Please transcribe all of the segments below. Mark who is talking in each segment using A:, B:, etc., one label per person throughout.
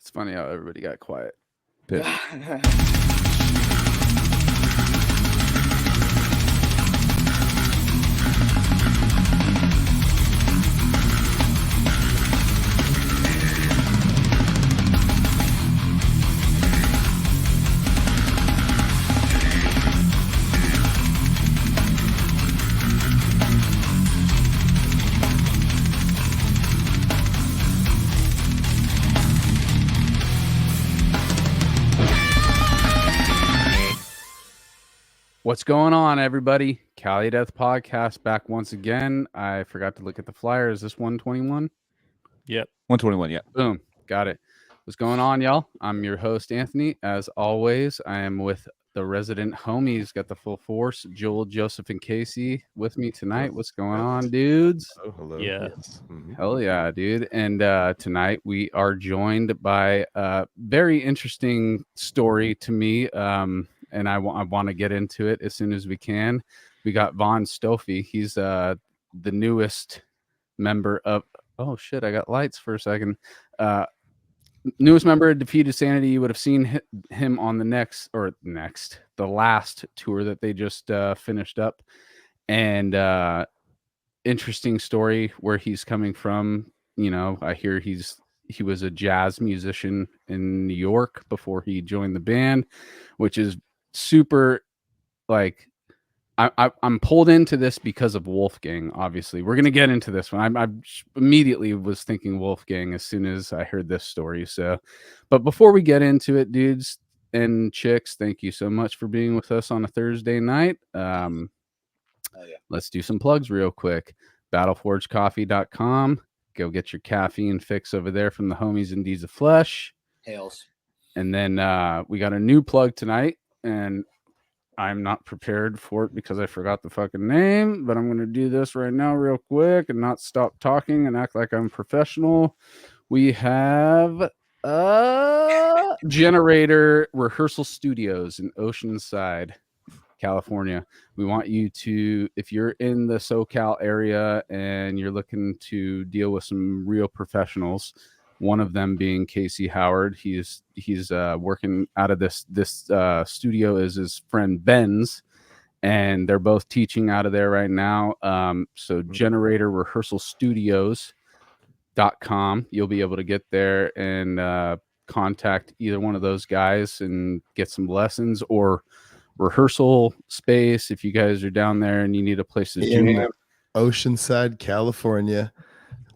A: It's funny how everybody got quiet. What's going on, everybody? Cali Death Podcast back once again. I forgot to look at the flyer. Is this 121?
B: Yep.
C: 121, yeah.
A: Boom. Got it. What's going on, y'all? I'm your host, Anthony. As always, I am with the resident homies. Got the full force, Joel, Joseph, and Casey with me tonight. What's going on, dudes?
C: Oh, hello.
B: Yeah.
C: Yes. Mhm.
A: Hell yeah, dude. And tonight we are joined by a very interesting story to me. And I want to get into it as soon as we can. We got Vaughn Stoffey. He's the newest member of... Oh, shit. I got lights for a second. Newest member of Defeated Sanity. You would have seen him on the last tour that they just finished up. And interesting story where he's coming from. You know, I hear he was a jazz musician in New York before he joined the band, which is super, like, I'm pulled into this because of Wolfgang. Obviously, we're gonna get into this one. I immediately was thinking Wolfgang as soon as I heard this story. So, but before we get into it, dudes and chicks, thank you so much for being with us on a Thursday night. Let's do some plugs real quick. BattleforgeCoffee.com. Go get your caffeine fix over there from the homies in Deeds of Flesh.
D: Hails.
A: And then we got a new plug tonight, and I'm not prepared for it because I forgot the fucking name, but I'm going to do this right now real quick and not stop talking and act like I'm professional. We have Generator Rehearsal Studios in Oceanside, California. We want you to, if you're in the SoCal area and you're looking to deal with some real professionals, one of them being Casey Howard. He's working out of this studio is his friend Ben's, and they're both teaching out of there right now. So Generator Rehearsal Studios.com. You'll be able to get there and contact either one of those guys and get some lessons or rehearsal space if you guys are down there and you need a place to jam.
E: Oceanside, California,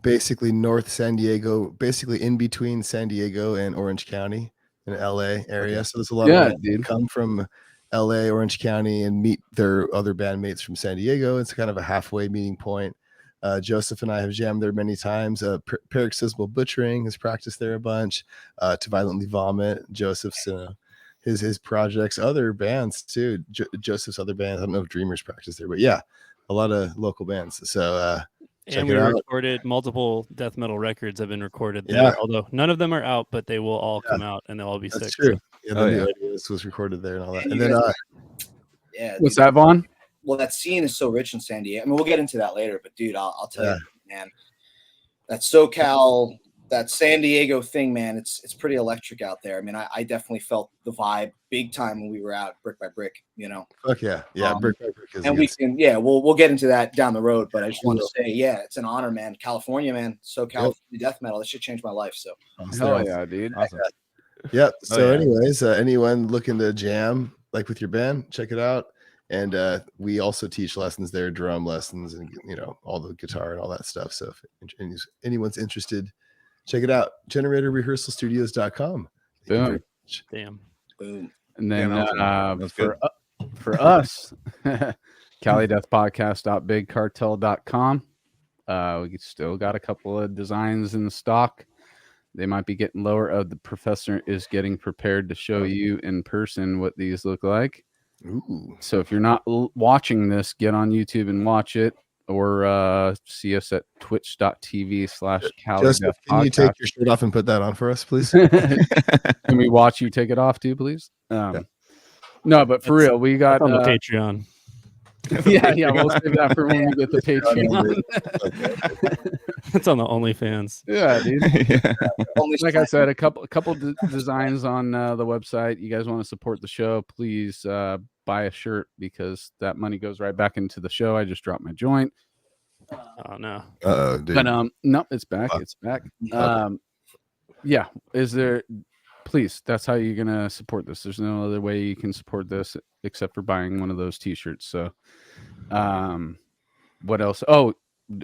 E: basically North San Diego, basically in between San Diego and Orange County in LA area. So there's a lot of bands that come from LA, Orange County, and meet their other bandmates from San Diego. It's kind of a halfway meeting point. Joseph and I have jammed there many times. Paroxysmal Butchering has practiced there a bunch. To Violently Vomit, Joseph's his projects, other bands too. Joseph's other bands. I don't know if Dreamers practice there, but yeah, a lot of local bands. So
B: and we recorded multiple death metal records have been recorded there, although none of them are out, but they will all come out and they'll all be sick.
E: That's true. This was recorded there and all that. And then
A: what's that, Vaughn?
D: Well, that scene is so rich in San Diego. I mean, we'll get into that later, but dude, I'll tell you, man, that SoCal, that San Diego thing, man, it's pretty electric out there. I mean, I definitely felt the vibe big time when we were out Brick by Brick, you know.
E: Fuck yeah. Brick by Brick is
D: and we can, we'll get into that down the road, but I just want to say, it's an honor, man. California, man. SoCal death metal. This should change my life. So
A: hell yeah, dude.
E: Awesome. Yep. So anyways, anyone looking to jam like with your band, check it out. And we also teach lessons there, drum lessons, and all the guitar and all that stuff. So if anyone's interested, check it out. GeneratorRehearsalStudios.com.
A: Boom.
D: Boom.
A: And then for us, CaliDeathPodcast.BigCartel.com. We still got a couple of designs in the stock. They might be getting lower. The professor is getting prepared to show you in person what these look like.
E: Ooh.
A: So if you're not watching this, get on YouTube and watch it, or see us at twitch.tv/Cali.
E: Can you take your shirt off and put that on for us, please?
A: Can we watch you take it off too, please? No, but for real, we got
B: on the Patreon.
A: Yeah, we'll save that for when we get the Patreon.
B: It's on the OnlyFans.
A: Yeah, dude.
C: Yeah.
A: Like I said, a couple designs on the website. You guys want to support the show, please buy a shirt, because that money goes right back into the show. I just dropped my joint.
B: Oh no.
E: Dude.
A: But no, it's back. It's back. Yeah. Is there? Please, that's how you're gonna support this. There's no other way you can support this except for buying one of those T-shirts. So, what else? Oh,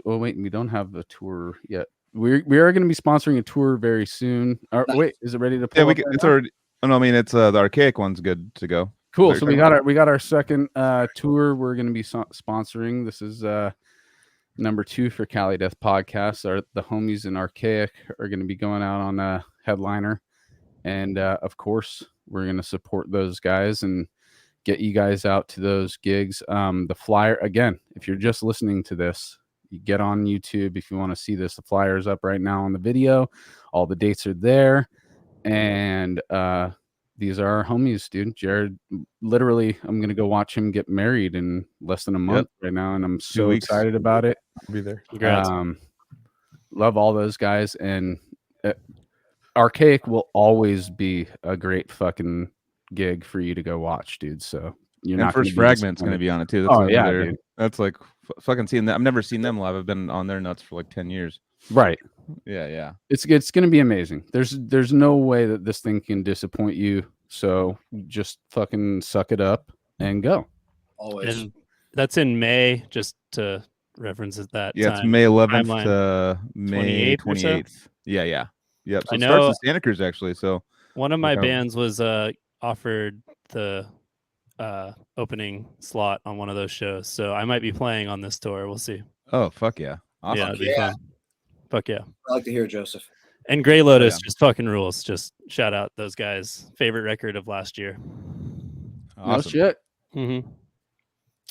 A: wait, we don't have the tour yet. We are going to be sponsoring a tour very soon. Wait, is it ready to pull?
C: Yeah, it's already. Oh, no, I mean it's the archaic one's good to go.
A: Cool. So we got our second tour we're going to be sponsoring. This is number 2 for Cali Death Podcast. The homies in Archaic are going to be going out on a headliner, and of course we're going to support those guys and get you guys out to those gigs. The flyer, again, if you're just listening to this, you get on YouTube if you want to see this. The flyer is up right now on the video. All the dates are there, and these are our homies, dude. Jared, literally, I'm gonna go watch him get married in less than a month right now, and I'm so excited about it.
E: I'll be there.
B: Congrats.
A: Love all those guys, and Archaic will always be a great fucking gig for you to go watch, dude. So you're not.
C: First Fragment's going to be on it too. That's
A: dude.
C: That's like fucking seeing that. I've never seen them live. I've been on their nuts for like 10 years.
A: Right.
C: Yeah.
A: It's going to be amazing. There's no way that this thing can disappoint you. So just fucking suck it up and go.
D: Always.
B: And that's in May, just to reference it that
C: Yeah,
B: time.
C: it's May 11th
B: Timeline.
C: to May
B: 28th or so?
C: 28th. Yeah. Yep. So
B: I
C: it
B: know-
C: starts in Santa Cruz actually. So
B: One of my
C: Okay.
B: bands was offered the opening slot on one of those shows, so I might be playing on this tour. We'll see.
C: oh fuck yeah. Awesome.
B: Yeah, it'd be
D: Yeah.
B: fun. Fuck yeah.
D: I like to hear it, Joseph.
B: And Grey Lotus
C: yeah.
B: just fucking rules. Just shout out those guys. Favorite record of last year.
A: No
C: Awesome.
A: shit.
B: Mm-hmm.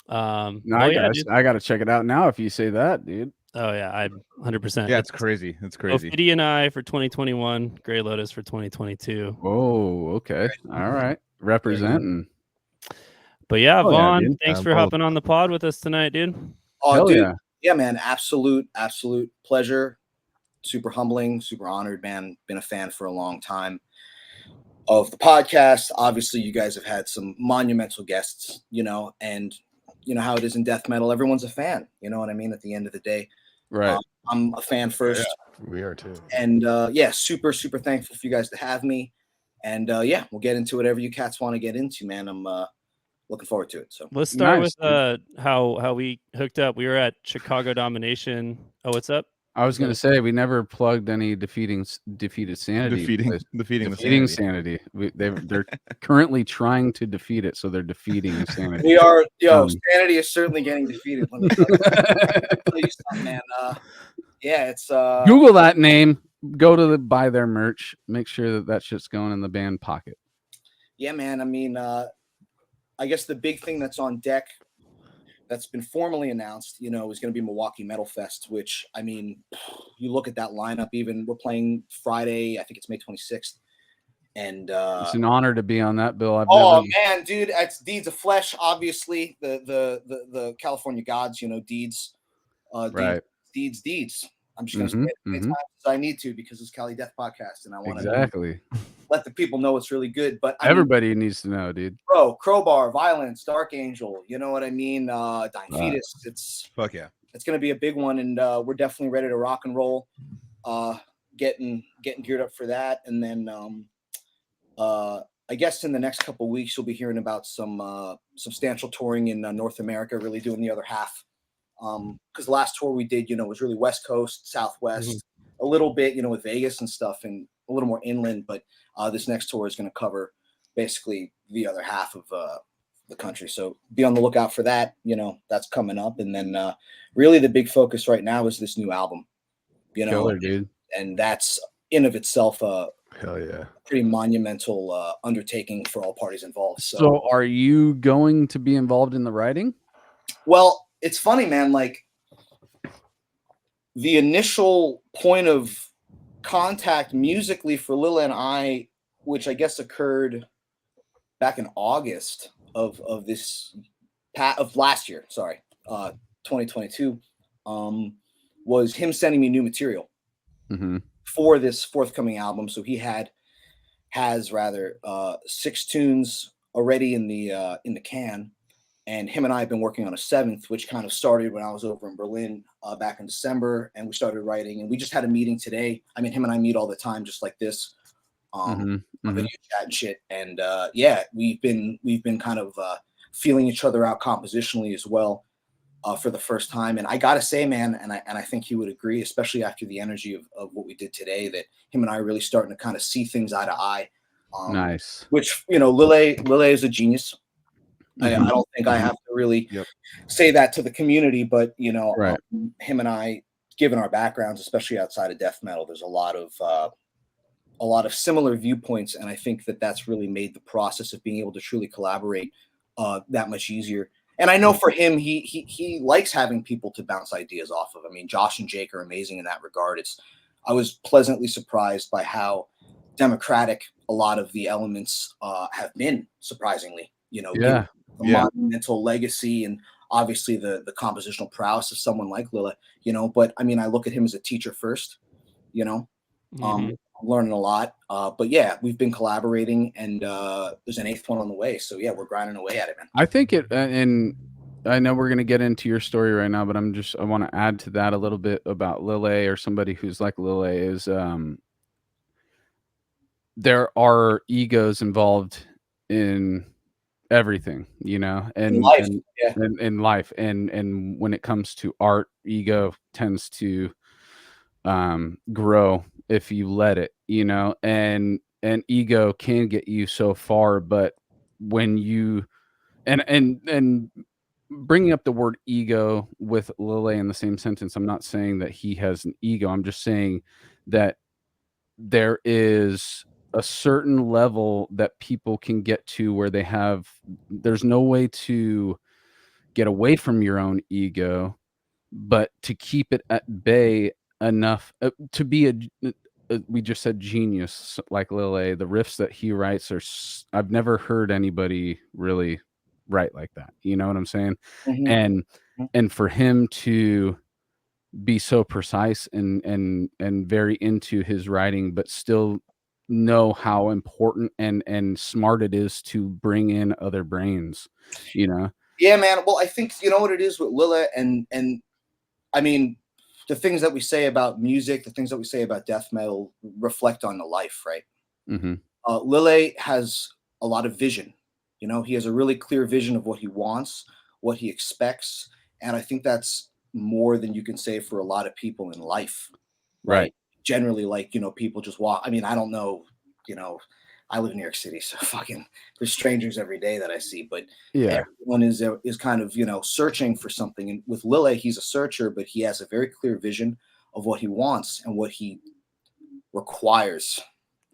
A: No, I got to check it out now if you say that, dude.
B: Oh yeah, I 100%.
C: Yeah, it's crazy. It's crazy.
B: Ophidia and I for 2021, Grey Lotus for 2022.
A: Oh, okay. All right. Representing.
B: But yeah,
A: Oh, yeah,
B: Vaughn,
A: dude.
B: thanks for hopping on the pod with us tonight, dude.
D: Oh,
A: Hell
D: dude.
A: yeah.
D: Yeah, man. Absolute pleasure. Super humbling, super honored, man. Been a fan for a long time of the podcast. Obviously, you guys have had some monumental guests, and you know how it is in death metal. Everyone's a fan. You know what I mean? At the end of the day,
A: Right.
D: I'm a fan first.
E: Yeah, we are too.
D: And super, super thankful for you guys to have me. And we'll get into whatever you cats want to get into, man. I'm looking forward to it. So
B: Let's start
A: Nice,
B: with how we hooked up. We were at Chicago Domination. Oh, what's up?
A: I was going to say we never plugged any defeated Sanity.
C: Defeating
A: Sanity. They're currently trying to defeat it, so they're defeating Sanity.
D: we are. Sanity is certainly getting defeated. Let me tell you something, man. It's
A: Google that name. Go to buy their merch. Make sure that shit's going in the band pocket.
D: Yeah, man. I mean, I guess the big thing that's on deck that's been formally announced, is going to be Milwaukee Metal Fest, which, I mean, you look at that lineup, even we're playing Friday, I think it's May 26th. And
A: It's an honor to be on that bill.
D: Man, dude, it's Deeds of Flesh, obviously, the California gods, Deeds.
A: Right.
D: Deeds. I'm just going to say it as many times as I need to because it's Cali Death Podcast, and I want to let the people know it's really good. But
A: everybody needs to know, dude.
D: Bro, Crowbar, Violence, Dark Angel, you know what I mean? Dying Fetus. It's
C: Fuck yeah.
D: It's gonna be a big one, and we're definitely ready to rock and roll. Getting geared up for that, and then I guess in the next couple of weeks you'll be hearing about some substantial touring in North America, really doing the other half. Because the last tour we did, was really West Coast, Southwest, a little bit, with Vegas and stuff, and a little more inland. But this next tour is going to cover basically the other half of the country. So be on the lookout for that. That's coming up. And then really the big focus right now is this new album,
A: Killer, dude.
D: And that's in of itself a
E: Hell yeah.
D: pretty monumental undertaking for all parties involved.
A: So are you going to be involved in the writing?
D: Well, it's funny, man. Like the initial point of contact musically for Lila and I, which I guess occurred back in August of this of last year, 2022, was him sending me new material for this forthcoming album. So he has 6 tunes already in the can, and him and I have been working on a 7th, which kind of started when I was over in Berlin back in December, and we started writing, and we just had a meeting today. I mean, him and I meet all the time, just like this, video chat and shit. And yeah, we've been kind of feeling each other out compositionally as well for the first time. And I gotta say, man, and I think he would agree, especially after the energy of what we did today, that him and I are really starting to kind of see things eye to eye.
A: Nice.
D: Which, you know, Lille is a genius. I don't think I have to really say that to the community, but you know, him and I, given our backgrounds, especially outside of death metal, there's a lot of similar viewpoints, and I think that that's really made the process of being able to truly collaborate that much easier. And I know for him, he likes having people to bounce ideas off of. I mean, Josh and Jake are amazing in that regard. I was pleasantly surprised by how democratic a lot of the elements have been, surprisingly. You know, the monumental legacy and obviously the compositional prowess of someone like Lille, you know. But I mean, I look at him as a teacher first, you know. I'm learning a lot, but yeah, we've been collaborating, and there's an 8th one on the way. So yeah, we're grinding away at it, man.
A: I think it, and I know we're gonna get into your story right now, but I want to add to that a little bit about Lille, or somebody who's like Lille, is there are egos involved in everything, you know, and in life, and when it comes to art, ego tends to grow if you let it, you know, and ego can get you so far. But when you and bringing up the word ego with Lille in the same sentence, I'm not saying that he has an ego. I'm just saying that there is a certain level that people can get to where there's no way to get away from your own ego, but to keep it at bay enough to be we just said genius like Lille. The riffs that he writes I've never heard anybody really write like that. You know what I'm saying? And for him to be so precise and very into his writing, but still know how important and smart it is to bring in other brains, you know?
D: Yeah, man. Well, I think, you know what it is with Lille, and I mean, the things that we say about music, the things that we say about death metal reflect on the life, right? Lille has a lot of vision. You know, he has a really clear vision of what he wants, what he expects. And I think that's more than you can say for a lot of people in life, right? Generally, like, you know, people just walk. I mean, I don't know, you know, I live in New York City, so fucking there's strangers every day that I see, but everyone is kind of, you know, searching for something. And with Lille, he's a searcher, but he has a very clear vision of what he wants and what he requires,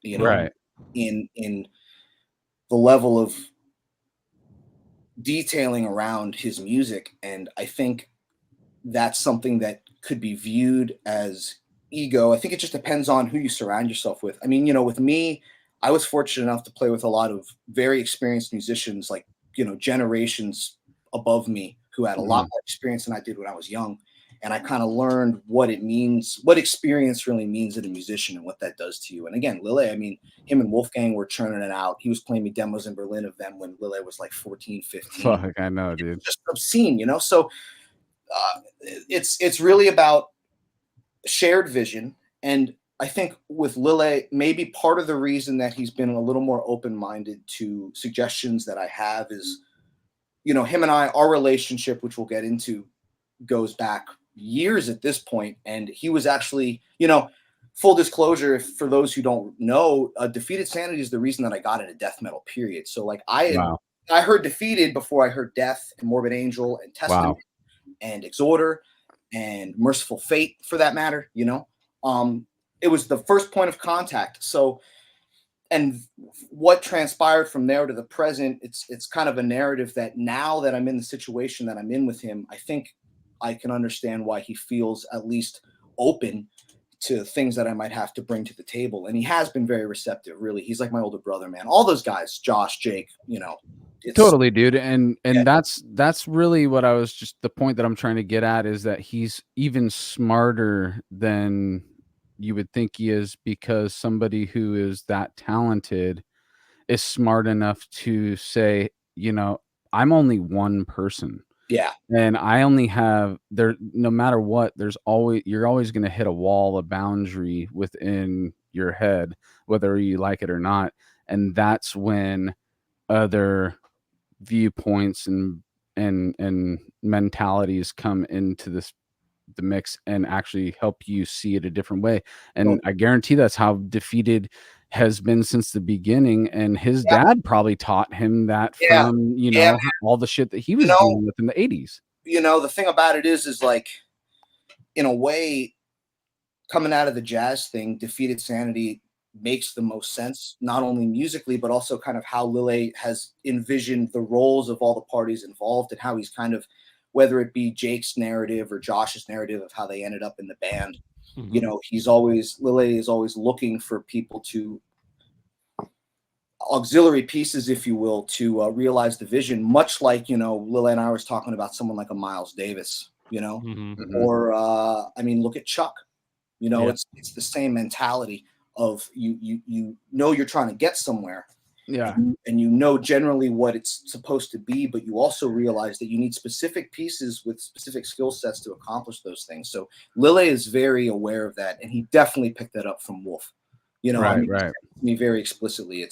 D: you know, in the level of detailing around his music. And I think that's something that could be viewed as ego. I think it just depends on who you surround yourself with. I mean, you know, with me, I was fortunate enough to play with a lot of very experienced musicians, like, you know, generations above me who had a lot more experience than I did when I was young. And I kind of learned what it means, what experience really means in a musician and what that does to you. And again, Lille, I mean, him and Wolfgang were churning it out. He was playing me demos in Berlin of them when Lille was like 14, 15.
A: Fuck, I know, dude.
D: Just obscene, you know? So it's really about shared vision. And I think with Lille, maybe part of the reason that he's been a little more open-minded to suggestions that I have is, you know, him and I, our relationship, which we'll get into, goes back years at this point. And he was actually, you know, full disclosure, for those who don't know, Defeated Sanity is the reason that I got into death metal, period. So like I heard Defeated before I heard Death and Morbid Angel and Testament and Exhorter and Merciful Fate, for that matter, you know. It was the first point of contact. So, and what transpired from there to the present, it's kind of a narrative that now that I'm in the situation that I'm in with him, I think I can understand why he feels at least open to things that I might have to bring to the table. And he has been very receptive, really. He's like my older brother, man. All those guys, Josh, Jake, you know,
A: Totally, dude. And
D: Yeah.
A: that's really what I was just the point that I'm trying to get at is that he's even smarter than you would think he is, because somebody who is that talented is smart enough to say, I'm only one person.
D: Yeah.
A: And I only have no matter what, you're always going to hit a wall, a boundary within your head, whether you like it or not. And that's when other viewpoints and mentalities come into the mix and actually help you see it a different way. And I guarantee that's how Defeated has been since the beginning. And his dad probably taught him that from, all the shit that he was dealing with in the 80s.
D: The thing about it is like, in a way, coming out of the jazz thing, Defeated Sanity makes the most sense, not only musically, but also kind of how Lille has envisioned the roles of all the parties involved, and how he's kind of, whether it be Jake's narrative or Josh's narrative of how they ended up in the band, Lille is always looking for people to auxiliary pieces, if you will, to realize the vision, much like, Lille and I was talking about someone like a Miles Davis, or, look at Chuck, it's the same mentality of you're trying to get somewhere.
A: Yeah.
D: And generally what it's supposed to be, but you also realize that you need specific pieces with specific skill sets to accomplish those things. So Lille is very aware of that, and he definitely picked that up from Wolf.
A: Right.
D: Me very explicitly.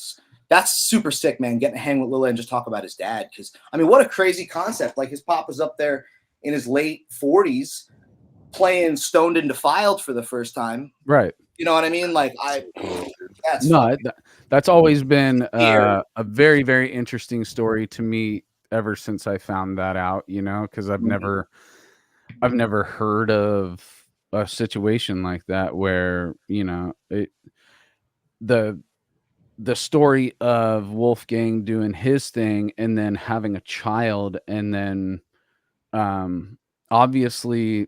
D: That's super sick, man. Getting to hang with Lille and just talk about his dad, because what a crazy concept. Like, his pop was up there in his late 40s playing Stoned and Defiled for the first time.
A: Right.
D: You know what I mean? Like,
A: that's always been a very, very interesting story to me ever since I found that out, because I've never heard of a situation like that where, the story of Wolfgang doing his thing and then having a child, and then obviously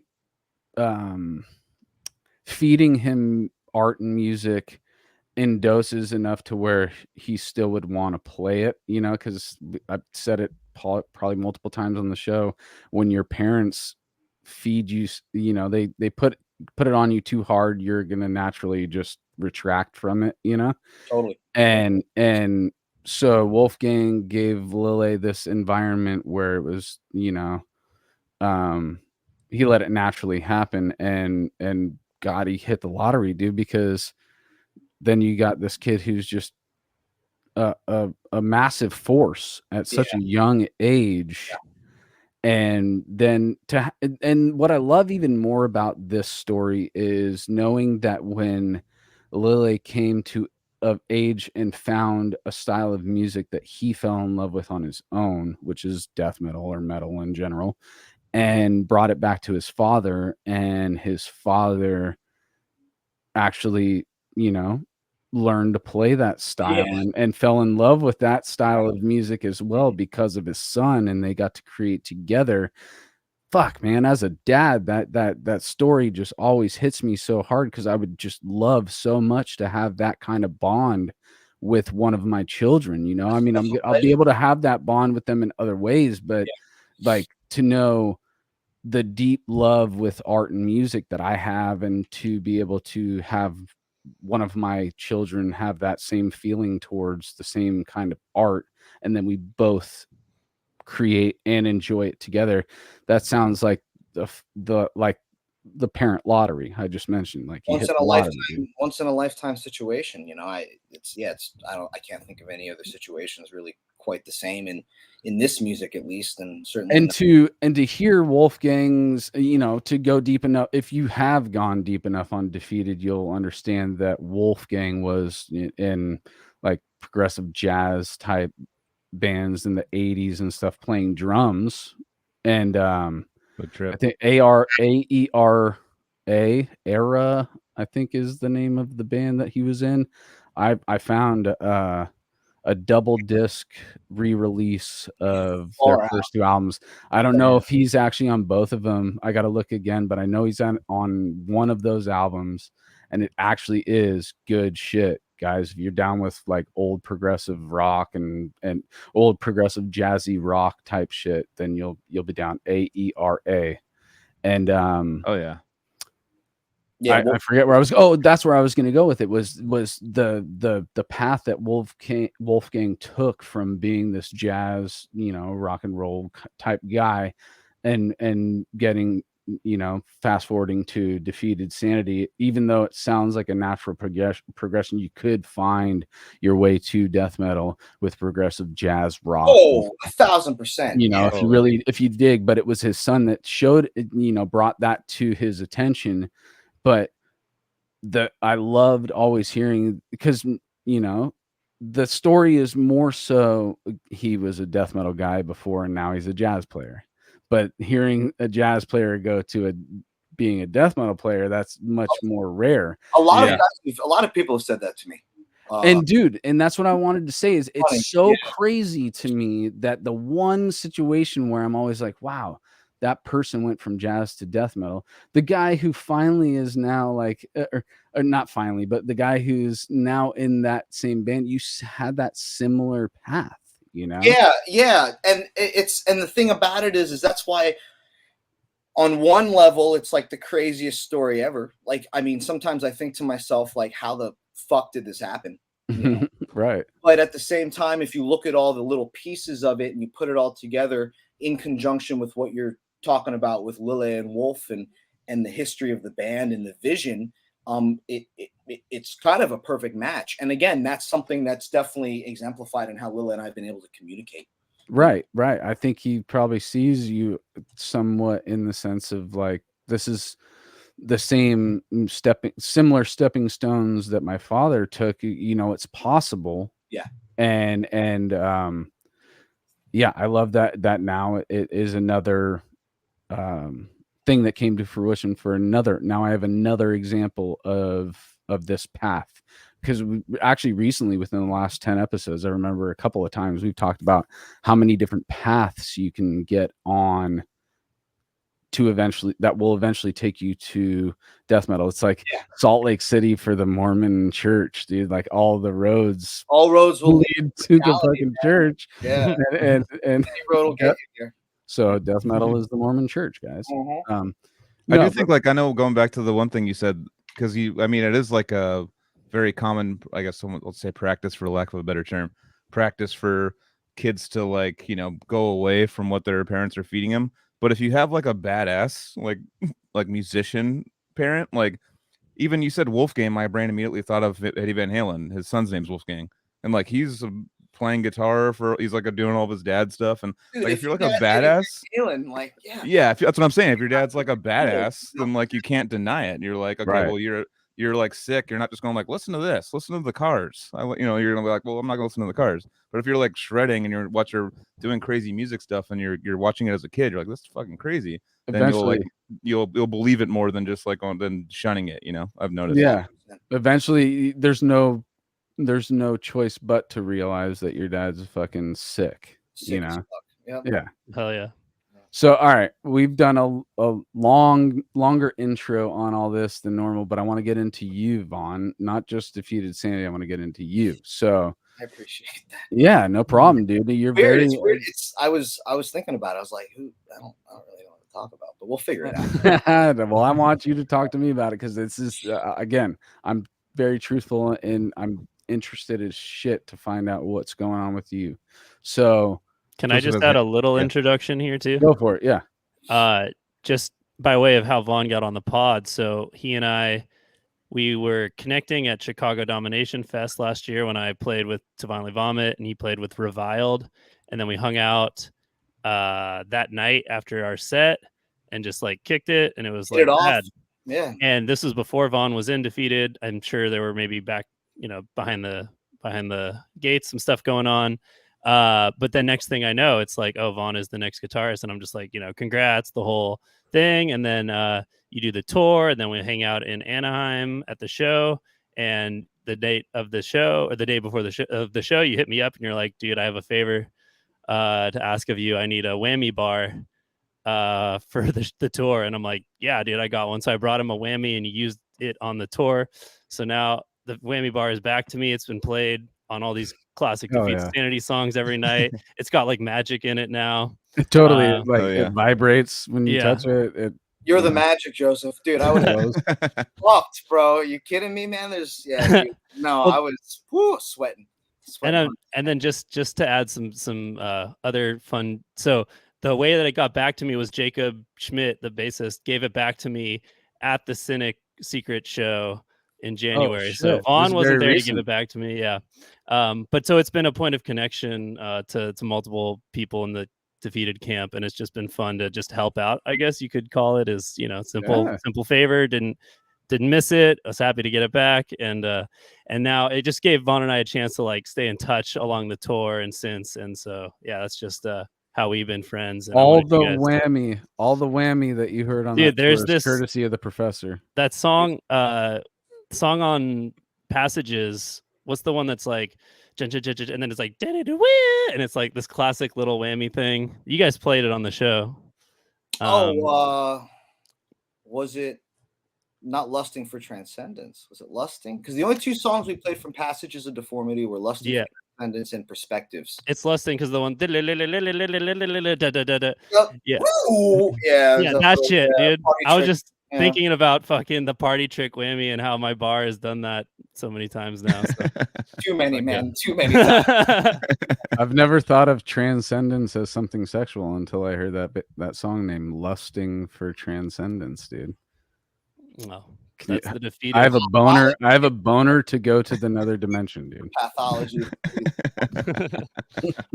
A: feeding him art and music in doses enough to where he still would want to play it, because I've said it probably multiple times on the show. When your parents feed you, they put it on you too hard, you're gonna naturally just retract from it,
D: Totally.
A: And so Wolfgang gave Lille this environment where it was, he let it naturally happen, and God, he hit the lottery, dude, because then you got this kid who's just a massive force at such a young age. And then and what I love even more about this story is knowing that when Lille came of age and found a style of music that he fell in love with on his own, which is death metal or metal in general, and brought it back to his father, and his father actually, learned to play that style and fell in love with that style of music as well because of his son, and they got to create together. Fuck, man, as a dad, that story just always hits me so hard, because I would just love so much to have that kind of bond with one of my children. I'll be able to have that bond with them in other ways, but like, to know the deep love with art and music that I have, and to be able to have one of my children have that same feeling towards the same kind of art, and then we both create and enjoy it together. That sounds like the parent lottery I just mentioned. Like,
D: once in a lifetime situation. I can't think of any other situations really quite the same in this music, at least, and certainly.
A: And to hear Wolfgang's, to go deep enough. If you have gone deep enough on Defeated, you'll understand that Wolfgang was in like progressive jazz type bands in the 80s and stuff, playing drums. And I think AERA I think is the name of the band that he was in. I found a double disc re-release of their first two albums. I don't know if he's actually on both of them. I got to look again, but I know he's on one of those albums, and it actually is good shit. guys, if you're down with like old progressive rock and old progressive jazzy rock type shit, then you'll be down. AERA. And
C: Oh yeah.
D: Yeah,
A: I forget where I was. Oh, that's where I was going to go with it. Was the path that Wolfgang took from being this jazz, rock and roll type guy, and getting, fast forwarding to Defeated Sanity. Even though it sounds like a natural progression, you could find your way to death metal with progressive jazz rock.
D: Oh, 1,000%.
A: If you dig. But it was his son that showed, brought that to his attention. But I loved always hearing, because the story is more so he was a death metal guy before and now he's a jazz player. But hearing a jazz player go to being a death metal player, that's much more rare.
D: A lot of people have said that to me.
A: And that's what I wanted to say is it's so crazy to me that the one situation where I'm always like, wow, that person went from jazz to death metal. The guy who finally is now like, or not finally, but the guy who's now in that same band, you had that similar path,
D: Yeah. And the thing about it is that's why on one level, it's like the craziest story ever. Like, I mean, sometimes I think to myself, like, how the fuck did this happen?
A: Right.
D: But at the same time, if you look at all the little pieces of it and you put it all together in conjunction with what you're talking about with Lille and Wolf and the history of the band and the vision, it's kind of a perfect match. And again, that's something that's definitely exemplified in how Lille and I have been able to communicate.
A: Right. I think he probably sees you somewhat in the sense of like, this is the same similar stepping stones that my father took. It's possible.
D: Yeah.
A: And yeah, I love that now it is another thing that came to fruition for now I have another example of this path, because we actually recently, within the last 10 episodes, I remember a couple of times we've talked about how many different paths you can get on that will eventually take you to death metal. It's like Salt Lake City for the Mormon church, dude. Like all roads will lead to the fucking church.
D: Yeah.
A: and
D: any road will get you here.
A: So death metal is the Mormon church, guys.
C: I do think, like, I know, going back to the one thing you said, because it is like a very common, I guess, let's say practice, for lack of a better term, practice for kids to, like, go away from what their parents are feeding them. But if you have like a badass, like musician parent, like, even you said Wolfgang, my brain immediately thought of Eddie Van Halen. His son's name's Wolfgang, and like he's playing guitar he's like doing all of his dad stuff. And dude, like if you're like a badass,
D: Halen, like
C: that's what I'm saying. If your dad's like a badass, then like you can't deny it. You're like, okay, right. Well, you're like sick. You're not just going like, listen to this, listen to the Cars. You're gonna be like, well, I'm not gonna listen to the Cars. But if you're like shredding and you're doing crazy music stuff and you're watching it as a kid, you're like, this is fucking crazy. Eventually, then you'll believe it more than just like than shunning it. I've noticed.
A: Yeah. Eventually, there's no choice but to realize that your dad's fucking sick.
D: Yeah.
B: Hell yeah.
A: So, all right, we've done a longer intro on all this than normal, but I want to get into you, Vaughn, not just Defeated Sanity. I want to get into you. So
D: I appreciate that.
A: Yeah, no problem, dude. You're
D: weird.
A: very.
D: It's weird. I was thinking about it. I was like, I don't really know what to talk about, but we'll figure it out.
A: Well, I want you to talk to me about it because it's just again, I'm very truthful and I'm interested as shit to find out what's going on with you. So.
B: Can I just add a little introduction here too?
A: Go for it. Yeah.
B: Just by way of how Vaughn got on the pod. So he and I, we were connecting at Chicago Domination Fest last year when I played with Divinely Vomit and he played with Reviled. And then we hung out that night after our set and just like kicked it. And it was like bad.
D: Yeah.
B: And this was before Vaughn was in Defeated. I'm sure there were maybe back, behind the gates, some stuff going on. But then next thing I know, it's like, oh, Vaughn is the next guitarist. And I'm just like, congrats, the whole thing. And then you do the tour and then we hang out in Anaheim at the show. And the date of the show or the day before the show, you hit me up and you're like, dude, I have a favor to ask of you. I need a whammy bar for the tour. And I'm like, yeah, dude, I got one. So I brought him a whammy and he used it on the tour. So now the whammy bar is back to me. It's been played on all these classic Defeat Sanity songs every night. It's got like magic in it now.
A: It totally it vibrates when you touch it.
D: You're the magic, Joseph. Dude, I was fucked, bro. Are you kidding me, man? Dude. No, I was sweating.
B: And then just to add some other fun. So the way that it got back to me was Jacob Schmidt, the bassist, gave it back to me at the Cynic Secret show in January. So Vaughn wasn't there to give it back to me. Yeah. But so it's been a point of connection to multiple people in the Defeated camp, and it's just been fun to just help out, I guess you could call it. Is simple favor. Didn't miss it. I was happy to get it back, and now it just gave Vaughn and I a chance to like stay in touch along the tour and since. And so that's just how we've been friends. And
A: all the whammy that you heard on that
B: there's
A: tour,
B: this
A: courtesy of the professor.
B: That song on Passages. What's the one that's like, and then it's like, and it's like this classic little whammy thing. You guys played it on the show.
D: Was it not Lusting for Transcendence? Was it Lusting? Because the only two songs we played from Passages of Deformity were Lusting for Transcendence and Perspectives.
B: It's Lusting because the one that shit, dude. I was just thinking about fucking the party trick whammy and how my bar has done that so many times now. So.
D: Too many, man. Too many times.
A: I've never thought of transcendence as something sexual until I heard that song named Lusting for Transcendence, dude.
B: No, that's the Defeated.
A: I have a boner. I have a boner to go to the nether dimension, dude.
D: Pathology.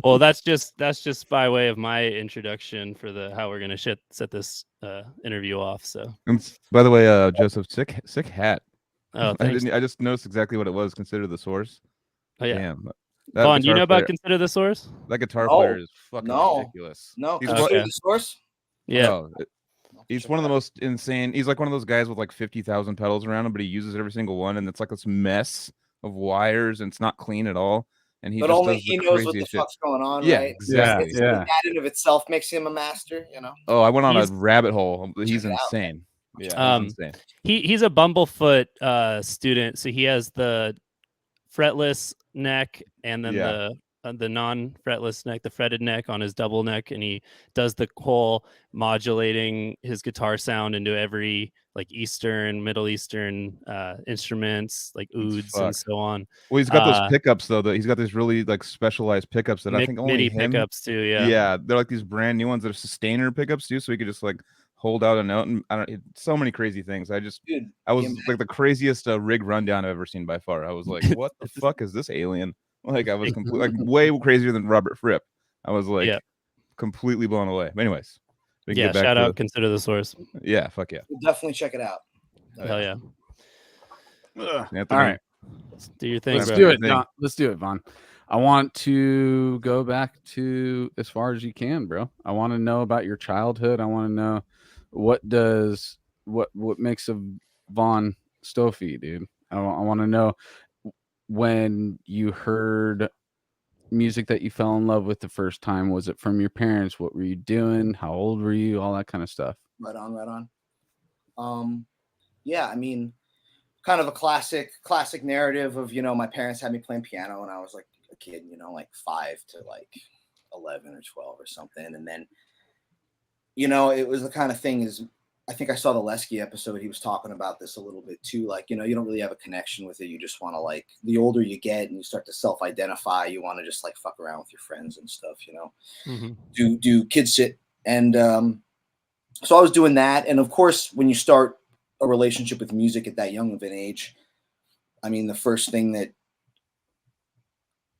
B: Well, that's just by way of my introduction for how we're gonna set this interview off. So,
C: and by the way, Joseph, sick hat.
B: Oh,
C: I just noticed exactly what it was. Consider the Source.
B: Oh yeah.
C: Damn.
B: Vaughn, you know about Consider the Source?
C: That guitar player is fucking ridiculous.
D: No, Consider the Source.
B: Yeah.
C: He's one of the most insane. He's like one of those guys with like 50,000 pedals around him, but he uses every single one, and it's like this mess of wires, and it's not clean at all. And
D: but only he knows what the fuck's going on, right?
C: Exactly.
D: That in of itself makes him a master, you know.
C: Oh, I went on a rabbit hole. He's insane. Yeah, he's insane.
B: He's a Bumblefoot student, so he has the fretless neck and then the non-fretless neck, the fretted neck on his double neck, and he does the whole modulating his guitar sound into every like Eastern, Middle Eastern instruments like ouds and so on.
C: Well, he's got those pickups though. He's got these really like specialized pickups that I think only
B: MIDI pickups too.
C: Yeah, they're like these brand new ones that are sustainer pickups too, so he could just like hold out a note, and so many crazy things. I was like the craziest rig rundown I've ever seen by far. I was like, what the fuck is this alien? Like I was completely like way crazier than Robert Fripp. I was like completely blown away. But anyways,
B: shout out Consider the Source.
C: Yeah, fuck yeah.
D: We'll definitely check it out.
B: Hell yeah.
A: All right,
B: let's do your thing.
A: Let's do it. Let's do it, Vaughn. I want to go back to as far as you can, bro. I want to know about your childhood. I want to know what makes a Vaughn Stoffey, dude. I want to know when you heard music that you fell in love with the first time. Was it from your parents? What were you doing? How old were you? All that kind of stuff.
D: Right on. Yeah, I mean, kind of a classic narrative of, you know, my parents had me playing piano when I was like a kid, you know, like 5 to like 11 or 12 or something. And then, you know, it was the kind of thing is, I think I saw the Lesky episode. He was talking about this a little bit too. Like, you know, you don't really have a connection with it. You just want to, like, the older you get and you start to self-identify, you want to just like fuck around with your friends and stuff, you know, do kid sit. And so I was doing that. And of course, when you start a relationship with music at that young of an age, I mean, the first thing that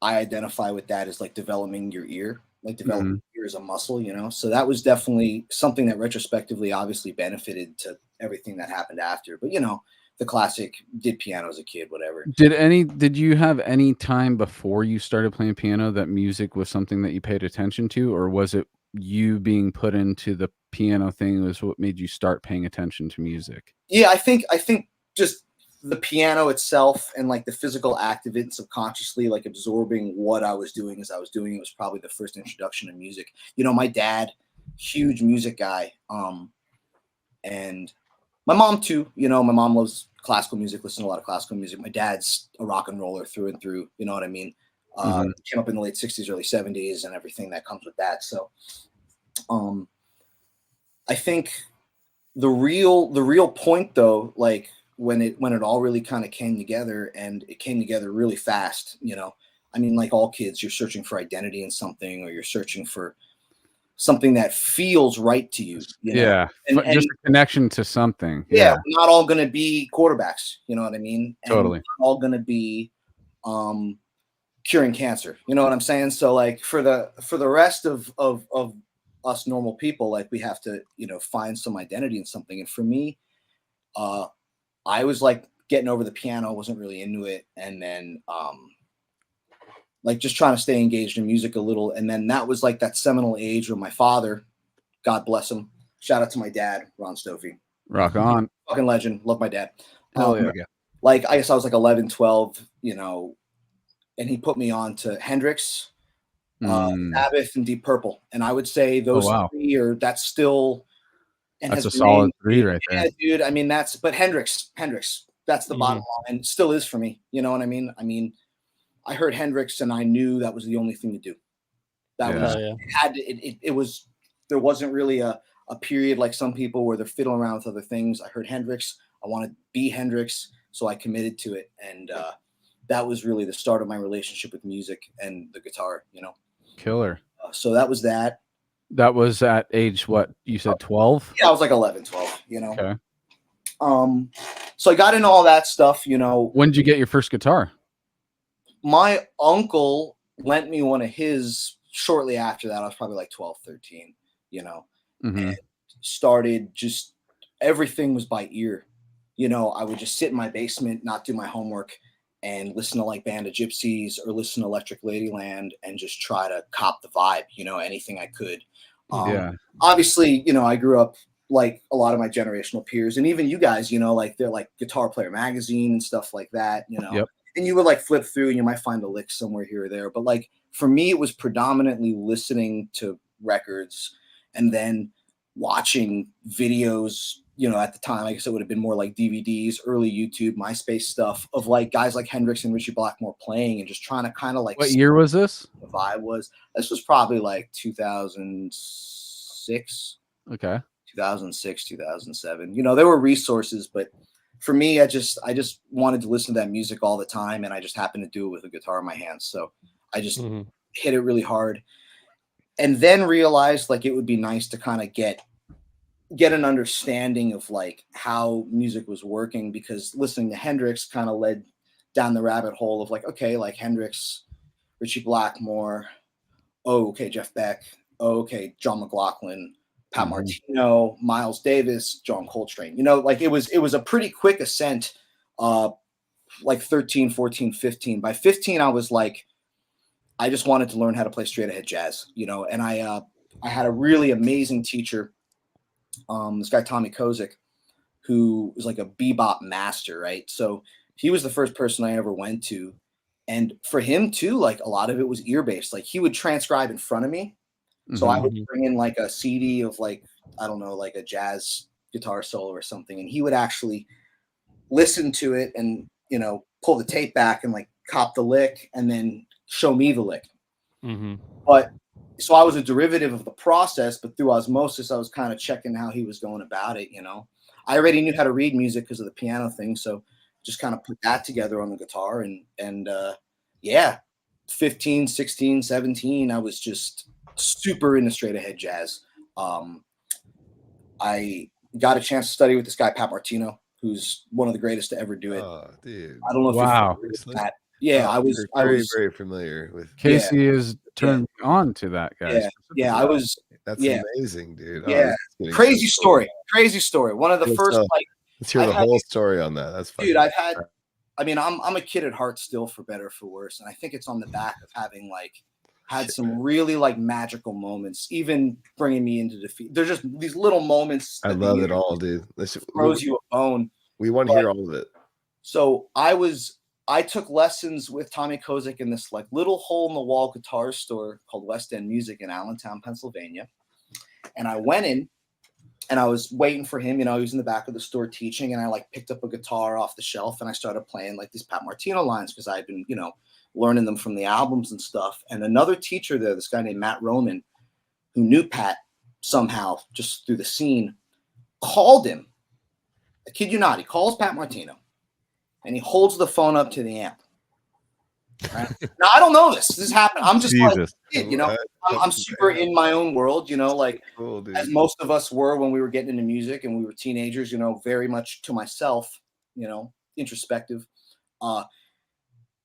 D: I identify with that is like developing your ear. Like developing your ear as a muscle, you know? So that was definitely something that retrospectively obviously benefited to everything that happened after. But, you know, the classic did piano as a kid, whatever.
A: Did you have any time before you started playing piano that music was something that you paid attention to, or was it you being put into the piano thing was what made you start paying attention to music?
D: Yeah, I think just the piano itself and like the physical act of it and subconsciously like absorbing what I was doing as I was doing it was probably the first introduction to music. You know, my dad, huge music guy. And my mom too. You know, my mom loves classical music, listens to a lot of classical music. My dad's a rock and roller through and through. You know what I mean? Came up in the late 60s, early 70s, and everything that comes with that. So, I think the real point though, like when it all really kind of came together, and it came together really fast, you know. I mean, like all kids, you're searching for identity in something, or you're searching for something that feels right to you, you know.
A: Yeah,
D: and
A: just a connection to something.
D: yeah, we're not all going to be quarterbacks, you know what I mean? And
A: Totally.
D: we're not all going to be curing cancer, you know what I'm saying? So like for the rest of us normal people, like we have to, you know, find some identity in something. And for me, I was like getting over the piano, wasn't really into it, and then like just trying to stay engaged in music a little. And then that was like that seminal age where my father, God bless him, shout out to my dad, Vaughn Stoffey,
A: Rock on.
D: fucking legend, love my dad.
A: Hell yeah.
D: Like I guess I was like 11, 12, you know, and he put me on to Hendrix, Sabbath, and Deep Purple. And I would say those three are, that's still, and
A: that's
D: has
A: a solid three right
D: there.
A: Yeah,
D: dude. I mean, but Hendrix, that's the bottom line, and still is for me. You know what I mean? I mean, I heard Hendrix and I knew that was the only thing to do. That was, it had to, it was, there wasn't really a period like some people where they're fiddling around with other things. I heard Hendrix. I wanted to be Hendrix, so I committed to it. And that was really the start of my relationship with music and the guitar, you know.
A: Killer.
D: So that was that.
A: That was at age, what, you said 12?
D: Yeah, I was like 11, 12, you know.
A: Okay.
D: So I got into all that stuff, you know.
A: When did you get your first guitar?
D: My uncle lent me one of his shortly after that. I was probably like 12, 13, you know, and started just, everything was by ear. You know, I would just sit in my basement, not do my homework, and listen to like Band of Gypsies or listen to Electric Ladyland and just try to cop the vibe, you know, anything I could. Obviously, you know, I grew up like a lot of my generational peers, and even you guys, you know, like they're like Guitar Player Magazine and stuff like that, you know. And you would like flip through and you might find a lick somewhere here or there. But like for me, it was predominantly listening to records and then watching videos, you know, at the time, I guess it would have been more like DVDs, early YouTube, MySpace stuff of like guys like Hendrix and Richie Blackmore playing and just trying to kind of like.
A: What year was this?
D: The vibe was, this was probably like 2006.
A: Okay.
D: 2006, 2007. You know, there were resources, but for me, I just wanted to listen to that music all the time, and I just happened to do it with a guitar in my hands. So I just hit it really hard, and then realized like it would be nice to kind of get an understanding of like how music was working, because listening to Hendrix kind of led down the rabbit hole of like, okay, like Hendrix, Richie Blackmore, oh, okay, Jeff Beck, oh, okay, John McLaughlin, Pat Martino, Miles Davis, John Coltrane. You know, like it was a pretty quick ascent, like 13, 14, 15. By 15, I was like, I just wanted to learn how to play straight ahead jazz, you know, and I had a really amazing teacher, this guy, Tommy Kozik, who was like a bebop master, right? So he was the first person I ever went to. And for him too, like a lot of it was ear-based. Like he would transcribe in front of me. So I would bring in like a CD of like, I don't know, like a jazz guitar solo or something. And he would actually listen to it and, you know, pull the tape back and like cop the lick and then show me the lick. But so I was a derivative of the process, but through osmosis, I was kind of checking how he was going about it. You know, I already knew how to read music because of the piano thing. So just kind of put that together on the guitar and yeah, 15, 16, 17, I was just super into straight ahead jazz. I got a chance to study with this guy, Pat Martino, who's one of the greatest to ever do it.
E: Oh, dude.
D: I don't know if you're familiar with that. Yeah, I was
E: very familiar with
A: Casey is turned on to that guy.
D: Yeah, I was.
E: That's amazing, dude.
D: Yeah, crazy story. One of the first like.
E: Let's hear the whole story on that. That's fun.
D: Dude, I mean, I'm a kid at heart still, for better or for worse, and I think it's on the back of having like had some really like magical moments, even bringing me into defeat. There's just these little moments.
E: I love it all, dude.
D: Throws you a bone.
E: We want to hear all of it.
D: So I took lessons with Tommy Kozik in this like little hole in the wall guitar store called West End Music in Allentown, Pennsylvania. And I went in And I was waiting for him, he was in the back of the store teaching, and I like picked up a guitar off the shelf and I started playing like these Pat Martino lines because I'd been, learning them from the albums and stuff. And another teacher there, this guy named Matt Roman, who knew Pat somehow just through the scene, called him. I kid you not, he calls Pat Martino and he holds the phone up to the amp. Right? Now I don't know this happened. I'm just like, I'm super in my own world, like cool, as most of us were when we were getting into music and we were teenagers, very much to myself, introspective.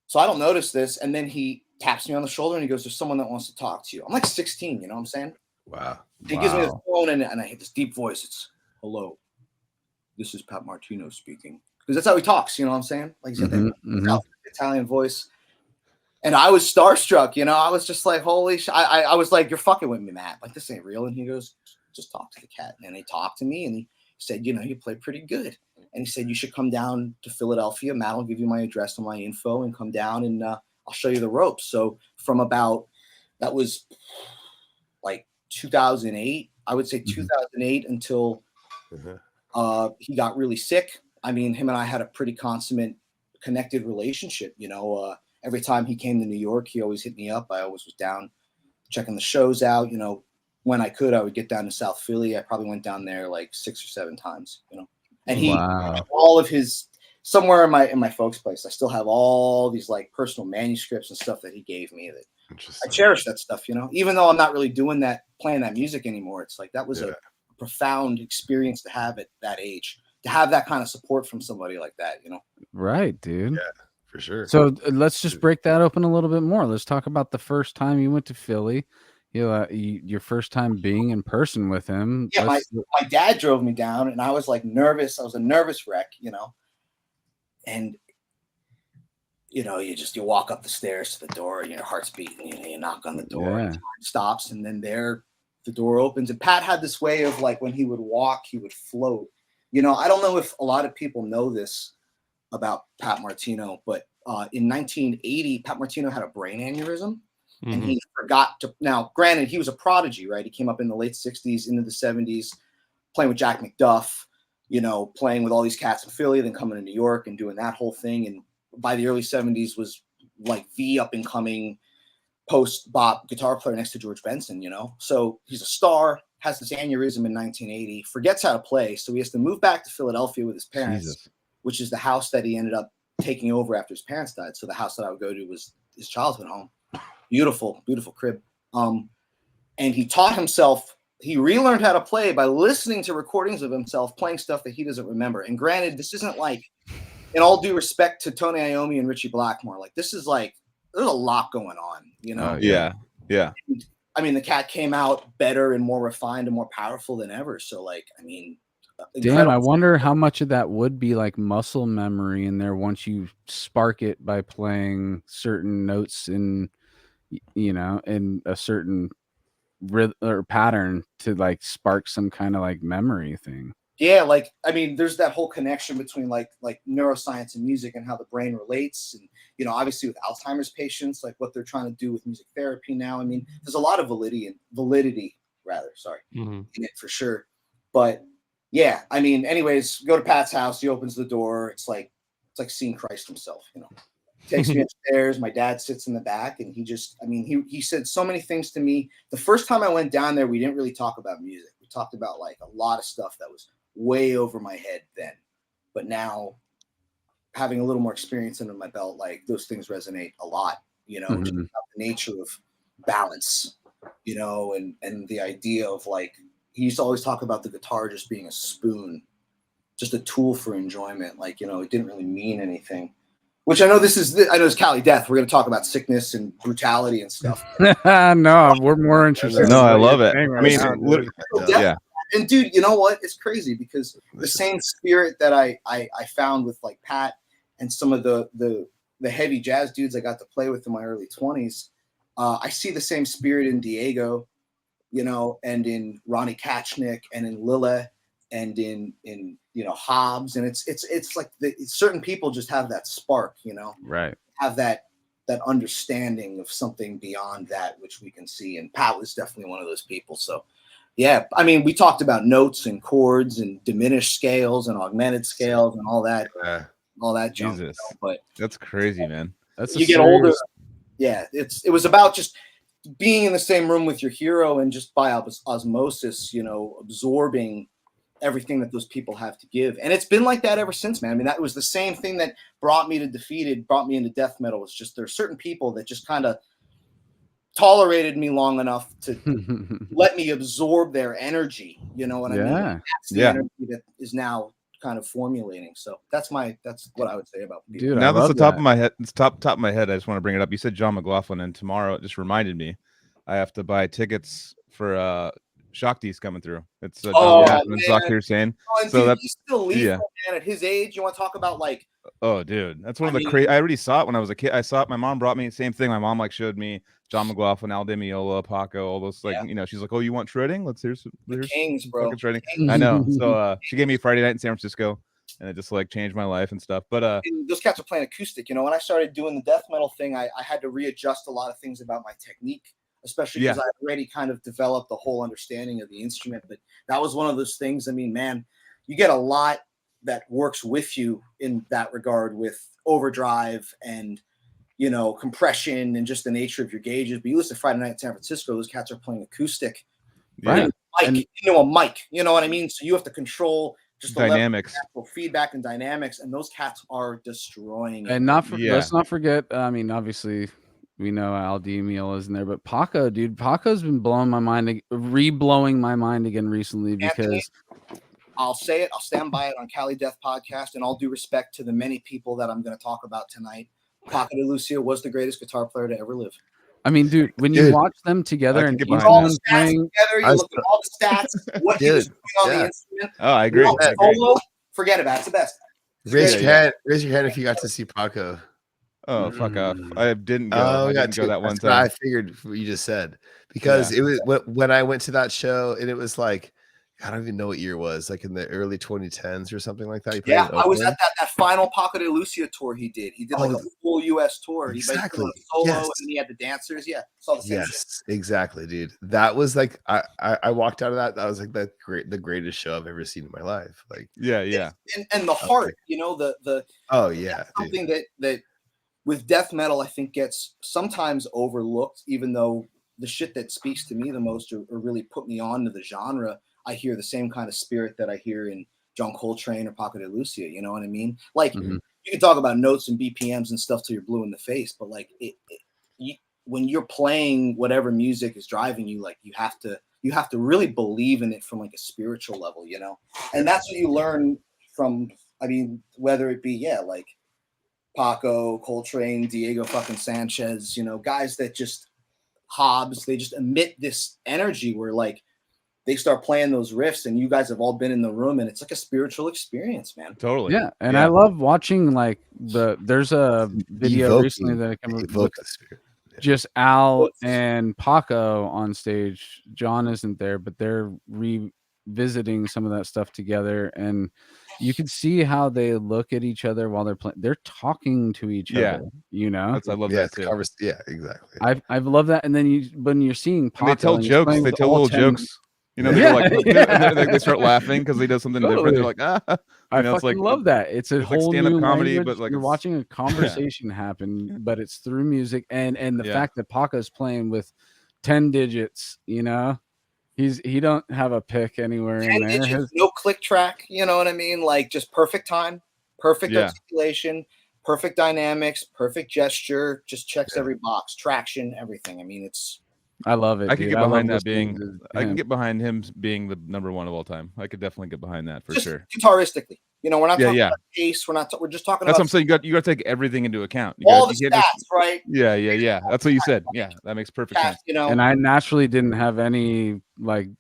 D: So I don't notice this, and then he taps me on the shoulder and he goes, "There's someone that wants to talk to you." I'm like 16, you know what I'm saying?
E: Wow.
D: He gives me the phone and I hit this deep voice. It's, "Hello, this is Pat Martino speaking," because that's how he talks. You know what I'm saying? Like he's got that Italian voice. And I was starstruck, I was just like, holy shit. I was like, "You're fucking with me, Matt. Like, this ain't real." And he goes, "Just talk to the cat." And he talked to me and he said, "You play pretty good." And he said, "You should come down to Philadelphia. Matt will give you my address and my info and come down and I'll show you the ropes." So from that was like 2008, I would say 2008 until he got really sick. I mean, him and I had a pretty consummate connected relationship, every time he came to New York, he always hit me up. I always was down checking the shows out. When I could, I would get down to South Philly. I probably went down there like 6 or 7 times, And he, all of his, somewhere in my folks' place, I still have all these like personal manuscripts and stuff that he gave me. That I cherish that stuff, Even though I'm not really playing that music anymore. It's like that was a profound experience to have at that age, to have that kind of support from somebody like that,
A: Right, dude.
E: Yeah. For sure.
A: So let's just break that open a little bit more. Let's talk about the first time you went to Philly. Your first time being in person with him.
D: Yeah, my dad drove me down, and I was like nervous. I was a nervous wreck, And you walk up the stairs to the door, and your heart's beating. You knock on the door, and time stops, and then the door opens. And Pat had this way of like when he would walk, he would float. I don't know if a lot of people know this about Pat Martino, but in 1980, Pat Martino had a brain aneurysm, and he forgot to. Now, granted, he was a prodigy, right? He came up in the late 60s, into the 70s, playing with Jack McDuff, playing with all these cats in Philly, then coming to New York and doing that whole thing. And by the early 70s, was like the up and coming post-bop guitar player next to George Benson, So he's a star, has this aneurysm in 1980, forgets how to play, so he has to move back to Philadelphia with his parents. Which is the house that he ended up taking over after his parents died. So the house that I would go to was his childhood home. Beautiful, beautiful crib. And he taught himself, he relearned how to play by listening to recordings of himself playing stuff that he doesn't remember. And granted, this isn't like, in all due respect to Tony Iommi and Richie Blackmore, like this is like, there's a lot going on,
C: Yeah.
D: I mean, the cat came out better and more refined and more powerful than ever. So like, I mean,
A: damn, I wonder how much of that would be like muscle memory in there once you spark it by playing certain notes in a certain rhythm or pattern to like spark some kind of like memory thing.
D: Yeah, like I mean, there's that whole connection between like neuroscience and music and how the brain relates, and obviously with Alzheimer's patients, like what they're trying to do with music therapy now. I mean, there's a lot of validity in it for sure, but. Yeah, I mean, anyways, go to Pat's house. He opens the door. It's like seeing Christ himself, Takes me upstairs. My dad sits in the back, and he said so many things to me. The first time I went down there, we didn't really talk about music. We talked about like a lot of stuff that was way over my head then. But now, having a little more experience under my belt, like those things resonate a lot, just about the nature of balance, and the idea of like, he used to always talk about the guitar just being a spoon, just a tool for enjoyment. Like, it didn't really mean anything, which I know it's Cali death. We're going to talk about sickness and brutality and stuff.
A: No, we're more interested.
C: No, I love it. I mean,
D: yeah. And dude, you know what? It's crazy because the same spirit that I found with like Pat and some of the heavy jazz dudes I got to play with in my early 20s, I see the same spirit in Diego, and in Ronnie Kachnik and in Lille and in Hobbs. And it's like certain people just have that spark,
A: right.
D: Have that understanding of something beyond that, which we can see. And Pat was definitely one of those people. So Yeah, I mean, we talked about notes and chords and diminished scales and augmented scales and all that junk.
C: Jesus,
D: but
C: that's crazy, man.
A: That's
D: you get older. Yeah, it was about just being in the same room with your hero and just by osmosis, absorbing everything that those people have to give. And it's been like that ever since, man. I mean, that was the same thing that brought me into death metal. It's just there are certain people that just kind of tolerated me long enough to let me absorb their energy. You know what I mean? That's the energy that is now kind of formulating. So that's what I would say about people.
C: Dude, now that's the top of my head. It's top of my head. I just want to bring it up. You said John McLaughlin, and tomorrow it just reminded me I have to buy tickets for Shakti's coming through. It's John McLaughlin and Zakir Hussain.
D: So that's still lethal, man. At his age, you want to talk about like.
C: Oh, dude, that's one of the crazy. I already saw it when I was a kid. I saw it. My mom brought me same thing. My mom showed me John McLaughlin, Al Di Meola, Paco, all those she's like, oh, you want shredding? Here's
D: Kings, bro.
C: Shredding. I know. So she gave me Friday night in San Francisco, and it just changed my life and stuff. But
D: those cats are playing acoustic. When I started doing the death metal thing, I had to readjust a lot of things about my technique, especially because I already kind of developed the whole understanding of the instrument. But that was one of those things. I mean, man, you get a lot that works with you in that regard with overdrive and compression and just the nature of your gauges. But you listen to Friday Night in San Francisco, those cats are playing acoustic,
A: right?
D: Into a mic, you know what I mean? So you have to control just the
C: dynamics,
D: feedback and dynamics, and those cats are destroying it.
A: And let's not forget, I mean, obviously we know Al Di Meola is in there, but Paco, dude, Paco's been blowing my mind, re-blowing my mind again recently because
D: I'll say it. I'll stand by it on Cali Death Podcast, and all due respect to the many people that I'm going to talk about tonight. Paco de Lucia was the greatest guitar player to ever live.
A: I mean, dude, when you watch them together and
D: all the stats together, you look at all the stats, what he was doing on the instrument.
C: Oh, I agree.
D: Solo, forget about it. It's the best.
E: Raise your hand if you got to see Paco.
C: Oh, fuck off. I didn't go.
E: I
C: didn't go that one time.
E: I figured what you just said because it was when I went to that show and it was like, I don't even know what year it was, like in the early 2010s or something like that.
D: Yeah, I was at that final Paco de Lucia tour he did. He did like a full US tour.
E: Exactly.
D: He solo and then he had the dancers. Yeah. Saw the same shit.
E: Exactly, dude. That was like I walked out of that. That was like the greatest show I've ever seen in my life. Like
D: and the heart, the something that with death metal I think gets sometimes overlooked, even though the shit that speaks to me the most or really put me on to the genre. I hear the same kind of spirit that I hear in John Coltrane or Paco de Lucia. You know what I mean? Like you can talk about notes and BPMs and stuff till you're blue in the face, but like when you're playing whatever music is driving you, like you have to really believe in it from like a spiritual level, and that's what you learn from. I mean, whether it be like Paco, Coltrane, Diego fucking Sanchez, guys that just Hobbs, they just emit this energy where like. They start playing those riffs and you guys have all been in the room and it's like a spiritual experience, man.
C: Totally.
A: Yeah. And I love watching there's a video recently that I came up with just Al and Paco on stage. John isn't there, but they're revisiting some of that stuff together. And you can see how they look at each other while they're playing. They're talking to each other,
C: I love that too.
E: Yeah, exactly.
A: I've loved that. And then when you're seeing Paco,
C: they tell jokes, they tell little jokes. They start laughing because he does something different. They're like,
A: I fucking love that. It's a whole new comedy, but
C: like
A: you're watching a conversation happen, but it's through music and the fact that Paco's playing with 10 digits. He don't have a pick anywhere in there.
D: Digits, no click track. You know what I mean? Like just perfect time, perfect articulation, perfect dynamics, perfect gesture. Just checks every box, traction, everything. I mean,
A: I love it.
C: I could get behind that being. I can get behind him being the number one of all time. I could definitely get behind that for sure.
D: Guitaristically, we're not talking about pace. We're just talking.
C: That's what I'm saying. You got to take everything into account.
D: All the stats, right?
C: Yeah. That's what you said. Yeah, that makes perfect sense.
A: And I naturally didn't have any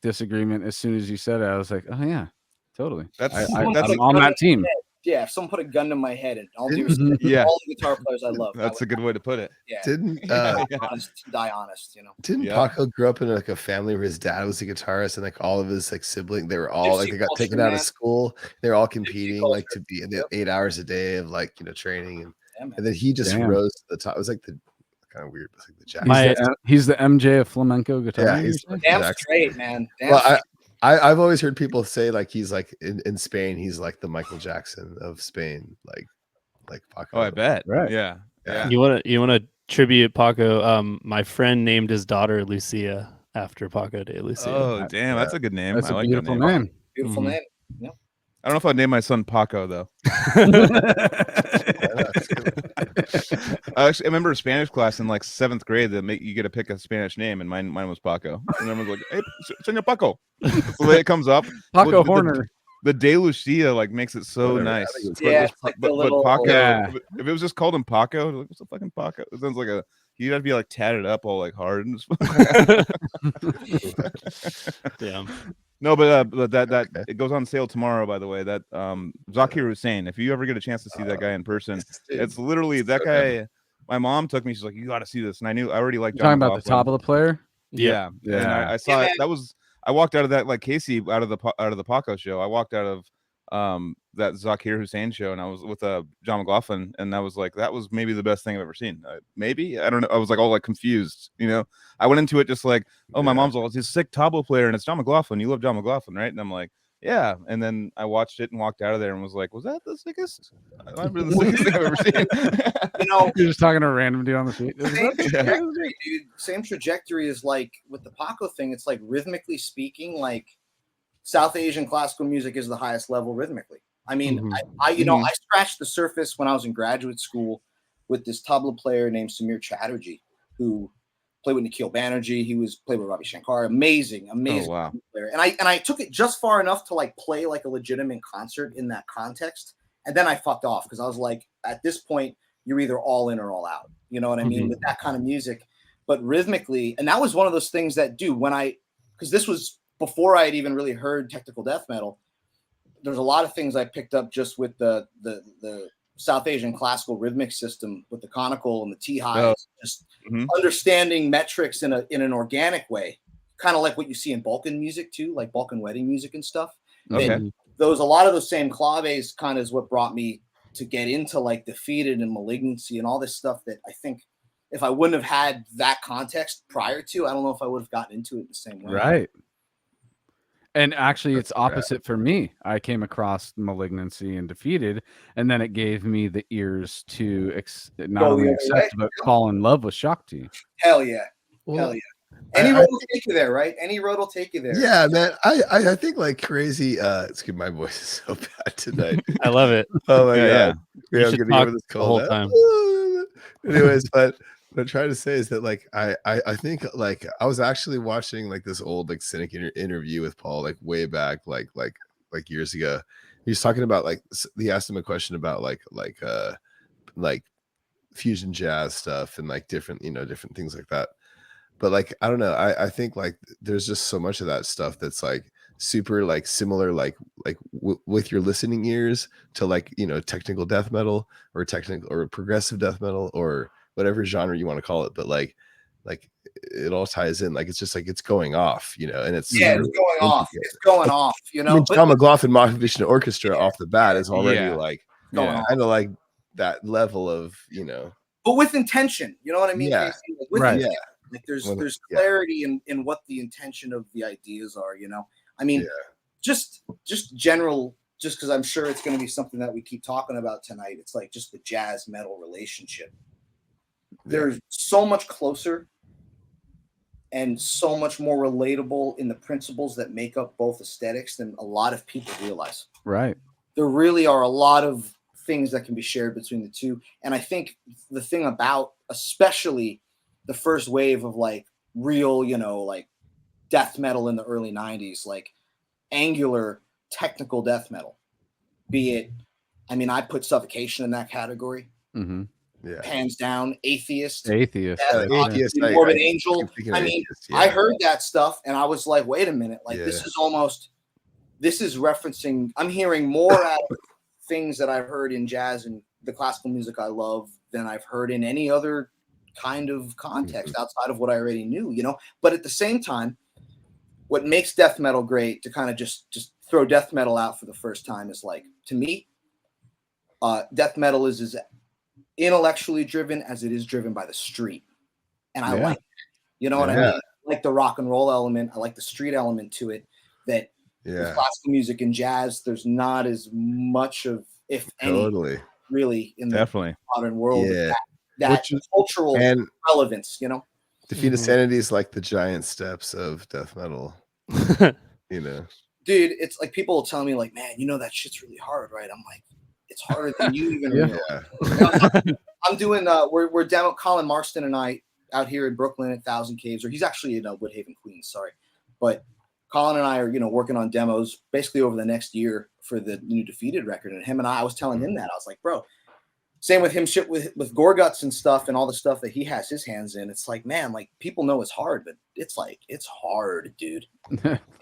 A: disagreement as soon as you said it. I was like, oh yeah, totally.
C: That's
A: I'm on that team.
D: Yeah, if someone put a gun to my head and all due respect, all the guitar players I love.
C: That's a good way to put it.
D: Yeah. Die honest,
E: Didn't Paco grow up in a family where his dad was a guitarist and all of his siblings, they were all they got taken out of school. They're all competing to be in the 8 hours a day of training and then he just rose to the top. It was kind of weird. It's like the Jackson.
A: He's the MJ of flamenco guitar.
E: Yeah, he's
D: damn straight, man. Damn
E: well,
D: straight.
E: I've always heard people say like he's like in Spain, he's like the Michael Jackson of Spain, like Paco.
C: Oh, I bet.
A: Right.
C: Yeah.
B: You want to tribute Paco? My friend named his daughter Lucia after Paco de Lucia.
C: Oh, damn, that's a good name.
A: That's
C: I
A: a
C: like
A: beautiful
C: that name.
A: name.
D: Beautiful name. Yeah.
C: I don't know if I'd name my son Paco though. I remember a Spanish class in like 7th grade that you get to pick a Spanish name, and mine was Paco. And everyone's like, "Hey, Señor Paco." That's the way it comes up.
A: Paco Horner.
C: The De Lucia like makes it so nice.
D: Yeah, it's like
C: but
D: little,
C: Paco.
A: Yeah.
C: If it was just called him Paco, like, what's a fucking Paco? It sounds like you'd have to be like tatted up all like hard.
B: Damn.
C: No, but that it goes on sale tomorrow. By the way, that Zakir Hussain. If you ever get a chance to see that guy in person, it's literally that guy. My mom took me. She's like, "You got to see this," and I already liked.
A: Talking about the top of the player.
C: Yeah. And I saw it. That was. I walked out of that like Casey out of the Paco show. I walked out of that Zakir Hussain show, and I was with John McLaughlin, and I was like, that was maybe the best thing I've ever seen. Maybe, I don't know. I was like all like confused, you know. I went into it just like, oh, my mom's all, he's a sick tabla player, and it's John McLaughlin. You love John McLaughlin, right? And I'm like, yeah. And then I watched it and walked out of there and was like, was that the sickest? The sickest thing I've ever seen.
D: You know,
A: You're just talking to a random dude on the street.
D: Same trajectory as like with the Paco thing. It's like rhythmically speaking, like South Asian classical music is the highest level rhythmically. I mean, I scratched the surface when I was in graduate school with this tabla player named Samir Chatterjee, who played with Nikhil Banerjee. He played with Ravi Shankar. Amazing player. And I took it just far enough to like play like a legitimate concert in that context. And then I fucked off because I was like, at this point, you're either all in or all out. You know what I mean? With that kind of music. But rhythmically, and that was one of those things that, dude, because this was before I had even really heard technical death metal, there's a lot of things I picked up just with the South Asian classical rhythmic system with the conical and the T-highs, just understanding metrics in an organic way, kind of like what you see in Balkan music too, like Balkan wedding music and stuff.
C: Okay.
D: And a lot of those same claves kind of is what brought me to get into like Defeated and Malignancy and all this stuff that I think if I wouldn't have had that context prior to, I don't know if I would have gotten into it the same way.
A: Right. And actually, it's opposite for me. I came across Malignancy and Defeated, and then it gave me the ears to not only accept, but fall in love with Shakti.
D: Hell yeah. Hell yeah. Any road will take you there, right? Any road will take you there.
E: Yeah, man. I think like crazy. Excuse my voice is so bad tonight.
B: I love it.
E: Oh my god.
B: You
E: Yeah, I'm
B: should
E: gonna
B: talk
E: give this
B: the whole time.
E: Anyways, but what I'm trying to say is that like I think like I was actually watching like this old like Cynic interview with Paul like way back like years ago. He was talking about like he asked him a question about like fusion jazz stuff and like different things like that. But like I don't know, I think like there's just so much of that stuff that's like super like similar like with your listening ears to like technical death metal or technical or progressive death metal or whatever genre you want to call it, but like it all ties in. Like it's just like it's going off, and it's
D: it's going off. It's going off,
E: I mean, John McLaughlin Mahavishnu Orchestra off the bat is already like kind of like that level of
D: but with intention. You know what I mean?
E: Yeah,
D: like, with
E: right.
D: Yeah. Like there's clarity in what the intention of the ideas are. I mean, just general. Just because I'm sure it's going to be something that we keep talking about tonight. It's like just the jazz metal relationship. They're so much closer and so much more relatable in the principles that make up both aesthetics than a lot of people realize.
A: Right.
D: There really are a lot of things that can be shared between the two. And I think the thing about especially the first wave of like real, like death metal in the early 90s, like angular technical death metal, be it, I mean, I put Suffocation in that category.
A: Mm-hmm.
E: Yeah.
D: Hands down, Atheist,
E: Morbid
D: Angel. I mean, I heard that stuff and I was like, wait a minute, like this is referencing, I'm hearing more out of things that I've heard in jazz and the classical music I love than I've heard in any other kind of context outside of what I already knew, But at the same time, what makes death metal great, to kind of just throw death metal out for the first time, is like, to me, death metal is as intellectually driven as it is driven by the street. and I like it. You know what I mean? I like the rock and roll element. I like the street element to it. That with classical music and jazz, there's not as much of, if any, really in the modern world. That cultural relevance, you know.
E: Defeated Sanity is like the giant steps of death metal. You know,
D: dude, it's like people will tell me like, man, you know that shit's really hard, right? I'm like, it's harder than you even realize. I'm doing we're down Colin Marston and I out here in Brooklyn at Thousand Caves, or he's actually in Woodhaven, Queens, sorry. But Colin and I are, working on demos basically over the next year for the new Defeated record. And him and I was telling him that. I was like, bro, same with him shit with Gorguts and stuff and all the stuff that he has his hands in. It's like, man, like people know it's hard, but it's like, it's hard, dude.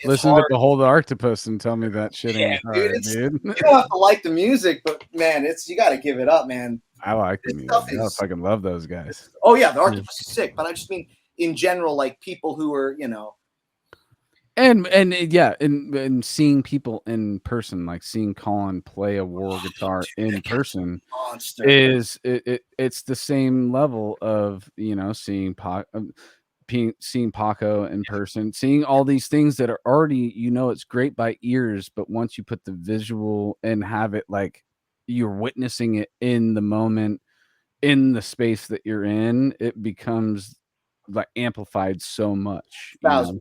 A: Listen hard. To Behold the Octopus and tell me that shit ain't hard, dude.
D: You don't have to like the music, but man, you got to give it up, man.
A: I like the music. I fucking love those guys.
D: Oh yeah, the Octopus is sick, but I just mean in general, like people who are,
A: and seeing people in person, like seeing Colin play a war guitar in person, is it's the same level of seeing Paco in person, seeing all these things that are already it's great by ears, but once you put the visual and have it like you're witnessing it in the moment, in the space that you're in, it becomes like amplified so much.
D: 1,000%.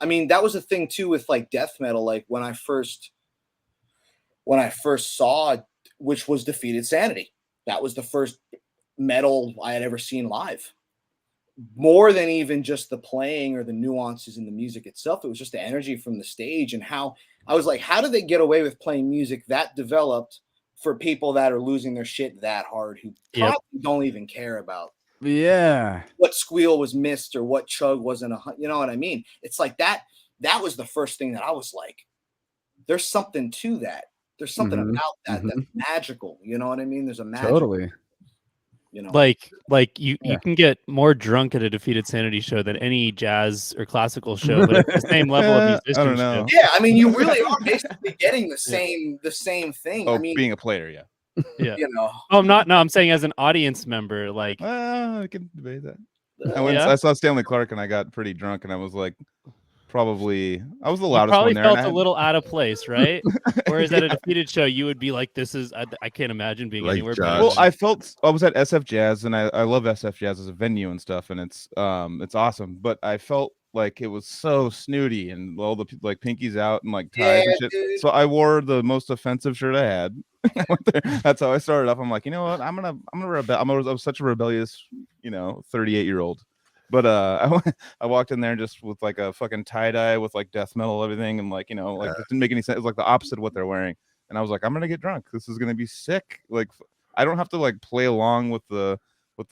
D: I mean, that was the thing too with like death metal. Like when I first saw, which was Defeated Sanity, that was the first metal I had ever seen live. More than even just the playing or the nuances in the music itself, it was just the energy from the stage and how I was like, how did they get away with playing music that developed for people that are losing their shit that hard, who probably don't even care about what squeal was missed or what chug wasn't you know what I mean? It's like that was the first thing that I was like, there's something to that. There's something about that that's magical. You know what I mean? There's a magic.
A: Totally.
B: Like you can get more drunk at a Defeated Sanity show than any jazz or classical show, but it's the same level of musicianship.
C: I don't know.
D: Yeah, I mean, you really are basically getting the same thing.
C: Oh,
D: I mean,
C: being a player,
B: yeah. Oh, I'm saying as an audience member, like
C: I can debate that. I saw Stanley Clark and I got pretty drunk and I was like, I was the loudest one there.
B: Probably felt a little out of place, right? Whereas at a Defeated show, you would be like, "This is I can't imagine being like anywhere better."
C: Well, I was at SF Jazz, and I love SF Jazz as a venue and stuff, and it's awesome. But I felt like it was so snooty and all the like pinkies out and like ties and shit. Dude. So I wore the most offensive shirt I had. I went there. That's how I started off. I'm like, you know what? I'm gonna rebel. I was such a rebellious, 38-year-old. But I walked in there just with like a fucking tie-dye with like death metal everything and like it didn't make any sense. It was like the opposite of what they're wearing. And I was like, I'm gonna get drunk. This is gonna be sick. Like I don't have to like play along with the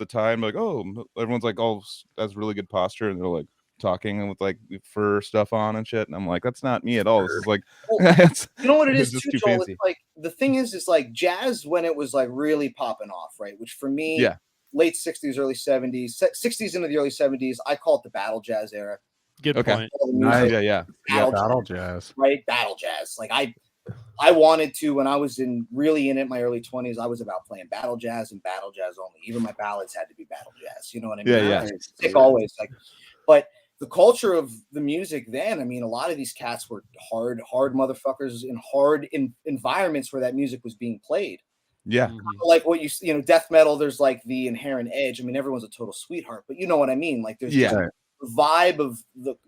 C: tie. I'm like, oh, everyone's like, oh, that's really good posture, and they're like talking and with like fur stuff on and shit. And I'm like, that's not me at all. This is like,
D: you know what it is too, Joel? It's like the thing is like jazz when it was like really popping off, right? Which for me, late 60s, early 70s, 60s into the early 70s. I call it the battle jazz era.
B: Good point.
A: Nice.
C: Yeah.
A: Battle jazz.
D: Right? Battle jazz. Like I wanted to, when I was really in it, my early 20s, I was about playing battle jazz and battle jazz only. Even my ballads had to be battle jazz. You know what I mean?
C: Yeah.
D: Sick always. Like, but the culture of the music then, I mean, a lot of these cats were hard motherfuckers in hard environments where that music was being played.
C: Yeah.
D: Like what death metal, there's like the inherent edge. I mean, everyone's a total sweetheart, but you know what I mean? Like there's just the vibe of the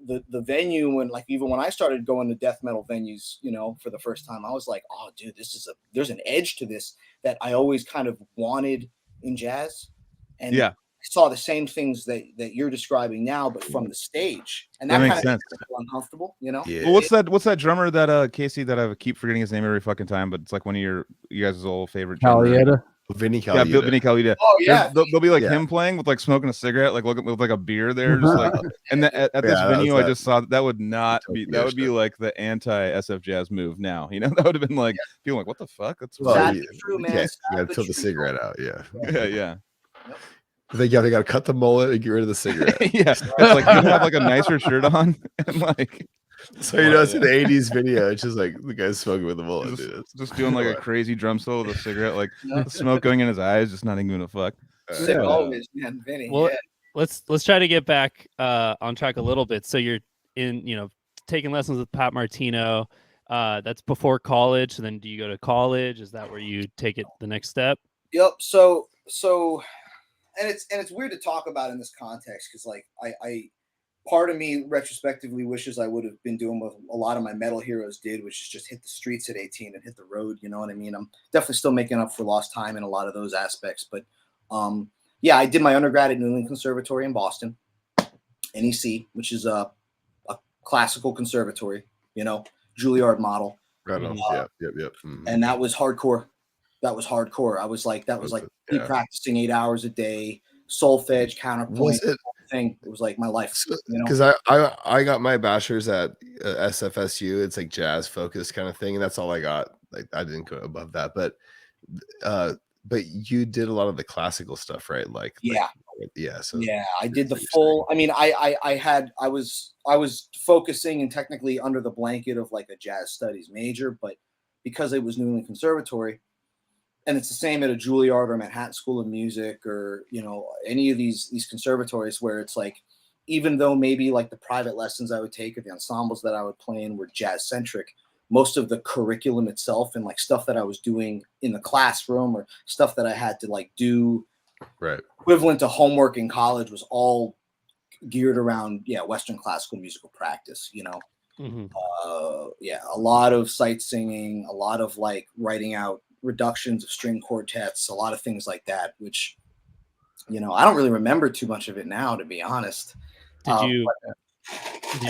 D: venue. And like, even when I started going to death metal venues, for the first time, I was like, oh dude, there's an edge to this that I always kind of wanted in jazz. And I saw the same things that you're describing now, but from the stage. And that
C: makes
D: kind
C: sense.
D: of makes me uncomfortable, Yeah.
C: Well, what's that drummer that Casey that I keep forgetting his name every fucking time, but it's like one of you guys' old favorite.
A: Calieta.
E: Vinny Calieta.
C: Yeah, Vinny Calieta.
D: Oh yeah.
C: They'll be like him playing with like smoking a cigarette, like looking with like a beer there, just like. And at this venue, I just saw that would not be. That would be like the anti SF Jazz move. Now, that would have been like feeling like, what the fuck? That's
D: true, man.
E: You got to put the cigarette out. Yeah.
C: Yeah.
E: They got to cut the mullet and get rid of the cigarette.
C: It's like you have like a nicer shirt on and like.
E: So it's an 80s video. It's just like the guy's smoking with a mullet,
C: just doing like a crazy drum solo with a cigarette, like the smoke going in his eyes, just not even giving a fuck.
D: Sick always, man, Vinny.
B: Well, let's try to get back on track a little bit. So you're taking lessons with Pat Martino. That's before college. And then do you go to college? Is that where you take it the next step?
D: Yep. So and it's weird to talk about in this context because like I part of me retrospectively wishes I would have been doing what a lot of my metal heroes did, which is just hit the streets at 18 and hit the road. You know what I mean? I'm definitely still making up for lost time in a lot of those aspects. But yeah, I did my undergrad at New England Conservatory in Boston, NEC, which is a classical conservatory, Juilliard model.
E: Right on. Yep. Mm-hmm.
D: And that was hardcore. I was like, keep practicing 8 hours a day, solfege, counterpoint. Thing. It was like my life,
E: because I got my bachelor's at SFSU. It's like jazz focused kind of thing, and that's all I got. Like I didn't go above that, but you did a lot of the classical stuff, right? So
D: I did the full. I mean, I was focusing and technically under the blanket of like a jazz studies major, but because it was New England Conservatory. And it's the same at a Juilliard or Manhattan School of Music or, any of these conservatories where it's like, even though maybe like the private lessons I would take or the ensembles that I would play in were jazz centric, most of the curriculum itself and like stuff that I was doing in the classroom or stuff that I had to like do equivalent to homework in college was all geared around, Western classical musical practice,
B: Mm-hmm.
D: A lot of sight singing, a lot of like writing out reductions of string quartets, a lot of things like that, which I don't really remember too much of it now, to be honest.
B: Did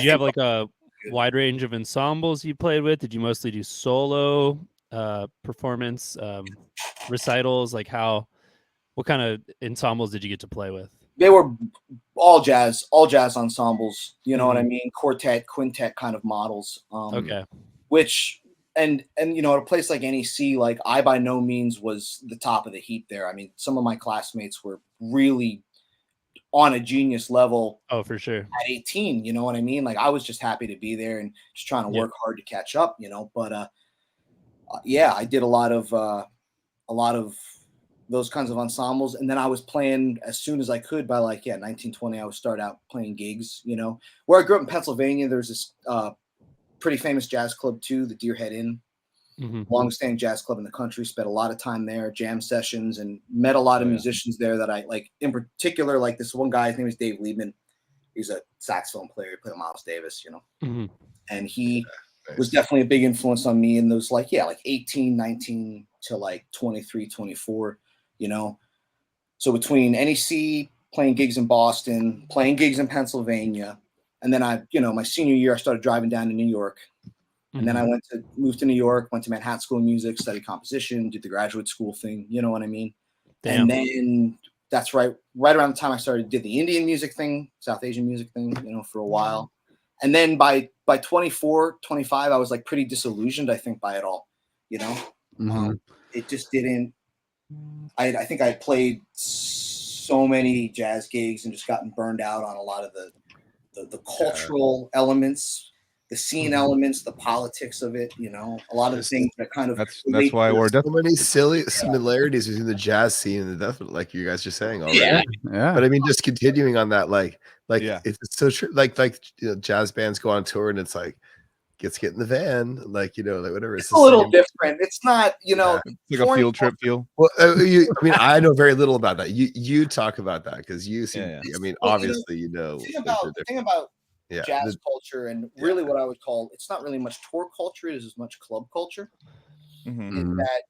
B: you have like a wide range of ensembles you played with? Did you mostly do solo performance recitals? Like what kind of ensembles did you get to play with?
D: They were all jazz ensembles, what I mean? Quartet, quintet kind of models.
B: Okay.
D: Which and at a place like NEC, like I by no means was the top of the heap there. I mean, some of my classmates were really on a genius level.
B: Oh, for sure.
D: At 18, you know what I mean? Like I was just happy to be there and just trying to work hard to catch up, But I did a lot of those kinds of ensembles, and then I was playing as soon as I could. By 1920, I would start out playing gigs. Where I grew up in Pennsylvania, there's this pretty famous jazz club too, the Deerhead Inn, longest-standing jazz club in the country. Spent a lot of time there, jam sessions, and met a lot of musicians there that I like. In particular, like this one guy, his name is Dave Liebman. He's a saxophone player. He played with Miles Davis, and he was definitely a big influence on me in those 18, 19 to 23, 24, So between NEC, playing gigs in Boston, playing gigs in Pennsylvania. And then my senior year, I started driving down to New York. And then I moved to New York, went to Manhattan School of Music, studied composition, did the graduate school thing. You know what I mean? Damn. And then that's right around the time I did the Indian music thing, South Asian music thing, for a while. And then by 24, 25, I was like pretty disillusioned, I think, by it all, it just didn't, I think I played so many jazz gigs and just gotten burned out on a lot of the cultural elements, the scene elements, the politics of it, a lot of the things that kind of
C: that's why we're
E: so many silly similarities between the jazz scene and the death, like you guys are saying already. Yeah. But I mean, just continuing on that, it's so true. Like jazz bands go on tour and it's like, let's get in the van, whatever.
D: It's a little different. It's not,
C: like a field trip feel.
E: Well, I know very little about that. You talk about that because you see. I mean, obviously,
D: the thing about jazz culture and really what I would call, it's not really much tour culture, it is as much club culture. That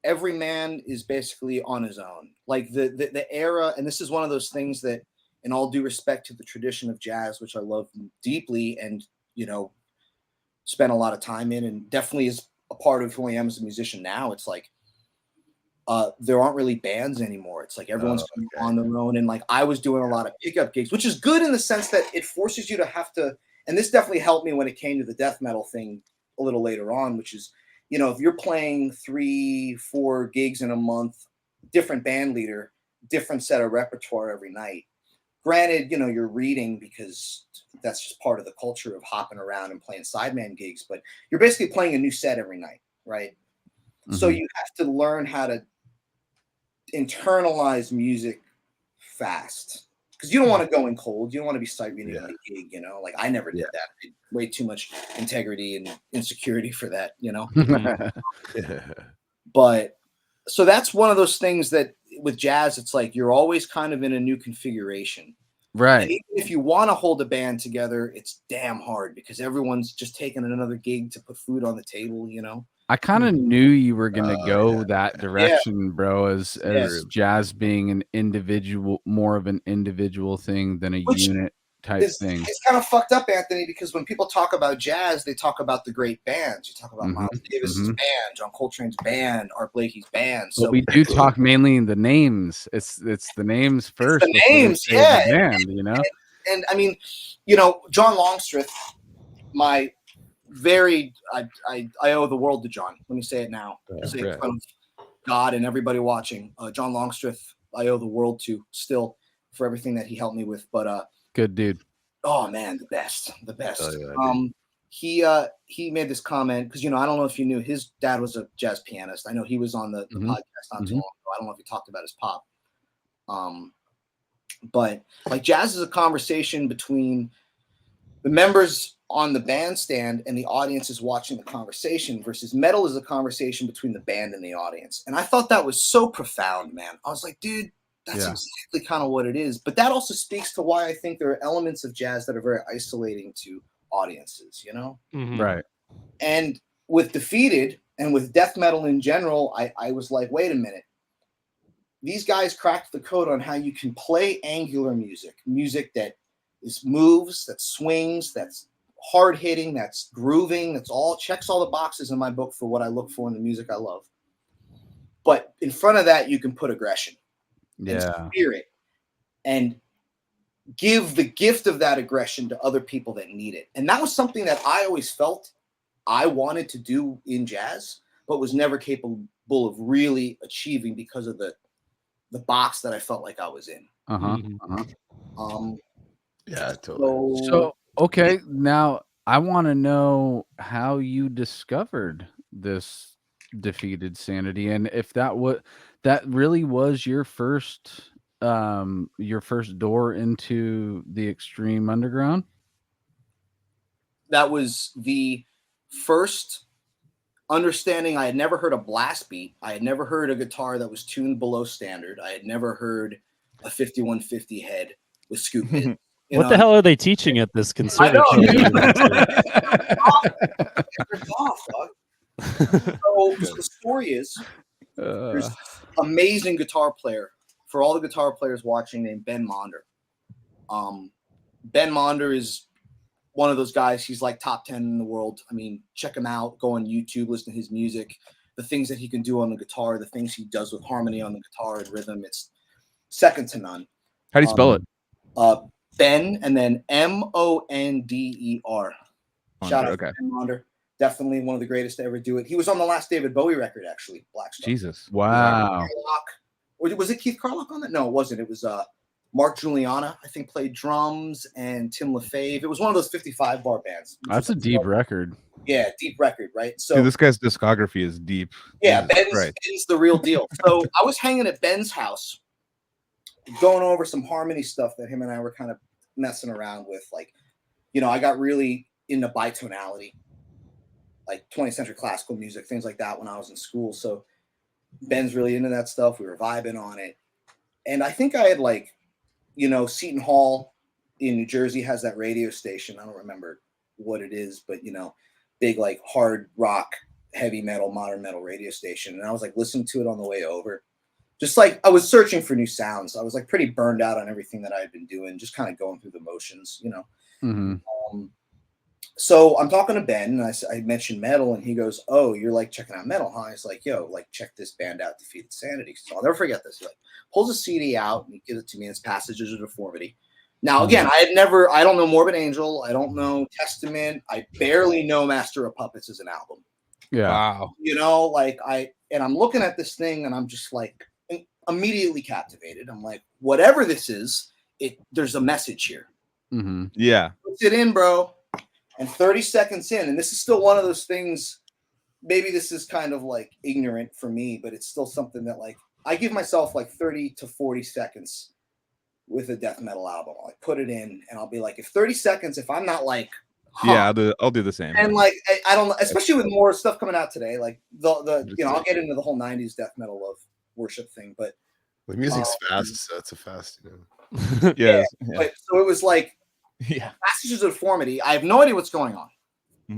D: every man is basically on his own. Like the era, and this is one of those things that, in all due respect to the tradition of jazz, which I love deeply, and spent a lot of time in, and definitely is a part of who I am as a musician now. It's like there aren't really bands anymore. It's like everyone's on their own, and like I was doing a lot of pickup gigs, which is good in the sense that it forces you to have to, and this definitely helped me when it came to the death metal thing a little later on, which is, if you're playing 3-4 gigs in a month, different band leader, different set of repertoire every night. Granted, you're reading because that's just part of the culture of hopping around and playing sideman gigs, but you're basically playing a new set every night, right? So you have to learn how to internalize music fast, because you don't want to go in cold. You don't want to be sight reading on a gig, Like I never did that. Way too much integrity and insecurity for that, But so that's one of those things that with jazz, it's like you're always kind of in a new configuration.
A: Right.
D: And even if you want to hold a band together, it's damn hard because everyone's just taking another gig to put food on the table,
A: I kind of knew you were going to go that direction, bro, as jazz being an individual, more of an individual thing than a unit type thing.
D: It's kind of fucked up, Anthony, because when people talk about jazz, they talk about the great bands. You talk about Miles Davis's band, John Coltrane's band, Art Blakey's band. So
A: we do talk mainly in the names. It's the names first.
D: It's the names,
A: the band,
D: And I mean, John Longstreth, my very I owe the world to John. Let me say it now. Say it in front of God and everybody watching. John Longstreth, I owe the world to still for everything that he helped me with. But
A: good dude.
D: Oh man, the best.
C: Oh,
D: yeah, he made this comment because I don't know if you knew his dad was a jazz pianist. I know he was on the podcast not too long ago. I don't know if he talked about his pop. But like jazz is a conversation between the members on the bandstand and the audience is watching the conversation versus metal is a conversation between the band and the audience. And I thought that was so profound, man. I was like, dude, that's exactly kind of what it is. But that also speaks to why I think there are elements of jazz that are very isolating to audiences,
A: Right.
D: And with Defeated and with death metal in general, I was like, wait a minute. These guys cracked the code on how you can play angular music that moves, that swings, that's hard hitting, that's grooving, that's all checks all the boxes in my book for what I look for in the music I love. But in front of that, you can put aggression and spirit and give the gift of that aggression to other people that need it. And that was something that I always felt I wanted to do in jazz, but was never capable of really achieving because of the box that I felt like I was in.
E: Yeah, totally.
A: So okay, now I want to know how you discovered this Defeated Sanity, and if that really was your first door into the extreme underground.
D: That was the first understanding. I had never heard a blast beat. I had never heard a guitar that was tuned below standard. I had never heard a 5150 head with scoop in.
B: What the hell are they teaching at this conservatory?
D: So the story is there's this amazing guitar player for all the guitar players watching named Ben Monder. Ben Monder is one of those guys. He's like top 10 in the world. I mean, check him out. Go on YouTube, listen to his music, the things that he can do on the guitar, the things he does with harmony on the guitar and rhythm. It's second to none.
C: How do you spell it?
D: Ben and then Monder. Shout out to Ben Monder. Definitely one of the greatest to ever do it. He was on the last David Bowie record, actually. Black Star.
C: Jesus.
A: Wow.
D: Or was it Keith Carlock on that? No, it wasn't. It was Mark Juliana, I think, played drums, and Tim LaFave. It was one of those 55 bar bands.
A: That's a deep record.
D: Yeah, deep record, right? So
C: dude, this guy's discography is deep.
D: Yeah, Ben's the real deal. So I was hanging at Ben's house, going over some harmony stuff that him and I were kind of messing around with. Like, I got really into bitonality, like 20th century classical music, things like that when I was in school. So Ben's really into that stuff. We were vibing on it. And I think I had Seton Hall in New Jersey has that radio station. I don't remember what it is, but big hard rock, heavy metal, modern metal radio station. And I was listening to it on the way over. Just I was searching for new sounds. I was pretty burned out on everything that I had been doing, just kind of going through the motions, So I'm talking to Ben, and I mentioned metal, and he goes, "Oh, you're checking out metal, huh?" He's like, "Yo, check this band out, Defeated Sanity." So I'll never forget this. He pulls a CD out and he gives it to me. It's Passages of Deformity. Now, again, I don't know Morbid Angel. I don't know Testament. I barely know Master of Puppets as an album.
A: Yeah.
C: Wow.
D: I'm looking at this thing, and I'm just immediately captivated. I'm like, whatever this is, there's a message here.
A: Mm-hmm.
C: Yeah.
D: Puts it in, bro. And 30 seconds in, and this is still one of those things, maybe this is kind of ignorant for me, but it's still something that I give myself 30 to 40 seconds with a death metal album. I'll like put it in and I'll be like, if 30 seconds, if I'm not like,
C: yeah, I'll do the same.
D: And like, I don't know, especially with more stuff coming out today, like the you know, I'll get into the whole 90s death metal love worship thing, but
E: the music's fast, so it's a fast, you know.
C: Yeah.
D: But so it was like, passages of deformity. I have no idea what's going on.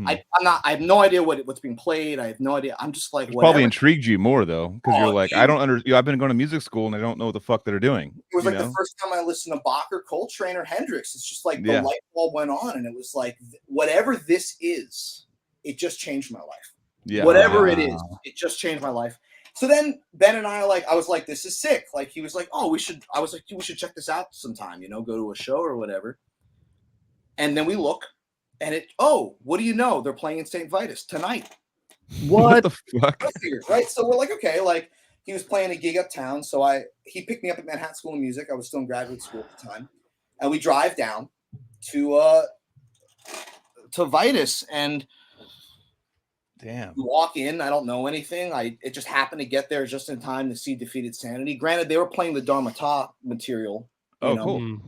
D: I have no idea what's being played. I have no idea. I'm just like,
C: probably intrigued you more though, because you're like,
D: dude.
C: I don't understand. I've been going to music school and I don't know what the fuck they're doing.
D: It was like the first time I listened to Bach or Coltrane or Hendrix. It's just like the light bulb went on, and it was like, whatever this is, it just changed my life. Yeah, whatever it is, it just changed my life. So then Ben and I was like, this is sick. Like he was like, oh, we should. I was like, we should check this out sometime. You know, go to a show or whatever. And then we look. And what do you know? They're playing in St. Vitus tonight.
C: What the fuck?
D: Right? So we're like, okay, like he was playing a gig uptown. So he picked me up at Manhattan School of Music. I was still in graduate school at the time. And we drive down to Vitus and walk in. I don't know anything. It just happened to get there just in time to see Defeated Sanity. Granted, they were playing the Dharmata material. Cool.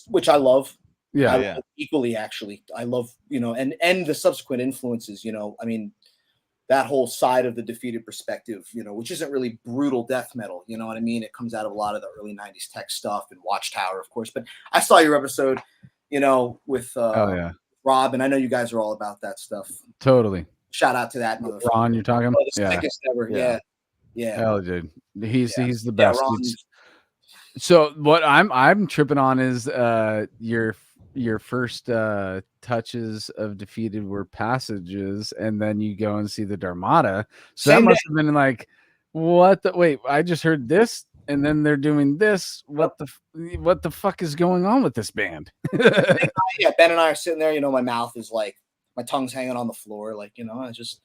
D: Which I love. Yeah, equally actually. I love, and the subsequent influences, I mean, that whole side of the Defeated perspective, which isn't really brutal death metal, you know what I mean? It comes out of a lot of the early 90s tech stuff and Watchtower, of course. But I saw your episode, with Rob, and I know you guys are all about that stuff.
A: Totally.
D: Shout out to that motherfucker.
A: Ron, you're talking?
D: Ever. Yeah.
A: Hell, dude. He's the best. So what I'm tripping on is your first touches of Defeated were passages, and then you go and see the Dharmata. So that must have been like, wait, I just heard this, and then they're doing this. What the fuck is going on with this band?
D: Yeah, Ben and I are sitting there, my mouth is like, my tongue's hanging on the floor, like, I just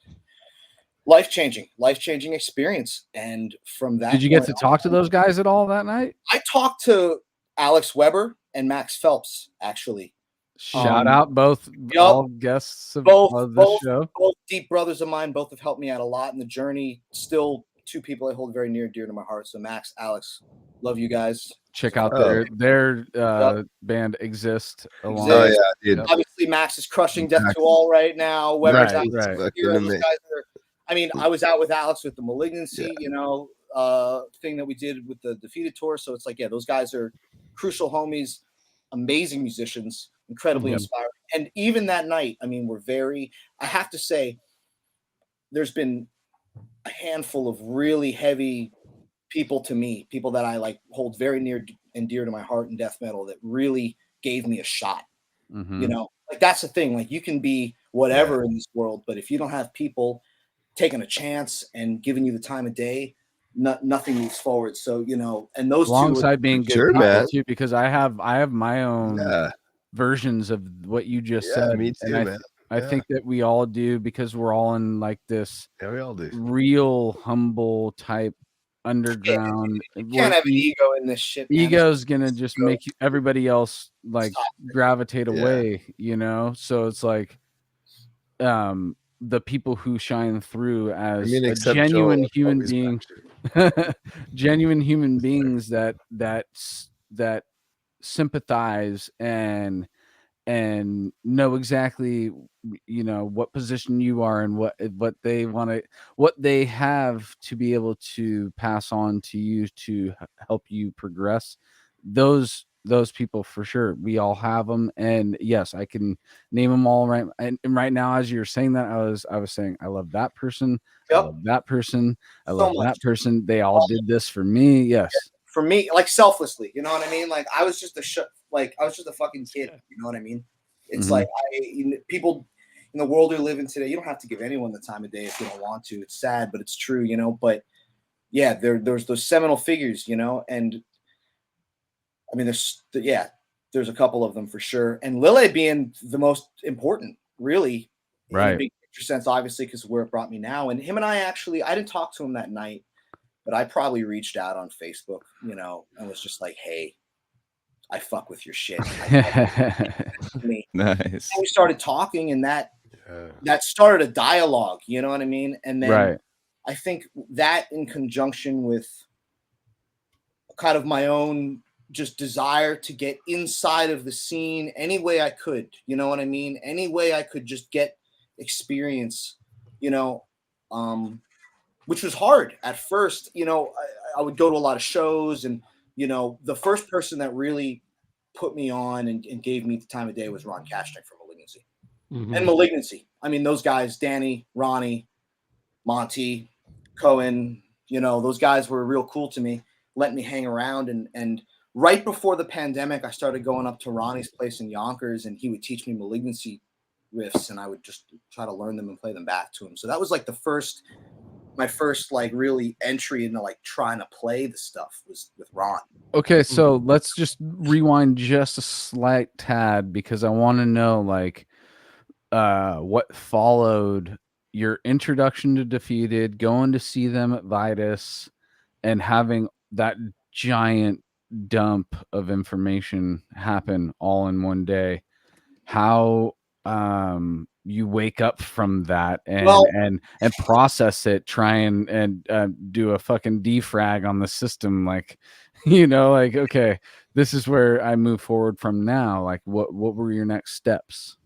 D: life-changing experience. And from that,
A: did you get to talk to those guys at all that night?
D: I talked to Alex Weber and Max Phelps, actually.
A: Shout out both all guests of the show.
D: Both deep brothers of mine. Both have helped me out a lot in the journey. Still, two people I hold very near and dear to my heart. So Max, Alex, love you guys.
A: Check out their band Exist.
D: Dude. Obviously, Max is crushing Death to All right now. Weber's out. I mean, I was out with Alex with the Malignancy, thing that we did with the Defeated tour. So it's like, those guys are crucial homies, amazing musicians, incredibly inspiring. And even that night, I mean, I have to say, there's been a handful of really heavy people to me, people that I hold very near and dear to my heart in death metal that really gave me a shot. That's the thing. You can be whatever in this world, but if you don't have people taking a chance and giving you the time of day, nothing moves forward. So, and those
A: alongside
D: two
A: being good people too, because I have my own versions of what you just said.
E: Me too, man.
A: I think that we all do, because we're all in this
E: we all do
A: real humble type underground.
D: You can't have an ego in this shit, man.
A: Ego's gonna just make everybody else gravitate away, so it's like the people who shine through as a genuine human being, genuine human beings that sympathize and know exactly what position you are and what they have to be able to pass on to you to help you progress. Those people, for sure, we all have them, and yes, I can name them all right. And right now, as you're saying that, I was saying, I love that person. I love that person. I love that person. They all did this for me. Yes,
D: for me, selflessly. You know what I mean? I was just I was just a fucking kid. You know what I mean? It's people in the world we live in today. You don't have to give anyone the time of day if you don't want to. It's sad, but it's true. But yeah, there's those seminal figures. And I mean, there's a couple of them for sure. And Lille being the most important, really,
A: right?
D: In a big picture sense, obviously, because of where it brought me now. And him and I didn't talk to him that night, but I probably reached out on Facebook, and was just like, hey, I fuck with your shit.
C: Nice.
D: And we started talking, and that started a dialogue, you know what I mean? And then I think that in conjunction with kind of my own just desire to get inside of the scene any way I could, you know what I mean? Any way I could just get experience, you know, which was hard at first. You know, I would go to a lot of shows, and, you know, the first person that really put me on and gave me the time of day was Ron Kashnik from Malignancy. And Malignancy. I mean, those guys, Danny, Ronnie, Monty, Cohen, you know, those guys were real cool to me, let me hang around. And right before the pandemic, I started going up to Ronnie's place in Yonkers, and he would teach me Malignancy riffs, and I would just try to learn them and play them back to him. So that was like my first like really entry into like trying to play the stuff was with Ron.
A: Okay, so let's just rewind just a slight tad, because I want to know like what followed your introduction to Defeated, going to see them at Vitus, and having that giant dump of information happen all in one day. How you wake up from that and process it, try and do a fucking defrag on the system, like, you know, like, okay, this is where I move forward from now. Like, what were your next steps?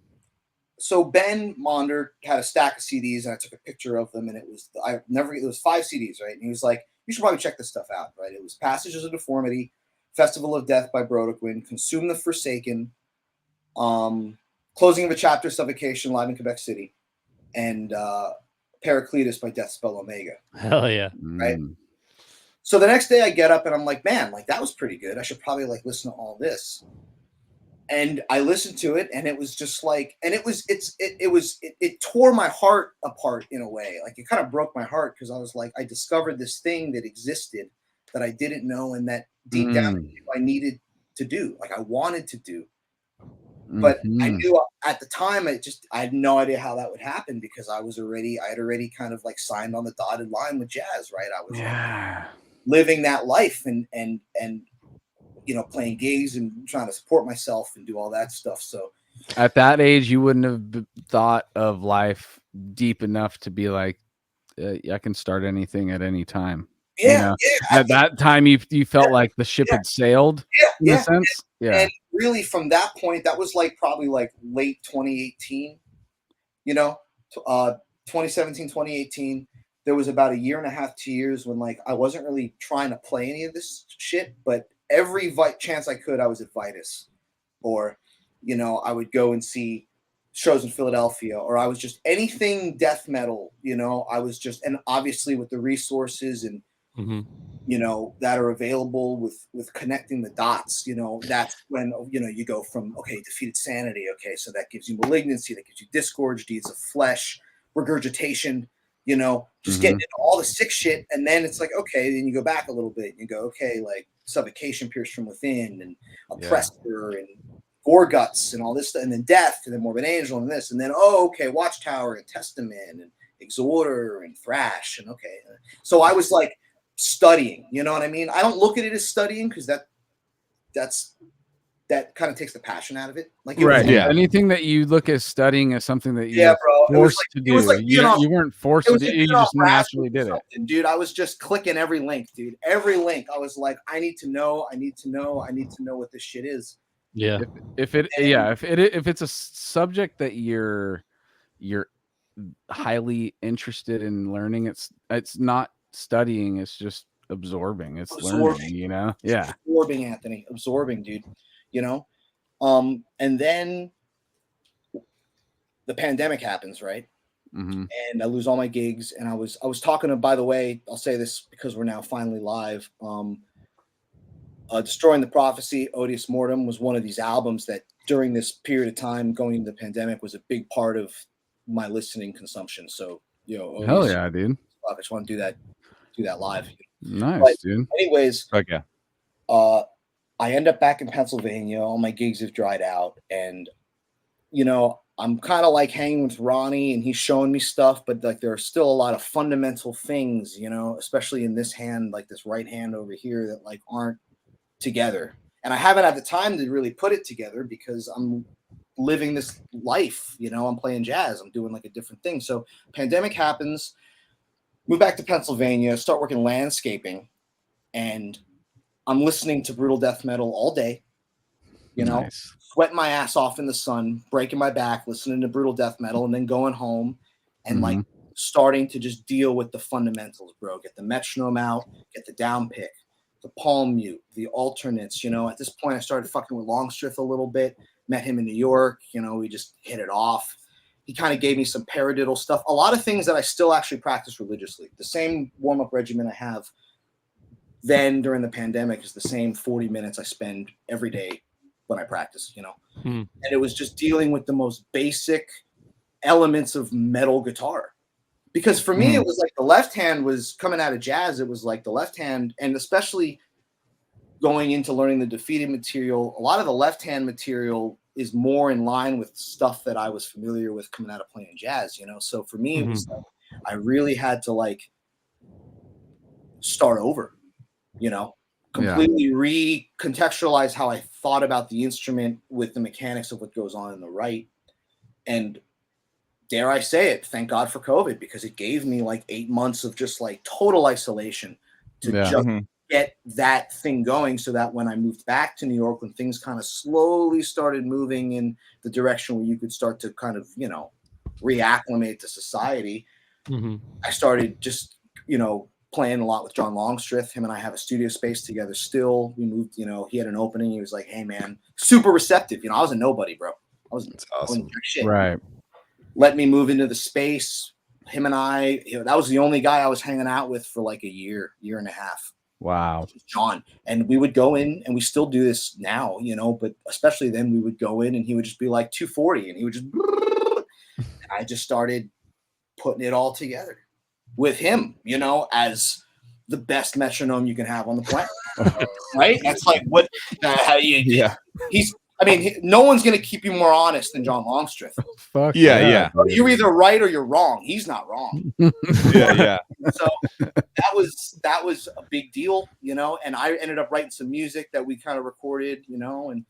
D: So Ben Monder had a stack of CDs, and I took a picture of them, and it was 5 CDs, right? And he was like, you should probably check this stuff out, right? It was Passages of Deformity, Festival of Death by Brodequin, Consume the Forsaken, Closing of a Chapter, Suffocation, live in Quebec City, and Paracletus by Deathspell Omega.
B: Hell yeah.
D: Right? So the next day I get up and I'm like, man, like that was pretty good. I should probably like listen to all this. And I listened to it, and it was just like, and it tore my heart apart in a way. Like, it kind of broke my heart, because I was like, I discovered this thing that existed that I didn't know, and that deep down I needed to do, like I wanted to do. But I knew at the time, I had no idea how that would happen, because I had already kind of like signed on the dotted line with jazz, right? I was like living that life and you know, playing gigs and trying to support myself and do all that stuff. So
A: at that age, you wouldn't have thought of life deep enough to be like, I can start anything at any time.
D: Yeah,
A: you know? At that time, you felt like the ship had sailed. In a sense.
D: And really, from that point, that was like probably like late 2018. You know, 2017, 2018. There was about 1.5 years, 2 years when like I wasn't really trying to play any of this shit, but every chance I could, I was at Vitus, or, you know, I would go and see shows in Philadelphia, or I was just anything death metal, you know, I was just, and obviously with the resources and, you know, that are available with connecting the dots, you know, that's when, you know, you go from, okay, Defeated Sanity. Okay. So that gives you Malignancy, that gives you Disgorge, Deeds of Flesh, Regurgitation, you know, just getting into all the sick shit. And then it's like, okay, then you go back a little bit and you go, okay, like Suffocation, Pierced from Within, and Oppressor, and Gore Guts, and all this stuff, and then Death, and then Morbid Angel, and this, and then, okay, Watchtower, and Testament, and Exhorter, and Thrash, and okay. So I was like studying, you know what I mean? I don't look at it as studying, because that kind of takes the passion out of it. Like,
A: anything that you look at studying as something that you forced to do. You weren't forced to do it. You just naturally did it.
D: Dude, I was just clicking every link, dude. Every link. I was like, I need to know what this shit is.
B: Yeah.
A: If it's a subject that you're highly interested in learning, it's not studying, it's just absorbing. It's learning, you know? Yeah.
D: Absorbing, Anthony. Absorbing, dude. You know? And then the pandemic happens, right? And I lose all my gigs. And I was talking to, by the way, I'll say this because we're now finally live. Destroying the Prophecy, Odious Mortem was one of these albums that during this period of time going into the pandemic was a big part of my listening consumption. So, you know,
A: hell yeah, dude.
D: I just want to do that live.
A: Nice,
D: but
A: dude.
D: Anyways,
C: okay.
D: I end up back in Pennsylvania. All my gigs have dried out, and you know, I'm kind of like hanging with Ronnie, and he's showing me stuff, but like there are still a lot of fundamental things, you know, especially in this hand, like this right hand over here, that like aren't together. And I haven't had the time to really put it together because I'm living this life, you know, I'm playing jazz, I'm doing like a different thing. So pandemic happens, move back to Pennsylvania, start working landscaping, and I'm listening to brutal death metal all day, you know,
A: Nice.
D: sweating my ass off in the sun, breaking my back, listening to brutal death metal, and then going home and like starting to just deal with the fundamentals, bro. Get the metronome out, get the down pick, the palm mute, the alternates. You know, at this point, I started fucking with Longstreth a little bit. Met him in New York. You know, we just hit it off. He kind of gave me some paradiddle stuff. A lot of things that I still actually practice religiously. The same warm-up regimen I have then during the pandemic is the same 40 minutes I spend every day when I practice, you know. And it was just dealing with the most basic elements of metal guitar. Because for me, it was like the left hand was coming out of jazz. It was like the left hand, and especially going into learning the Defeated material, a lot of the left hand material is more in line with stuff that I was familiar with coming out of playing jazz, you know? So for me, it was like, I really had to like start over, you know, completely recontextualize how I thought about the instrument with the mechanics of what goes on in the right. And dare I say it, thank God for COVID, because it gave me like 8 months of just like total isolation to just get that thing going, so that when I moved back to New York, when things kind of slowly started moving in the direction where you could start to kind of, you know, reacclimate to society, I started just, you know, playing a lot with John Longstreth. Him and I have a studio space together still. We moved, you know, he had an opening. He was like, hey, man, super receptive. You know, I was a nobody, bro.
E: That's awesome.
D: Shit.
A: Right.
D: Let me move into the space. Him and I, you know, that was the only guy I was hanging out with for like a year and a half.
A: Wow.
D: John. And we would go in, and we still do this now, you know, but especially then we would go in and he would just be like 240 and he would just, and I just started putting it all together with him, you know, as the best metronome you can have on the planet. Right? That's like what, how you, I mean, no one's going to keep you more honest than John Longstreth.
A: Fuck
C: yeah.
D: You're either right or you're wrong. He's not wrong.
C: Yeah.
D: So that was a big deal, you know, and I ended up writing some music that we kind of recorded, you know, and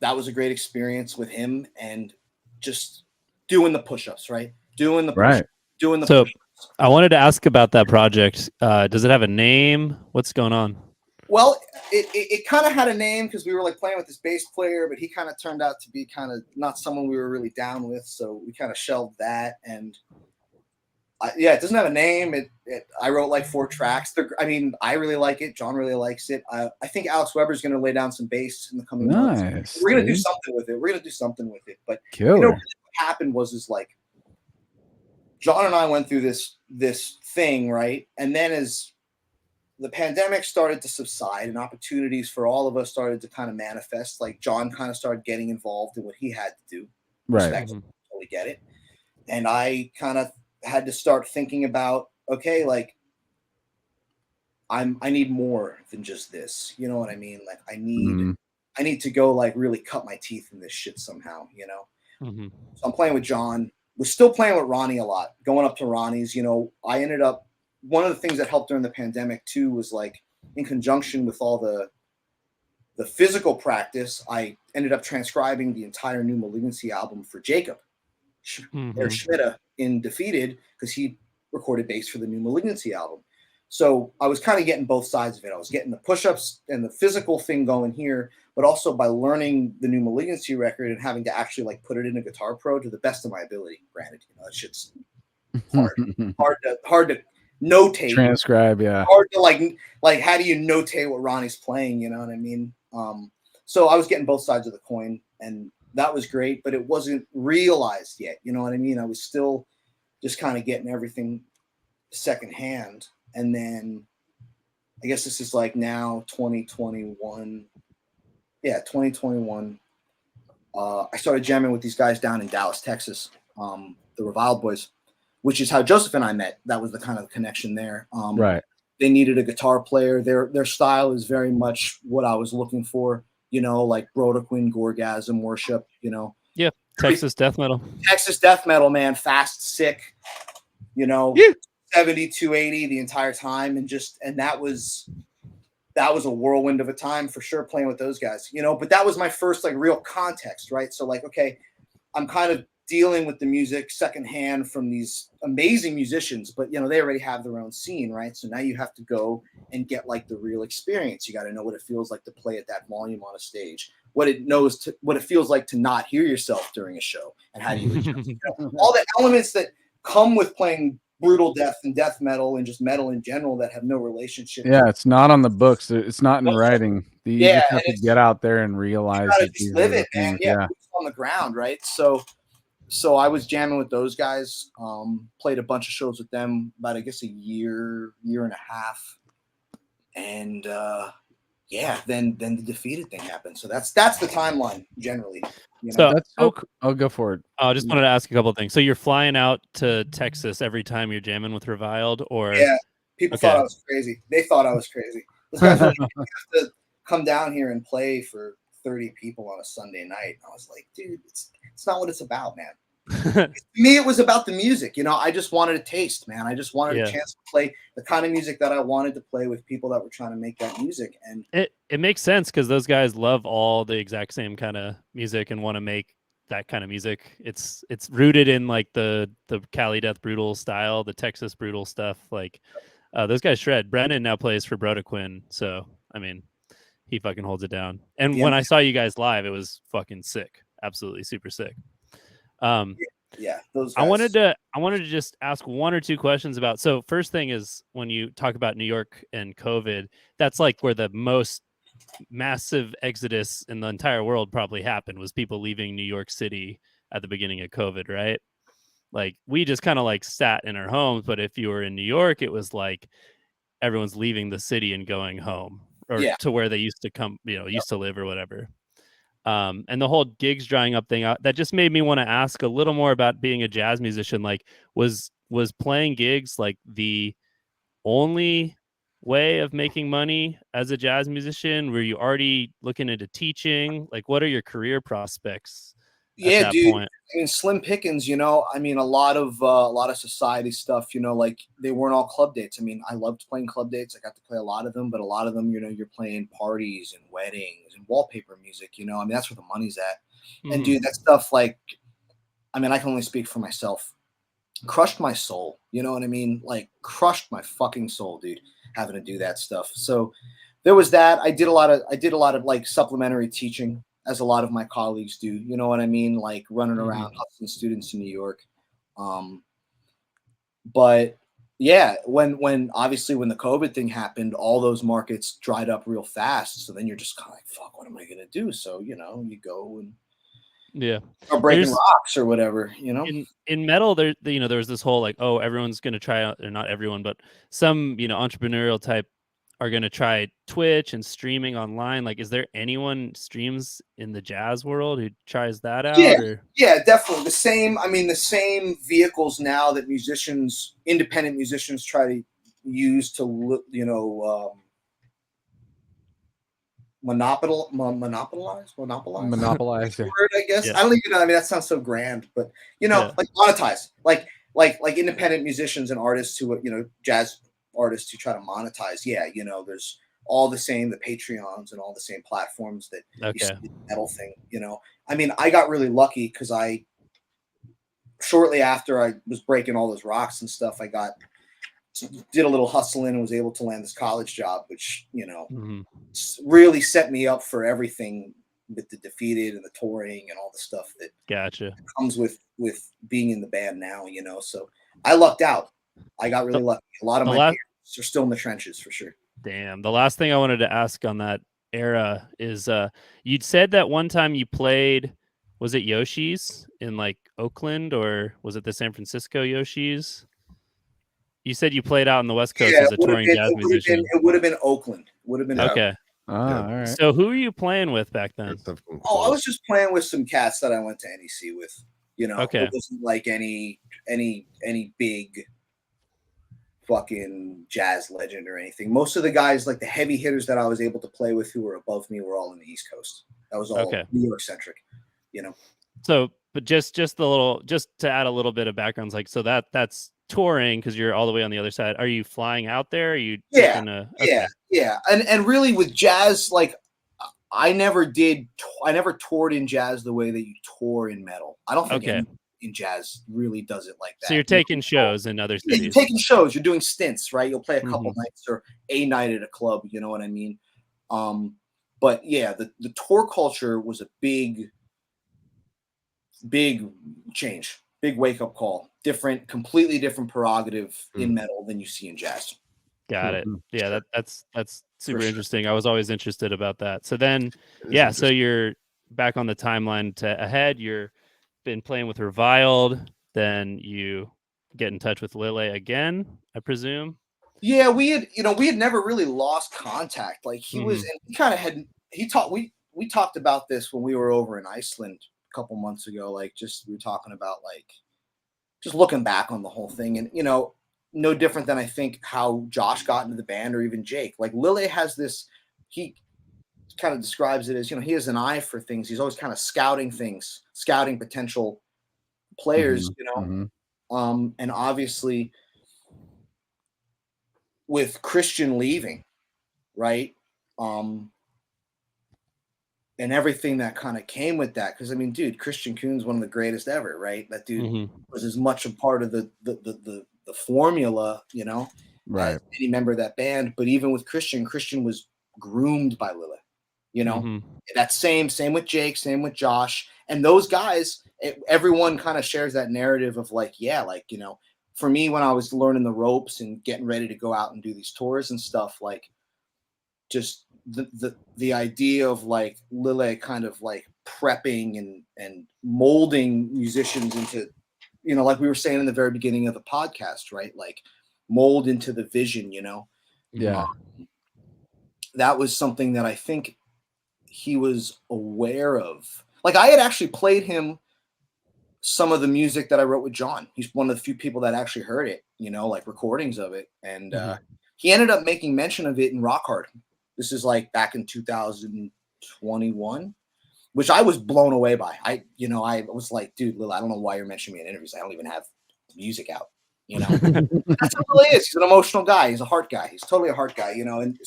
D: that was a great experience with him, and just doing the push-ups, right? Doing the push-ups.
B: I wanted to ask about that project. Does it have a name? What's going on?
D: Well, it kind of had a name because we were like playing with this bass player, but he kind of turned out to be kind of not someone we were really down with. So we kind of shelved that. And it doesn't have a name. I wrote like 4 tracks. I mean, I really like it. John really likes it. I think Alex Weber's going to lay down some bass in the coming months. We're going to do something with it. But you know, what happened was like John and I went through this thing, right? And then as the pandemic started to subside and opportunities for all of us started to kind of manifest, like John kind of started getting involved in what he had to do.
A: Right.
D: Totally get it. And I kind of had to start thinking about, okay, like I need more than just this. You know what I mean? Like I need to go like really cut my teeth in this shit somehow, you know? So I'm playing with John. We're still playing with Ronnie a lot, going up to Ronnie's. You know, I ended up, one of the things that helped during the pandemic too was like in conjunction with all the physical practice, I ended up transcribing the entire New Malignancy album for Jacob Schmidt in Defeated, because he recorded bass for the New Malignancy album. So I was kind of getting both sides of it. I was getting the push-ups and the physical thing going here, but also by learning the New Malignancy record and having to actually like put it in a Guitar Pro to the best of my ability. Granted, you know, that shit's hard to notate,
A: transcribe,
D: hard to like how do you notate what Ronnie's playing, you know what I mean? So I was getting both sides of the coin, and that was great, but it wasn't realized yet, you know what I mean? I was still just kind of getting everything secondhand. And then I guess this is like now 2021. I started jamming with these guys down in Dallas, Texas, the Reviled Boys, which is how Joseph and I met. That was the kind of connection there.
A: Right.
D: They needed a guitar player. Their style is very much what I was looking for, you know, like Brodequin, Gorgasm, Worship, you know.
B: Yeah, Texas death metal.
D: Texas death metal, man. Fast, sick, you know, 70, 280 the entire time. And that was a whirlwind of a time for sure playing with those guys, you know. But that was my first like real context, right? So like, okay, I'm kind of dealing with the music secondhand from these amazing musicians, but they already have their own scene, right? So now you have to go and get like the real experience. You got to know what it feels like to play at that volume on a stage, what it feels like to not hear yourself during a show, and how do you adjust? All the elements that come with playing brutal death and death metal and just metal in general that have no relationship.
A: Yeah, it's not on the books. It's not in writing. You just have to get out there and realize that
D: just live it, man. Yeah, on the ground, right? So I was jamming with those guys. Played a bunch of shows with them about, I guess, a year and a half, and then the Defeated thing happened. So that's the timeline generally.
B: So
A: I'll go for it.
B: I just wanted to ask a couple of things. So you're flying out to Texas every time you're jamming with Reviled, or
D: people thought I was crazy. They thought I was crazy. Those guys were like, you have to come down here and play for 30 people on a Sunday night. I was like, dude, it's not what it's about, man. To me, it was about the music. I just wanted a taste, man. I just wanted a chance to play the kind of music that I wanted to play with people that were trying to make that music. And
B: it makes sense because those guys love all the exact same kind of music and want to make that kind of music. It's rooted in like the Cali Death Brutal style, the Texas brutal stuff. Like those guys shred. Brennan now plays for Brodequin, so I mean, he fucking holds it down. And when I saw you guys live, it was fucking sick. Absolutely super sick.
D: Those guys.
B: I wanted to just ask one or two questions about. So first thing is, when you talk about New York and COVID, that's like where the most massive exodus in the entire world probably happened, was people leaving New York City at the beginning of COVID, right? Like we just kind of like sat in our homes, but if you were in New York, it was like everyone's leaving the city and going home, or to where they used to come, used to live or whatever. And the whole gigs drying up thing, that just made me want to ask a little more about being a jazz musician. Like, was playing gigs like the only way of making money as a jazz musician? Were you already looking into teaching? Like, what are your career prospects at that point?
D: I mean, slim pickings, I mean, a lot of society stuff, like they weren't all club dates. I mean, I loved playing club dates. I got to play a lot of them, but a lot of them, you're playing parties and weddings and wallpaper music, I mean, that's where the money's at. Mm-hmm. And dude, that stuff, like, I mean, I can only speak for myself. Crushed my soul. You know what I mean? Like, crushed my fucking soul, dude, having to do that stuff. So there was that. I did a lot of like supplementary teaching, as a lot of my colleagues do, you know what I mean? Like running around hustling students in New York. But yeah, when obviously when the COVID thing happened, all those markets dried up real fast. So then you're just kind of like, fuck, what am I going to do? So, you go and or breaking rocks or whatever,
B: In metal, there was this whole like, oh, everyone's going to try out, or not everyone, but some, entrepreneurial type are going to try Twitch and streaming online. Like, is there anyone streams in the jazz world who tries that out?
D: Yeah, definitely. The same vehicles now that independent musicians try to use to, monopolize.
A: Yeah.
D: Word, I guess. Yeah. I don't even know. I mean, that sounds so grand, but like monetize, like independent musicians and artists who, jazz artists who try to monetize. Yeah, there's all the Patreons and all the same platforms that you see the metal thing. I mean, I got really lucky because shortly after I was breaking all those rocks and stuff, did a little hustling and was able to land this college job, which really set me up for everything with the Defeated and the touring and all the stuff that comes with being in the band now. So I lucked out. I got really lucky. A lot of my peers are still in the trenches for sure.
B: Damn. The last thing I wanted to ask on that era is, you'd said that one time you played, was it Yoshi's in like Oakland, or was it the San Francisco Yoshi's? You said you played out on the West Coast as a touring jazz musician.
D: It would have been Oakland.
B: Okay.
A: All right.
B: So who were you playing with back then?
D: I was just playing with some cats that I went to NEC with.
B: Okay.
D: It wasn't like any big fucking jazz legend or anything. Most of the guys, like the heavy hitters that I was able to play with who were above me, were all in the East Coast. That was all New York centric,
B: So, but just to add a little bit of background, like, so that's touring because you're all the way on the other side. Are you flying out there? Are you
D: yeah. And really with jazz, like I never toured in jazz the way that you tour in metal. I don't think in jazz really does it like that.
B: So you're taking shows in other cities.
D: Yeah, you're taking shows. You're doing stints, right? You'll play a couple nights or a night at a club. You know what I mean? But yeah, the tour culture was a big change, big wake up call. Completely different prerogative in metal than you see in jazz.
B: Got it. Yeah, that's super
D: sure.
B: interesting. I was always interested about that. So then, yeah, so you're back on the timeline to ahead. You're been playing with Reviled. Then you get in touch with Lille again, I presume.
D: Yeah, we had never really lost contact. Like he was, and he kind of had. We talked about this when we were over in Iceland a couple months ago. Like, we were talking about like just looking back on the whole thing, and no different than I think how Josh got into the band or even Jake. Like Lille has this. He kind of describes it as he has an eye for things. He's always kind of scouting potential players. And obviously with Christian leaving, right? And everything that kind of came with that. Because I mean, dude, Christian Kuhn's one of the greatest ever, right? That dude was as much a part of the formula,
A: right?
D: As any member of that band. But even with Christian was groomed by Lille, that same with Jake, same with Josh, and those guys. Everyone kind of shares that narrative of like, for me, when I was learning the ropes and getting ready to go out and do these tours and stuff, like just the idea of like Lille kind of like prepping and molding musicians into, like we were saying in the very beginning of the podcast, right? Like mold into the vision,
A: Yeah.
D: That was something that I think he was aware of. Like I had actually played him some of the music that I wrote with John. He's one of the few people that actually heard it, like recordings of it. And he ended up making mention of it in Rock Hard. This is like back in 2021, which I was blown away by. I was like, dude, Lil, I don't know why you're mentioning me in interviews. I don't even have music out, That's what Lil is. He's an emotional guy. He's a heart guy. He's totally a heart guy, and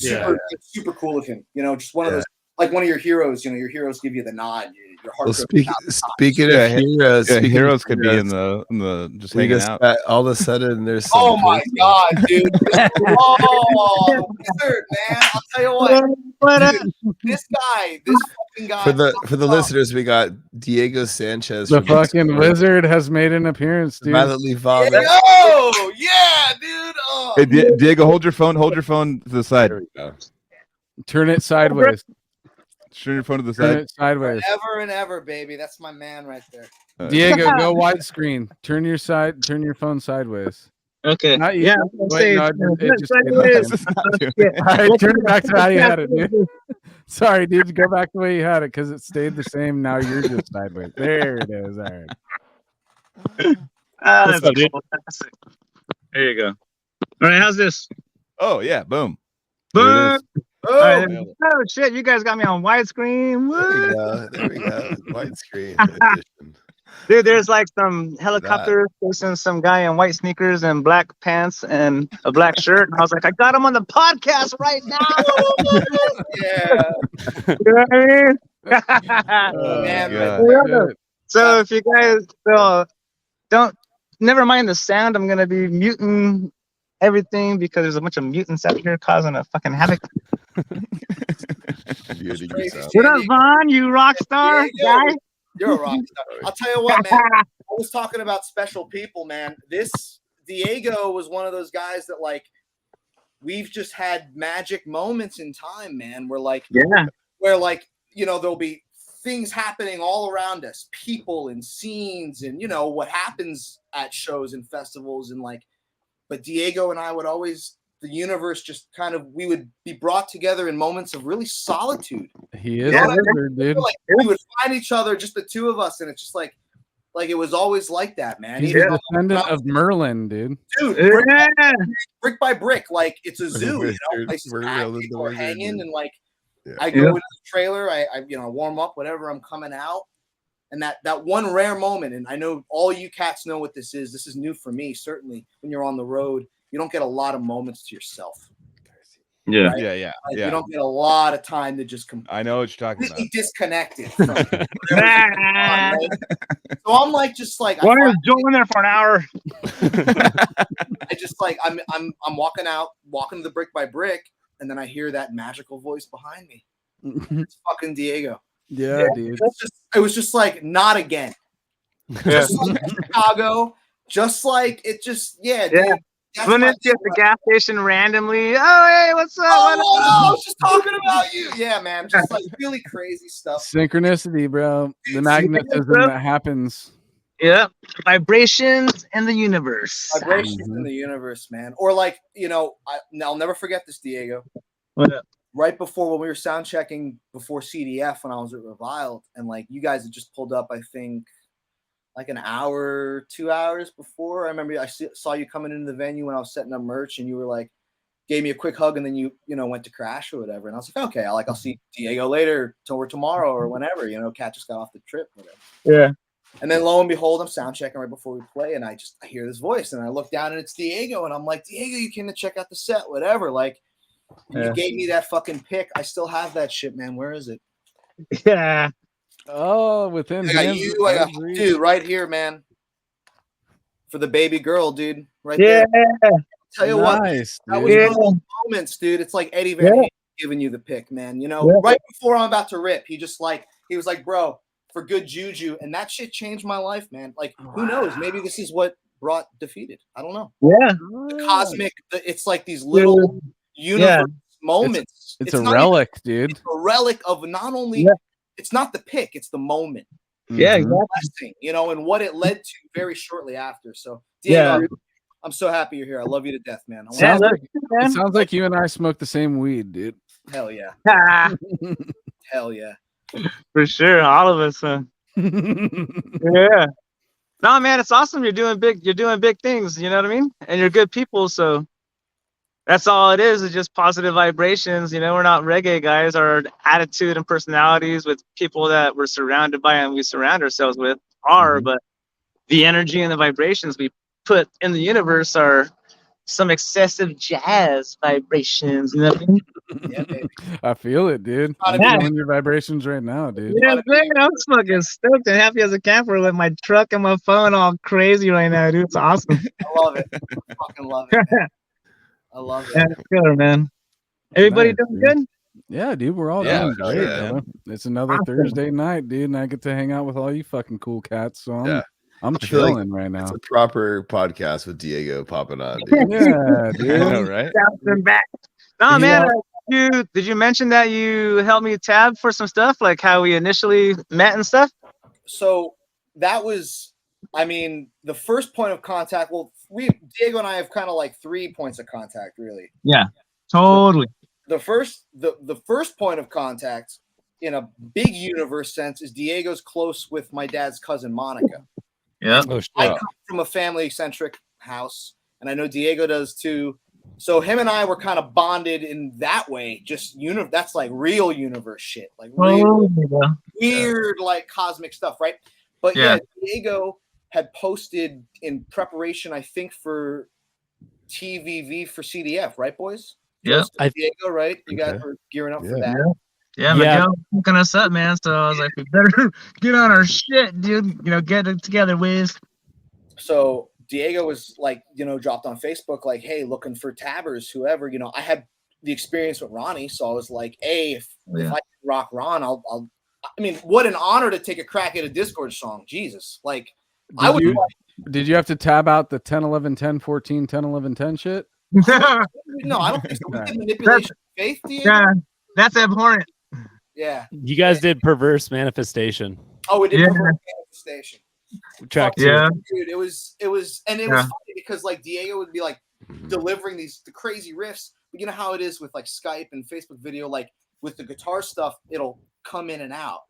D: super cool of him, just one of those, like one of your heroes, your heroes give you the nod. Your heart
E: speaking of heroes,
C: heroes could be in the just hanging out.
E: All of a sudden, there's
D: oh my god, dude! Oh, Wizard, man! I'll tell you what. This fucking guy.
E: For the listeners, we got Diego Sanchez.
A: The fucking Wizard has made an appearance, dude.
E: Violently Vaughn.
D: Oh yeah, dude. Oh.
C: Hey, Diego, hold your phone to the side.
E: There we go.
A: Turn it sideways.
C: Turn your phone to the
A: Turn
C: side.
A: it sideways.
D: Forever and ever, baby. That's my man right there.
A: Diego, go widescreen. Turn your phone sideways.
F: Okay.
A: Not you.
F: Yeah.
A: Wait, no, it just stayed All right, turn it back to how you had it, dude. Sorry, dude. Go back the way you had it because it stayed the same. Now you're just sideways. There it is. All right.
F: That's cool. There you go. All right. How's this?
C: Oh yeah, boom.
F: Boom.
D: Oh,
F: right. Oh shit! You guys got me on widescreen.
E: There we go. Widescreen edition.
F: Dude, there's like some helicopters chasing some guy in white sneakers and black pants and a black shirt, and I was like, I got him on the podcast right now.
D: yeah.
F: You know what I mean?
D: Man,
F: so if you guys never mind the sound, I'm gonna be muting everything because there's a bunch of mutants out here causing a fucking havoc. What up, Vaughn? You rock star guy?
D: You're a rock star. I'll tell you what, man. I was talking about special people, man. This Diego was one of those guys that like we've just had magic moments in time, man. Where there'll be things happening all around us, people and scenes, and what happens at shows and festivals, and like. But Diego and I would always, the universe just kind of, we would be brought together in moments of really solitude.
A: He is a wizard, dude.
D: Like we would find each other, just the two of us, and it's just like it was always like that, man.
A: He's a descendant of Merlin, dude.
D: Dude, brick by brick, like it's a zoo, Places people are hanging, and like I go into the trailer, I warm up, whatever, I'm coming out. And that one rare moment, and I know all you cats know what this is. This is new for me, certainly. When you're on the road, you don't get a lot of moments to yourself.
F: Yeah.
D: Right?
C: Yeah.
D: Like, you don't get a lot of time to just
C: I know what you're talking
D: completely
C: about.
D: disconnected from whatever's going on, right? So I'm like, just like,
F: Why is Joe in there for an hour?
D: I just like, I'm walking the brick by brick, and then I hear that magical voice behind me. It's fucking Diego.
A: Yeah, dude.
D: It was just like, not again. Just like Chicago, just like it just, dude. That's
F: When
D: my
F: it's at the gas station randomly. Oh, hey, what's up?
D: Oh, no, I was just talking about you. Yeah, man. Just like really crazy stuff.
A: Synchronicity, bro. The magnetism that happens.
F: Yep. Vibrations in the universe.
D: Vibrations in the universe, man. Or like, I'll never forget this, Diego.
F: What up?
D: Right before, when we were sound checking before CDF, when I was at Reviled, and like you guys had just pulled up, I think, like an hour, 2 hours before. I remember I saw you coming into the venue when I was setting up merch, and you were like, gave me a quick hug, and then you went to crash or whatever. And I was like, okay, I'll see Diego later, or tomorrow, or whenever. Cat just got off the trip, whatever.
F: Yeah.
D: And then lo and behold, I'm sound checking right before we play, and I hear this voice, and I look down, and it's Diego, and I'm like, Diego, you came to check out the set, whatever. Like, you gave me that fucking pick. I still have that shit, man. Where is it?
F: Yeah.
A: Oh, within
D: I got you. I got dude right here, man. For the baby girl, dude. Right there. Tell you what, that was one of those moments, dude. It's like Eddie Van Halen giving you the pick, man. Right before I'm about to rip, he was like, bro, for good juju, and that shit changed my life, man. Like, who knows? Maybe this is what brought Defeated. I don't know.
F: Yeah.
D: The cosmic. It's like these little universe moments.
A: It's a relic, dude.
D: It's a relic of not only.
F: Yeah.
D: It's not the pick; it's the moment.
F: Yeah, exactly.
D: Blessing, and what it led to very shortly after. So, Diego, I'm so happy you're here. I love you to death, man.
A: It sounds like you and I smoke the same weed, dude.
D: Hell yeah. Hell yeah.
F: For sure, all of us. Yeah. No, man, it's awesome. You're doing big things. You know what I mean? And you're good people, so. That's all it is just positive vibrations. We're not reggae guys. Our attitude and personalities with people that we're surrounded by and we surround ourselves with are, but the energy and the vibrations we put in the universe are some excessive jazz vibrations. You know what I mean?
D: Yeah, baby.
A: I feel it, dude. I'm feeling your vibrations right now, dude.
F: Yeah, man, I'm fucking stoked and happy as a camper with my truck and my phone all crazy right now, dude. It's awesome.
D: I love it. I fucking love it, man. I love it.
F: Yeah, it's good, man. Everybody doing good?
A: Yeah, dude, we're all doing great, man. It's another Thursday night, dude, and I get to hang out with all you fucking cool cats. So I'm chilling right now.
E: It's a proper podcast with Diego popping on, dude.
A: Yeah, dude.
C: I know, right?
F: No, man. Did you mention that you helped me tab for some stuff, like how we initially met and stuff?
D: So that was, the first point of contact. Well, Diego and I have kind of like 3 points of contact, really.
F: Yeah, totally.
D: The first point of contact in a big universe sense is Diego's close with my dad's cousin Monica.
F: Yeah.
D: I come from a family-centric house, and I know Diego does too. So him and I were kind of bonded in that way. Just that's like real universe shit, like real, weird, like cosmic stuff, right? But Diego had posted in preparation, I think, for TVV for CDF, right, boys?
F: Yeah,
D: Diego, right? You guys were gearing up for that.
F: Yeah, Miguel hooking us up, man. So I was like, we better get on our shit, dude. Get it together, Wiz.
D: So Diego was like, dropped on Facebook, like, hey, looking for tabbers, whoever. I had the experience with Ronnie, so I was like, hey, if I can rock Ron, I'll. What an honor to take a crack at a Discord song. Jesus, like,
A: Did you have to tab out the 10, 11, 10, 14, 10, 11, 10 shit?
D: No, I don't think so. We did manipulation of faith, Diego.
F: Yeah, that's abhorrent.
D: Yeah.
B: You guys did perverse manifestation.
D: Oh, we did perverse manifestation.
B: Track 2.
D: Yeah. Dude, it was was funny because like Diego would be like delivering the crazy riffs. But you know how it is with like Skype and Facebook video, like with the guitar stuff, it'll come in and out.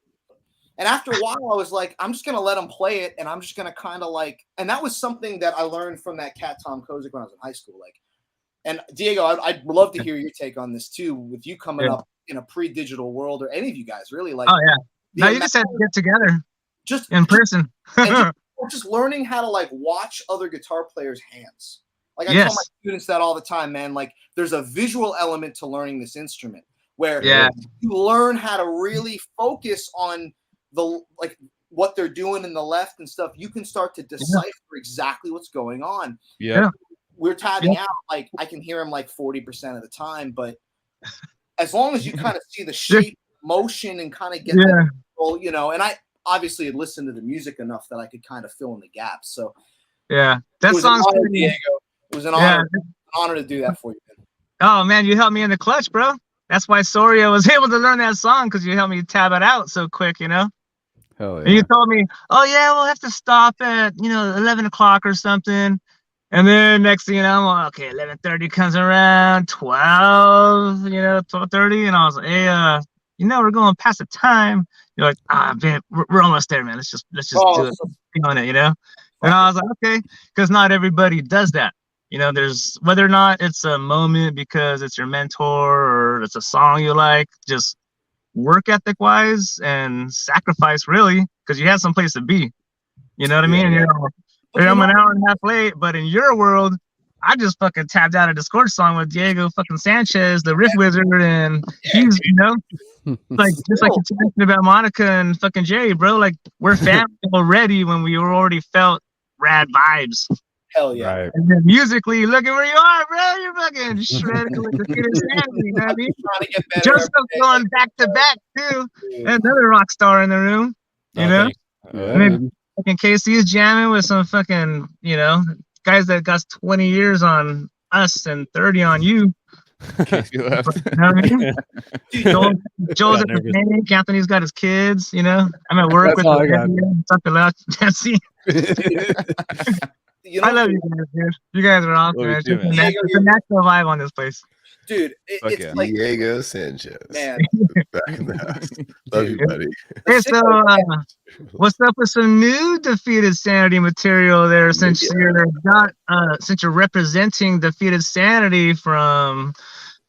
D: And after a while, I was like, I'm just going to let him play it. And I'm just going to kind of like, and that was something that I learned from that cat Tom Kozik when I was in high school. Like, and Diego, I'd love to hear your take on this too, with you coming up in a pre-digital world, or any of you guys really like.
F: Oh yeah. No, you just had to get together just in person.
D: Just learning how to like watch other guitar players' hands. Like I tell my students that all the time, man. Like there's a visual element to learning this instrument where you learn how to really focus on the what they're doing in the left and stuff. You can start to decipher exactly what's going on.
C: Yeah.
D: We're tabbing out, like I can hear him like 40% of the time, but as long as you kind of see the shape, motion, and kind of get that control, you know, and I obviously had listened to the music enough that I could kind of fill in the gaps. So
F: that song's
D: pretty Diego. It was an honor to do that for you, man.
F: Oh man, you helped me in the clutch, bro. That's why Soria was able to learn that song, because you helped me tab it out so quick, you know.
A: Hell yeah.
F: And you told me, oh yeah, we'll have to stop at 11 o'clock or something. And then next thing you know, I'm like, okay, 11:30 comes around, 12:30, and I was like, hey, we're going past the time. You're like, man, we're almost there, man. Let's just do it, on it, you know. And I was like, okay, because not everybody does that. You know, there's whether or not it's a moment because it's your mentor or it's a song you like, just work ethic wise and sacrifice really, because you have some place to be. You know what I mean?
C: Yeah.
F: I'm an hour and a half late, but in your world, I just fucking tapped out a Discord song with Diego fucking Sanchez, the riff wizard, and he's, like just like you talking about Monica and fucking Jay, bro. Like we're family already when we already felt rad vibes.
D: Hell yeah.
A: Right.
F: And then musically, look at where you are, bro. You're fucking shredded with the Sanity, you know what I mean?
D: Trying to get better.
F: Just going back to back too. And another rock star in the room, you know. I mean, fucking Casey is jamming with some fucking, guys that got 20 years on us and 30 on you.
C: Casey left.
F: You know what I mean? Joel's at the bank. Anthony's got his kids. I'm at work with Jesse. I love you guys, dude. You guys are awesome. Man. It's a natural vibe on this place.
D: Dude, it's like
E: Diego Sanchez.
D: Man.
E: Back in the house. Love you, buddy.
F: Hey, so what's up with some new Defeated Sanity material there? Since you're representing Defeated Sanity from,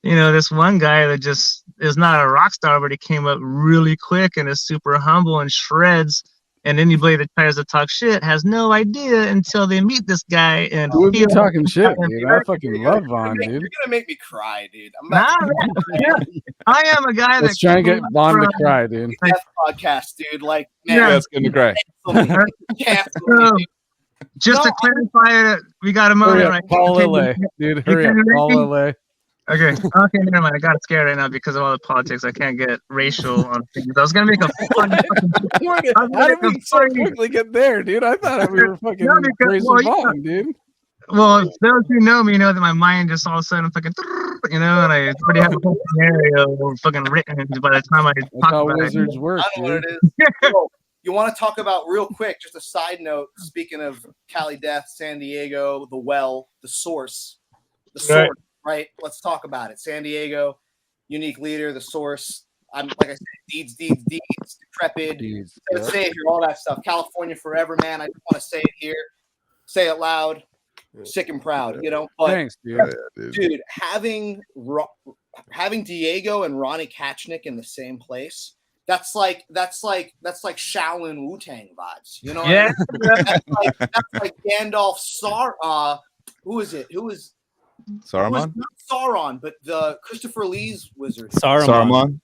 F: this one guy that just is not a rock star, but he came up really quick and is super humble and shreds. And anybody that tries to talk shit has no idea until they meet this guy. And
A: we've been talking shit, dude. I fucking love Vaughn, dude.
D: You're gonna make me cry, dude.
F: I am a guy
A: Let's try and get Vaughn to cry, dude.
D: Death podcast, dude. Like, man,
C: That's gonna cry.
F: Just to clarify it, we got a moment right
A: now. Paul LA, dude. Hurry up, Paul LA.
F: Okay, never mind. I got scared right now because of all the politics. I can't get racial on things. I was gonna make a fun fucking.
A: How did we so quickly get there, dude? I thought we were fucking praising Vaughn, dude.
F: Well, those who know me know that my mind just all of a sudden fucking, and I already have a whole scenario fucking written by the time I talk
A: how
F: about
A: wizards
F: it.
A: work,
D: I know what it is. You want to talk about real quick? Just a side note. Speaking of Cali Death, San Diego, the well, the source, Right, let's talk about it. San Diego, unique leader, the source. I'm like I said, deeds, decrepit, say it here, all that stuff. California forever, man. I just want to say it here, say it loud, sick and proud, But
A: thanks, dude.
D: Dude, having Diego and Ronnie Kachnik in the same place. That's like Shaolin Wu-Tang vibes, you know?
F: Yeah.
D: That's like Gandalf. Who is it? Who is?
C: Saruman?
D: Not Sauron, but the Christopher Lee's wizard.
C: Saruman.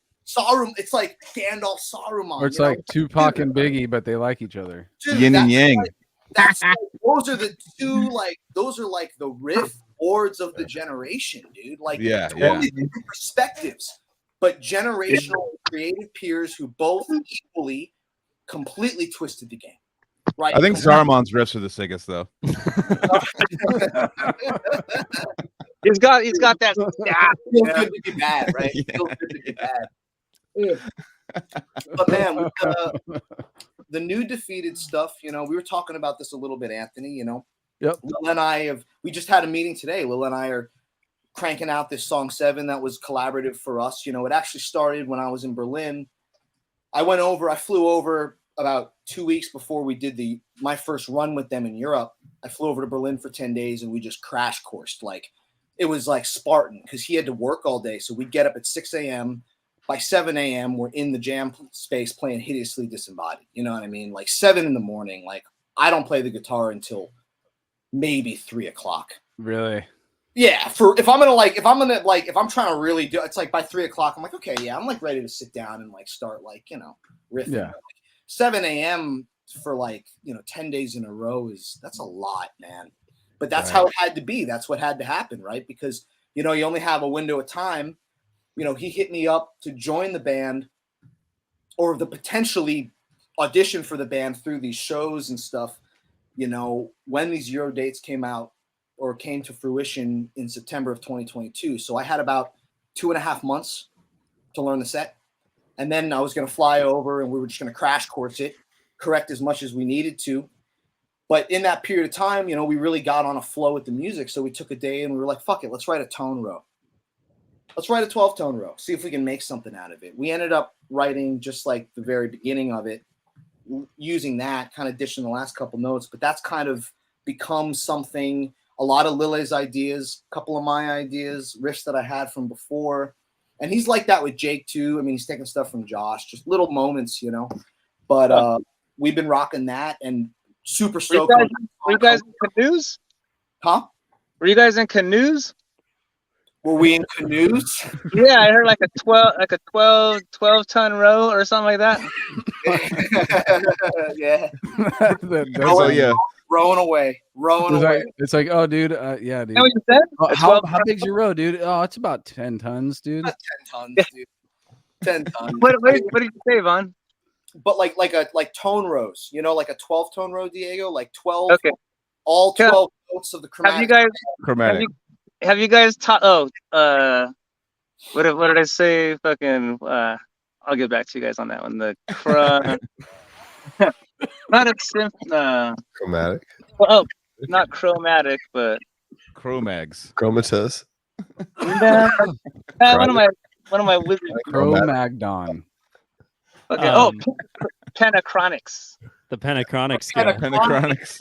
D: It's like Gandalf Saruman.
A: Or it's like Tupac and Biggie, but they like each other.
D: Dude,
C: Yin and Yang.
D: Those are the two, those are like the riff boards of the generation, dude. Like, totally different perspectives, but generational creative peers who both equally completely twisted the game. Right.
C: I think Saruman's riffs are the sickest, though.
F: He's got that.
D: Feels good to be bad, right? Feels good to be bad. But man, with the new Defeated stuff, we were talking about this a little bit, Anthony. Yep. Lil and I we just had a meeting today. Lil and I are cranking out this song 7 that was collaborative for us. It actually started when I was in Berlin. I flew over about 2 weeks before we did my first run with them in Europe. I flew over to Berlin for 10 days and we just crash coursed. It was like Spartan because he had to work all day. So we'd get up at 6 a.m. By 7 a.m., we're in the jam space playing Hideously Disembodied. You know what I mean? Like 7 in the morning. Like I don't play the guitar until maybe 3 o'clock.
A: Really?
D: Yeah, if I'm trying to really do, it's like by 3 o'clock, I'm like, okay, yeah, I'm like ready to sit down and like start like, riffing.
A: Yeah.
D: Like 7 a.m. for like, 10 days in a row that's a lot, man. But that's how it had to be. That's what had to happen, right? Because, you only have a window of time. He hit me up to join the band or the potentially audition for the band through these shows and stuff, when these Euro dates came out or came to fruition in September of 2022. So I had about 2.5 months to learn the set. And then I was going to fly over and we were just going to crash course it, correct as much as we needed to. But in that period of time, we really got on a flow with the music. So we took a day and we were like, fuck it, let's write a tone row. Let's write a 12-tone row, see if we can make something out of it. We ended up writing just like the very beginning of it, using that, kind of dishing the last couple notes. But that's kind of become something, a lot of Lille's ideas, a couple of my ideas, riffs that I had from before. And he's like that with Jake too. I mean, he's taking stuff from Josh, just little moments, But we've been rocking that and super stoked.
F: Were you guys in canoes?
D: Huh?
F: Were you guys in canoes?
D: Were we in canoes?
F: Yeah, I heard like a 12-ton row or something like that.
D: Yeah.
C: Yeah.
D: Rowing away.
A: It's like, oh, dude, yeah, dude.
F: You know what you said?
A: How big's your row, dude? Oh, it's about 10 tons, dude.
D: Not 10 tons, dude. 10 tons.
F: What did you say, Vaughn?
D: But like tone rows, like a 12-tone row, Diego, like 12.
F: Okay.
D: All 12 notes of the chromatic.
F: Have you guys taught? What did I say? Fucking. I'll get back to you guys on that one. The not a
E: chromatic.
F: Oh, not chromatic, but
C: Chromags.
E: Chromatus.
F: One of my wizards.
A: Chromagnon.
F: Okay. Penachronics.
B: The Penachronics scale.
C: Penachronics.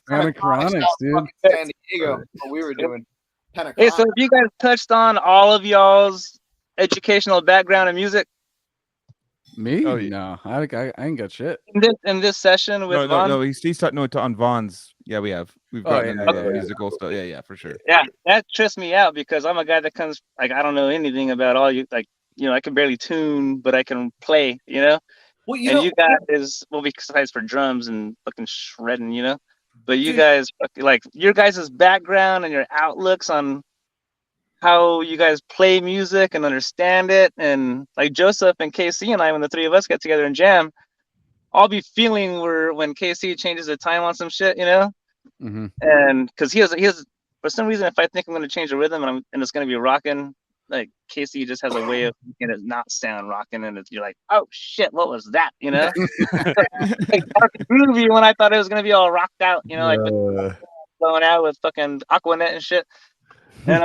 A: Penachronics, dude.
D: San Diego, what we were doing.
F: Hey, so have you guys touched on all of y'all's educational background in music?
A: Me? Oh, yeah. No, I ain't got shit.
F: In this session with Vaughn?
C: No, he's talking on Vaughn's. Yeah, we have. We've gotten into musical stuff. Yeah, for sure.
F: Yeah, that trips me out because I'm a guy that comes, like, I don't know anything about all you, like, I can barely tune, but I can play, Well, you guys, besides for drums and fucking shredding, but you guys, like, your guys' background and your outlooks on how you guys play music and understand it, and like Joseph and KC and I, when the three of us get together and jam, I'll be feeling when KC changes the time on some shit,
A: Mm-hmm.
F: And because he has for some reason, if I think I'm going to change the rhythm and it's going to be rocking, like KC just has a way of making it not sound rocking, and you're like, oh shit, what was that? Like dark groovy when I thought it was going to be all rocked out, like going out with fucking Aquanet and shit. And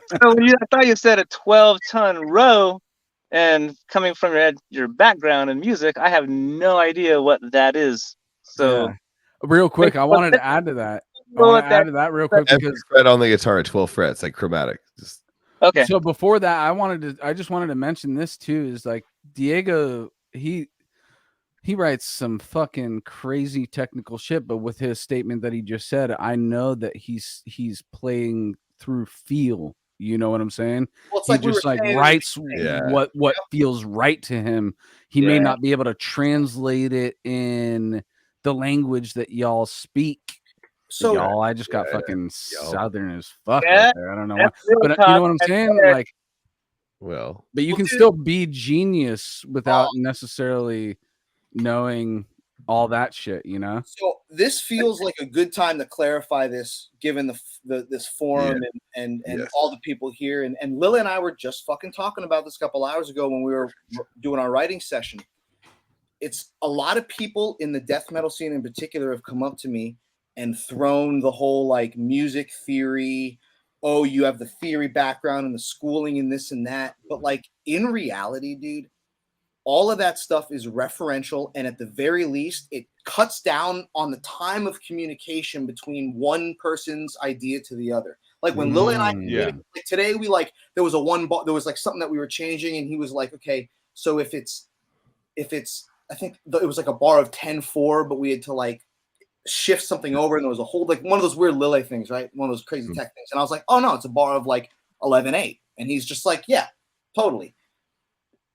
F: so I thought you said a 12-ton row, and coming from your background in music, I have no idea what that is. So,
A: real quick, I wanted to add to that. Real quick because
E: every fret on the guitar at 12 frets, like chromatic. Just
A: okay. So before that, I just wanted to mention this too. Is like Diego, he writes some fucking crazy technical shit, but with his statement that he just said, I know that he's playing through feel. You know what I'm saying? Well, he just writes what feels right to him. He may not be able to translate it in the language that y'all speak. So y'all, I just got fucking southern as fuck right there. I don't know why, but you know what I'm saying? Like, but you can still be genius without necessarily knowing all that shit,
D: So this feels like a good time to clarify this, given this forum and all the people here. And Lily and I were just fucking talking about this a couple hours ago when we were doing our writing session. It's a lot of people in the death metal scene in particular have come up to me and thrown the whole like music theory. Oh, you have the theory background and the schooling and this and that. But like in reality, dude, all of that stuff is referential, and at the very least, it cuts down on the time of communication between one person's idea to the other. Like when Lily and I like today, there was there was like something that we were changing, and he was like, okay, so if it's I think it was like a bar of 10-4, but we had to like shift something over, and there was a whole like one of those weird Lille things, right? One of those crazy tech things. And I was like, oh no, it's a bar of like 11/8. And he's just like, yeah, totally.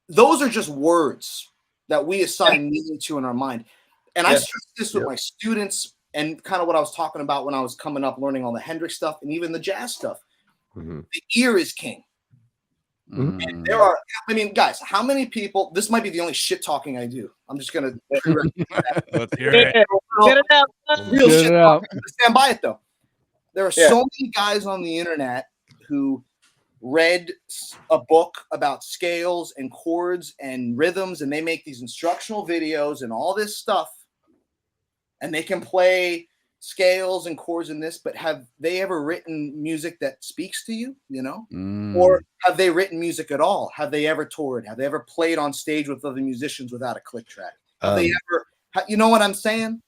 D: Those are just words that we assign meaning to in our mind. And I stress this with my students and kind of what I was talking about when I was coming up, learning all the Hendrix stuff and even the jazz stuff. The ear is king. And there are, I mean, guys, how many people, this might be the only shit talking I do. I'm just going to
C: let's hear it.
F: Get it out.
D: Real shit talking. Stand by it though. There are so many guys on the internet who read a book about scales and chords and rhythms, and they make these instructional videos and all this stuff, and they can play scales and chords in this, but have they ever written music that speaks to you, you know? Or have they written music at all? Have they ever toured? Have they ever played on stage with other musicians without a click track? Have they ever, you know what I'm saying?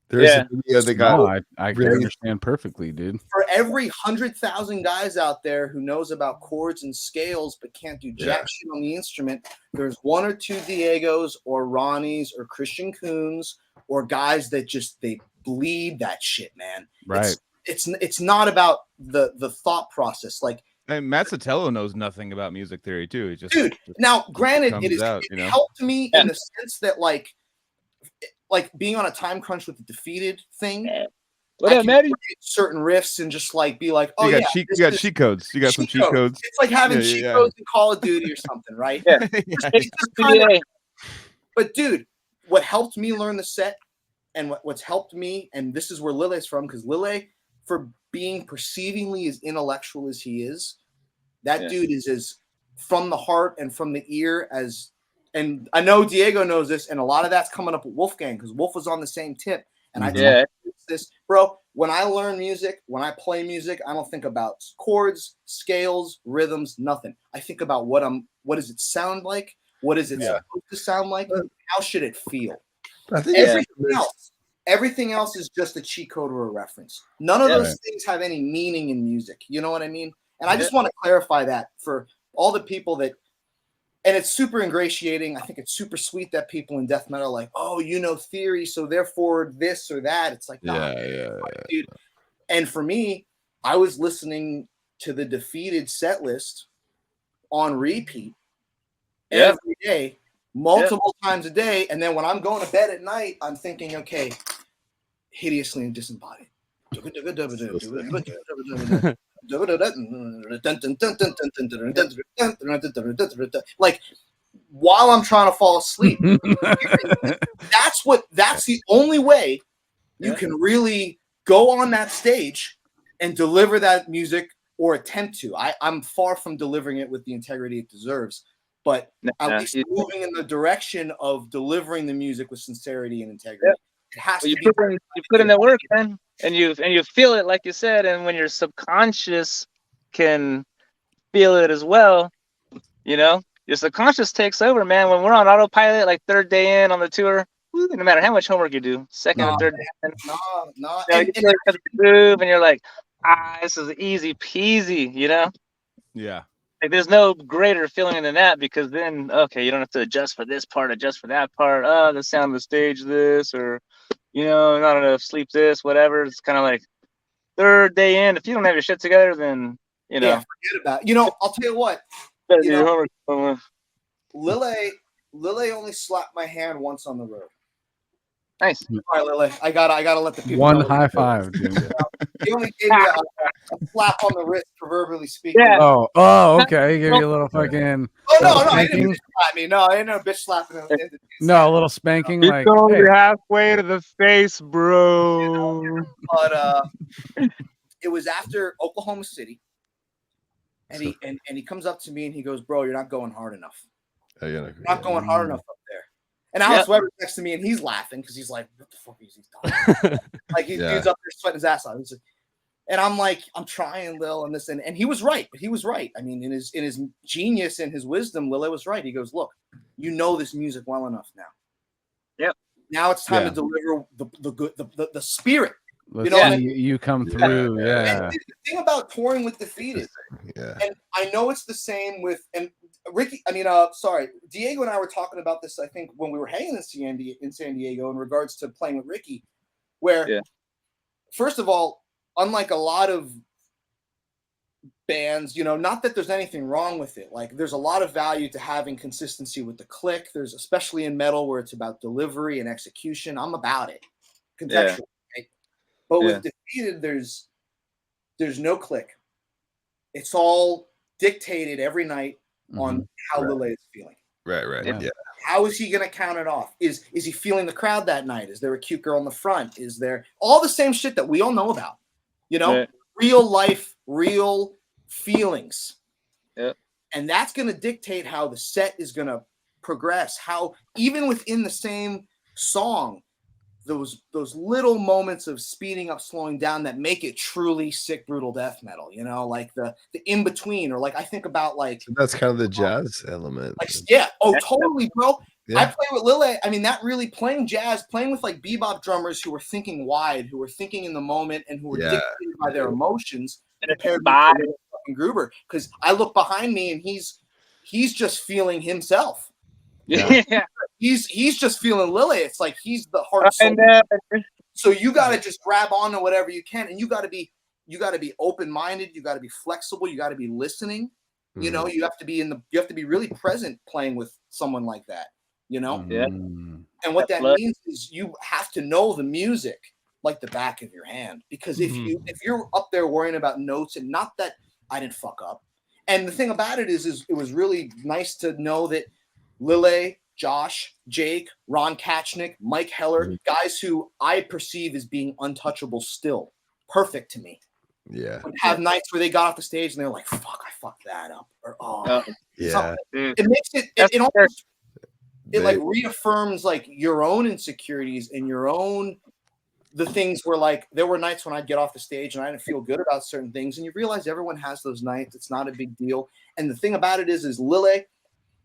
E: There's a video that got
A: I can understand perfectly, dude.
D: For every 100,000 guys out there who knows about chords and scales but can't do jack shit on the instrument, there's one or two Diegos or Ronnies or Christian Coons or guys that just they bleed that shit, man.
A: Right.
D: It's not about the thought process. Like,
C: and Matt Sotelo knows nothing about music theory too. He just
D: now granted, it
C: you know?
D: helped me in the sense that like being on a time crunch with the Defeated thing.
F: What up, Maddie?
D: Certain riffs and just like be like, oh,
C: you got cheat codes. You got some cheat codes.
D: It's like having cheat codes in Call of Duty or something, right? But dude, what helped me learn the set and what's helped me, and this is where Lille's from, because Lille, for being perceivingly as intellectual as he is, that dude is as from the heart and from the ear as, and I know Diego knows this, and a lot of that's coming up with Wolfgang because Wolf was on the same tip. And I tell this, bro, when I learn music, when I play music, I don't think about chords, scales, rhythms, nothing. I think about what does it sound like? What is it supposed to sound like? How should it feel? I think everything else is just a cheat code or a reference. None of those things have any meaning in music. You know what I mean? And I just want to clarify that for all the people that, and it's super ingratiating. I think it's super sweet that people in death metal are like, oh, you know theory, so therefore this or that. It's like, dude. And for me, I was listening to the Defeated set list on repeat every day, multiple times a day. And then when I'm going to bed at night, I'm thinking, okay, hideously and disembodied. Like while I'm trying to fall asleep. That's the only way you can really go on that stage and deliver that music or attempt to. I'm far from delivering it with the integrity it deserves, but at least moving in the direction of delivering the music with sincerity and integrity. It has to be.
F: You put in the work, man, and you feel it, like you said, and when your subconscious can feel it as well, you know, your subconscious takes over, man. When we're on autopilot, like third day in on the tour, no matter how much homework you do, second or third day in, you move, and you're like, this is easy peasy, you know?
C: Yeah.
F: Like there's no greater feeling than that, because then, okay, you don't have to adjust for this part, adjust for that part. The sound of the stage, this, or, you know, not enough sleep, this, whatever. It's kind of like third day in. If you don't have your shit together, then, you know.
D: Forget about it. You know, I'll tell you what. Lille only slapped my hand once on the road.
F: Nice.
D: All right, Lille. I gotta let the people
A: one
D: know.
A: high five, dude.
D: He only gave me a slap on the wrist, proverbially speaking.
A: Yeah. Oh, okay. He gave you a little fucking.
D: No, he didn't slap me. No, I ain't no bitch slapping him.
A: No, a little spanking.
F: It's
A: like
F: only halfway to the face, bro.
D: You know, but it was after Oklahoma City, and he comes up to me and he goes, "Bro, you're not going hard enough. You're not going hard enough up there." And Alex Weber's next to me, and he's laughing because he's like, "What the fuck is he talking?" Like he's up there sweating his ass off. And I'm like, I'm trying, Lil, and this, and he was right. He was right. I mean, in his genius and his wisdom, Lil was right. He goes, "Look, you know this music well enough now.
F: Yep.
D: Now it's time to deliver the spirit.
A: You come through."
D: And the thing about touring with Defeated, and I know it's the same with Ricky. I mean, Diego and I were talking about this. I think when we were hanging in San Diego in regards to playing with Ricky. where, first of all, unlike a lot of bands, you know, not that there's anything wrong with it. Like, there's a lot of value to having consistency with the click. There's, especially in metal where it's about delivery and execution. I'm about it, contextually. Right? But with Defeated, there's no click. It's all dictated every night on how Lille is feeling.
E: Right. Yeah.
D: How is he going to count it off? Is he feeling the crowd that night? Is there a cute girl in the front? Is there all the same shit that we all know about? You know, real life, real feelings.
F: Yeah.
D: And that's going to dictate how the set is going to progress. How even within the same song, those little moments of speeding up, slowing down that make it truly sick, brutal death metal, you know, like the in between, or like I think about like
E: that's kind of the jazz element.
D: Like, totally, bro. I play with Lille. I mean, that really playing jazz, playing with like bebop drummers who were thinking wide, who were thinking in the moment, and who were dictated by their emotions. Compared to fucking Gruber, because I look behind me and he's just feeling himself.
F: Yeah.
D: He's just feeling Lille. It's like he's the heart soul. So you got to just grab onto whatever you can, and you got to be open-minded. You got to be flexible. You got to be listening. You know, you have to be really present playing with someone like that. You know, and what that means is you have to know the music like the back of your hand, because if you're up there worrying about notes, and not that I didn't fuck up. And the thing about it is it was really nice to know that Lille, Josh, Jake, Ron Kachnik, Mike Heller, guys who I perceive as being untouchable still, perfect to me.
E: Yeah.
D: Would have nights where they got off the stage and they're like, fuck, I fucked that up. Or, it makes it almost, it like reaffirms like your own insecurities and your own, the things where like, there were nights when I'd get off the stage and I didn't feel good about certain things. And you realize everyone has those nights. It's not a big deal. And the thing about it is Lille,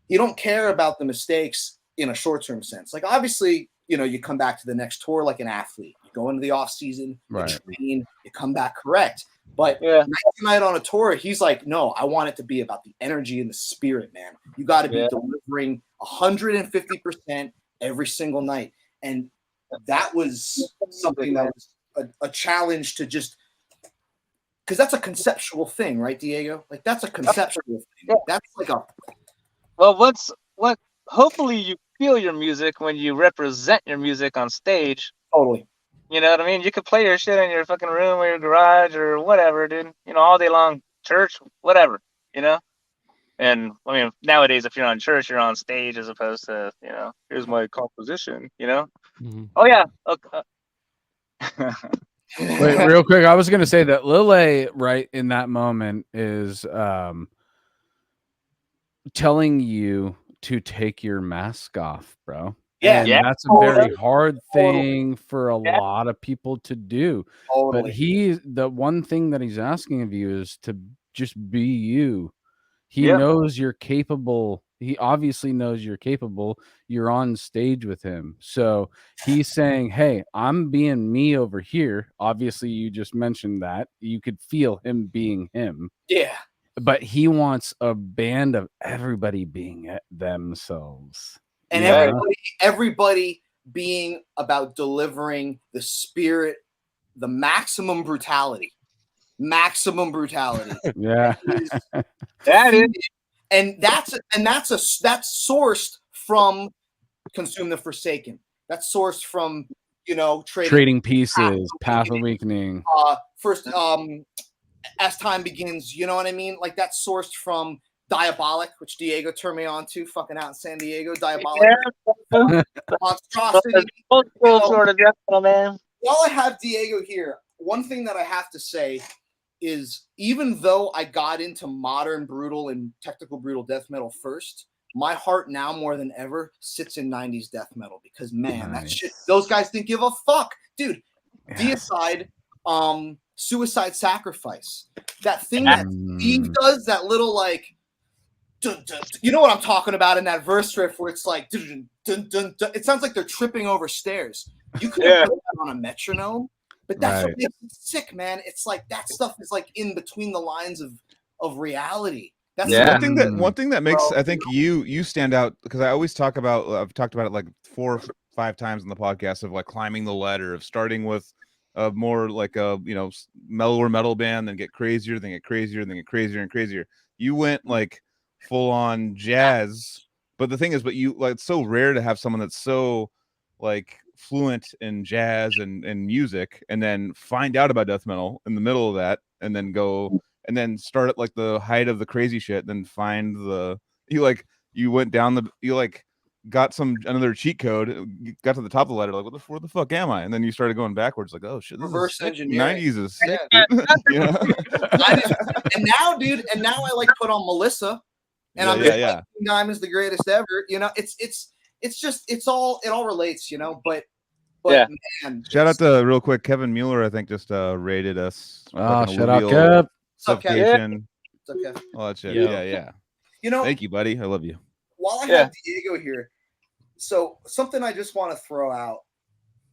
D: you don't care about the mistakes in a short-term sense. Like, obviously, you know, you come back to the next tour like an athlete. You go into the off season, you train, you come back correct. But night on a tour, he's like, no, I want it to be about the energy and the spirit, man. You got to be delivering 150% every single night. And that was something that was a challenge to just, because that's a conceptual thing, right, Diego? Like, that's a conceptual thing. That's like a...
F: Well, hopefully you feel your music when you represent your music on stage.
D: Totally.
F: You know what I mean? You could play your shit in your fucking room or your garage or whatever, dude. You know, all day long, church, whatever, you know? And, I mean, nowadays, if you're on church, you're on stage as opposed to, you know, here's my composition, you know? Oh, yeah. Okay.
A: Wait, real quick. I was going to say that Lille, right, in that moment is telling you to take your mask off, bro. And that's a very hard thing for a lot of people to do. But the one thing that he's asking of you is to just be you. He knows you're capable. He obviously knows you're capable. You're on stage with him. So he's saying, hey, I'm being me over here. Obviously, you just mentioned that. You could feel him being him.
D: Yeah.
A: But he wants a band of everybody being themselves.
D: And everybody being about delivering the spirit, the maximum brutality.
A: Yeah.
F: That is.
D: And that's sourced from Consume the Forsaken. That's sourced from, you know,
A: Trading Pieces, Path Awakening.
D: First, As Time Begins, you know what I mean? Like, that's sourced from Diabolic, which Diego turned me on to, fucking out in San Diego. Diabolic. Monstrosity.
F: Old school sort of death metal, man.
D: While I have Diego here, one thing that I have to say is, even though I got into modern brutal and technical brutal death metal first, my heart now more than ever sits in 90s death metal, because man, that shit, those guys didn't give a fuck. Dude, Deicide, Suicide Sacrifice. That thing that Steve does, that little like, you know what I'm talking about in that verse riff where it's like, it sounds like they're tripping over stairs. You could have put that on a metronome, but that's what makes it sick, man. It's like that stuff is like in between the lines of reality. That's
C: one thing that makes I think you stand out, because I always talk about, I've talked about it like 4 or 5 times in the podcast, of like climbing the ladder, of starting with a more like a mellower metal band, then get crazier, then get crazier, then get crazier and crazier. You went like full on jazz, but the thing is, but you like, it's so rare to have someone that's so like fluent in jazz and music, and then find out about death metal in the middle of that, and then go and then start at like the height of the crazy shit, then find you went down got another cheat code, got to the top of the ladder, like where the fuck am I? And then you started going backwards, like, oh shit, this
D: reverse
C: is
D: engineering.
C: 90s is sick, dude.
D: And now, dude, I like put on Melissa, and I'm just like, Diamond's the greatest ever. It all relates, but man,
C: shout out to real quick, Kevin Mueller, I think just rated us.
A: Shout out Kev.
C: Suffocation.
D: What's up, Kev?
C: All that shit.
B: Yeah.
C: Thank you, buddy. I love you.
D: While I have Diego here, so something I just want to throw out,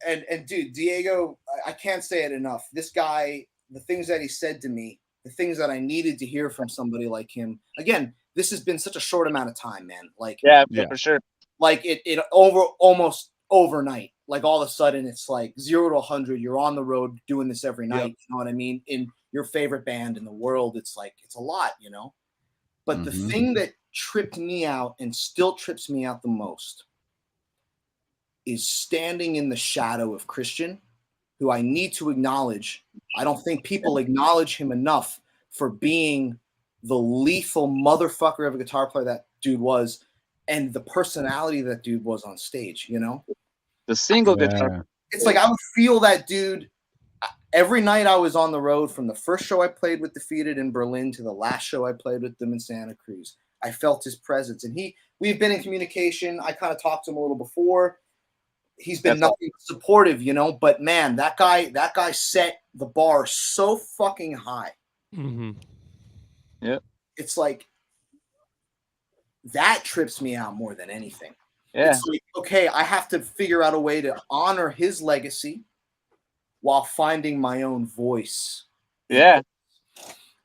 D: and dude, Diego, I can't say it enough. This guy, the things that he said to me, the things that I needed to hear from somebody like him. Again, this has been such a short amount of time, man. Like,
F: yeah, for sure.
D: Like it almost overnight. Like all of a sudden, it's like 0 to 100. You're on the road doing this every night. You know what I mean? In your favorite band in the world, it's like it's a lot, But the thing that tripped me out and still trips me out the most is standing in the shadow of Christian, who I need to acknowledge. I don't think people acknowledge him enough for being the lethal motherfucker of a guitar player that dude was, and the personality that dude was on stage,
F: The single guitar.
D: It's like I would feel that dude every night I was on the road, from the first show I played with Defeated in Berlin to the last show I played with them in Santa Cruz. I felt his presence, and we've been in communication. I kind of talked to him a little before. He's been nothing but supportive, but man, that guy set the bar so fucking high.
B: Mm-hmm.
F: Yeah.
D: It's like that trips me out more than anything.
F: Yeah.
D: It's like, okay, I have to figure out a way to honor his legacy while finding my own voice.
F: Yeah.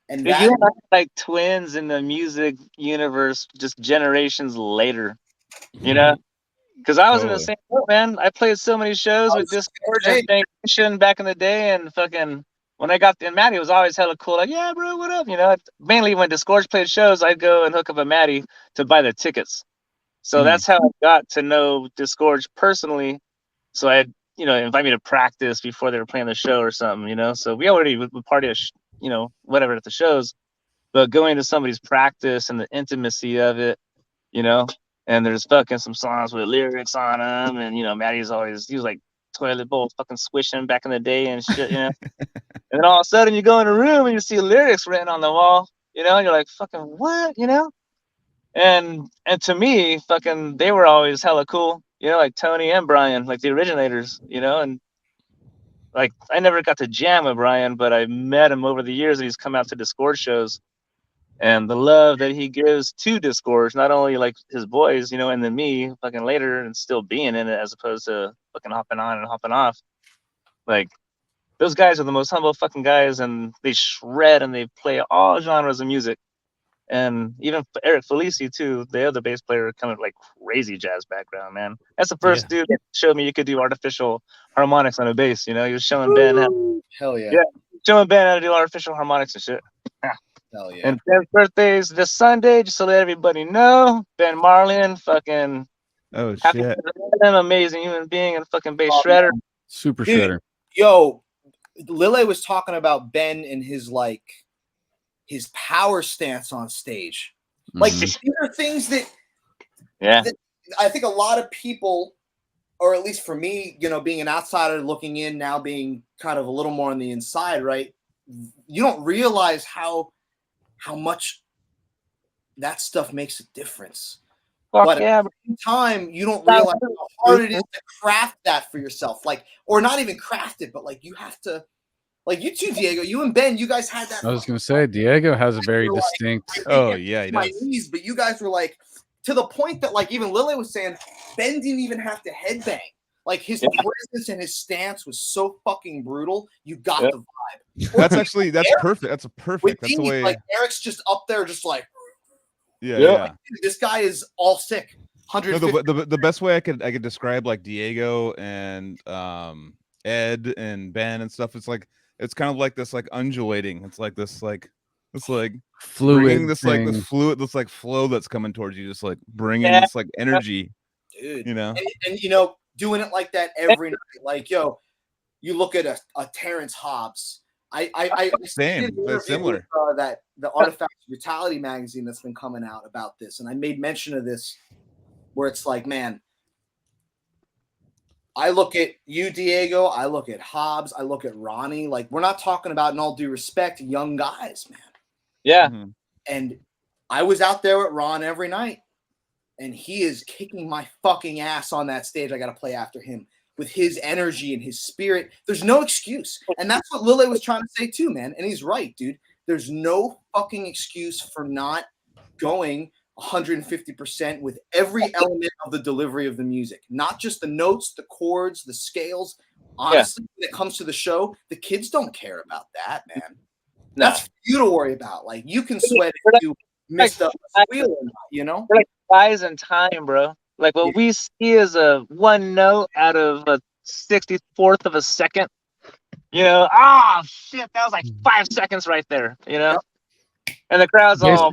D: And
F: you are like twins in the music universe, just generations later, Because I was in the same boat, man. I played so many shows with Discord and Nation back in the day, and fucking when I got and Maddie was always hella cool, like, yeah, bro, what up? Mainly when Discord played shows, I'd go and hook up a Maddie to buy the tickets. So that's how I got to know Discord personally. So I'd invite me to practice before they were playing the show or something, So we already would party, whatever at the shows, but going to somebody's practice and the intimacy of it, and there's fucking some songs with lyrics on them, and Maddie's he was like toilet bowl fucking swishing back in the day and shit, and then all of a sudden you go in a room and you see lyrics written on the wall, and you're like, fucking what, and to me, fucking they were always hella cool, like Tony and Brian, like the originators, and like I never got to jam with Brian, but I met him over the years, and he's come out to Discord shows. And the love that he gives to Discord, not only like his boys, and then me fucking later and still being in it, as opposed to fucking hopping on and hopping off. Like, those guys are the most humble fucking guys, and they shred and they play all genres of music. And even Eric Felici too, the other bass player, coming like crazy jazz background, man. That's the first dude that showed me you could do artificial harmonics on a bass. He was showing Ben showing Ben how to do artificial harmonics and shit.
D: Hell yeah.
F: And Ben's birthday's this Sunday, just to let everybody know. Ben Marlin, fucking
C: shit.
F: An amazing human being and fucking bass shredder.
A: Super shredder.
D: Yo, Lille was talking about Ben and his power stance on stage. Like, these are things that I think a lot of people, or at least for me, being an outsider looking in, now being kind of a little more on the inside, right? You don't realize how much that stuff makes a difference. But at the same time, you don't realize how hard it is to craft that for yourself. Like, or not even craft it, but like you have to, like you too, Diego, you and Ben, you guys had that.
A: I was going to say, Diego has a very distinct.
C: He does.
D: My knees, but you guys were like, to the point that like even Lily was saying, Ben didn't even have to headbang. Like his presence and his stance was so fucking brutal. You got the vibe.
C: That's perfect. That's a perfect. That's the way.
D: Like Eric's just up there, just like,
C: Yeah.
D: This guy is all sick.
C: No, the best way I could describe like Diego and Ed and Ben and stuff. It's kind of like this like undulating. It's like this
A: fluid
C: this
A: thing.
C: like this fluid, this like flow that's coming towards you, just like bringing this like energy,
D: dude.
C: You know,
D: and you know, doing it like that every night. Like, yo, you look at a Terrence Hobbs. I
C: same, that's similar.
D: With, the Artifact Brutality magazine that's been coming out about this, and I made mention of this, where it's like, man, I look at you, Diego. I look at Hobbs. I look at Ronnie. Like, we're not talking about, in all due respect, young guys, man.
F: Yeah.
C: Mm-hmm.
D: And I was out there with Ron every night, and he is kicking my fucking ass on that stage. I got to play after him with his energy and his spirit. There's no excuse. And that's what Lille was trying to say too, man. And he's right, dude. There's no fucking excuse for not going 150% with every element of the delivery of the music, not just the notes, the chords, the scales. Honestly, when it comes to the show, the kids don't care about that, man. That's for you to worry about. Like, you can sweat if you missed up a squeal or not, you know?
F: We're like guys in time, bro. Like, what we see is a one note out of a 64th of a second. You know, shit, that was like 5 seconds right there, you know? And the crowd's all...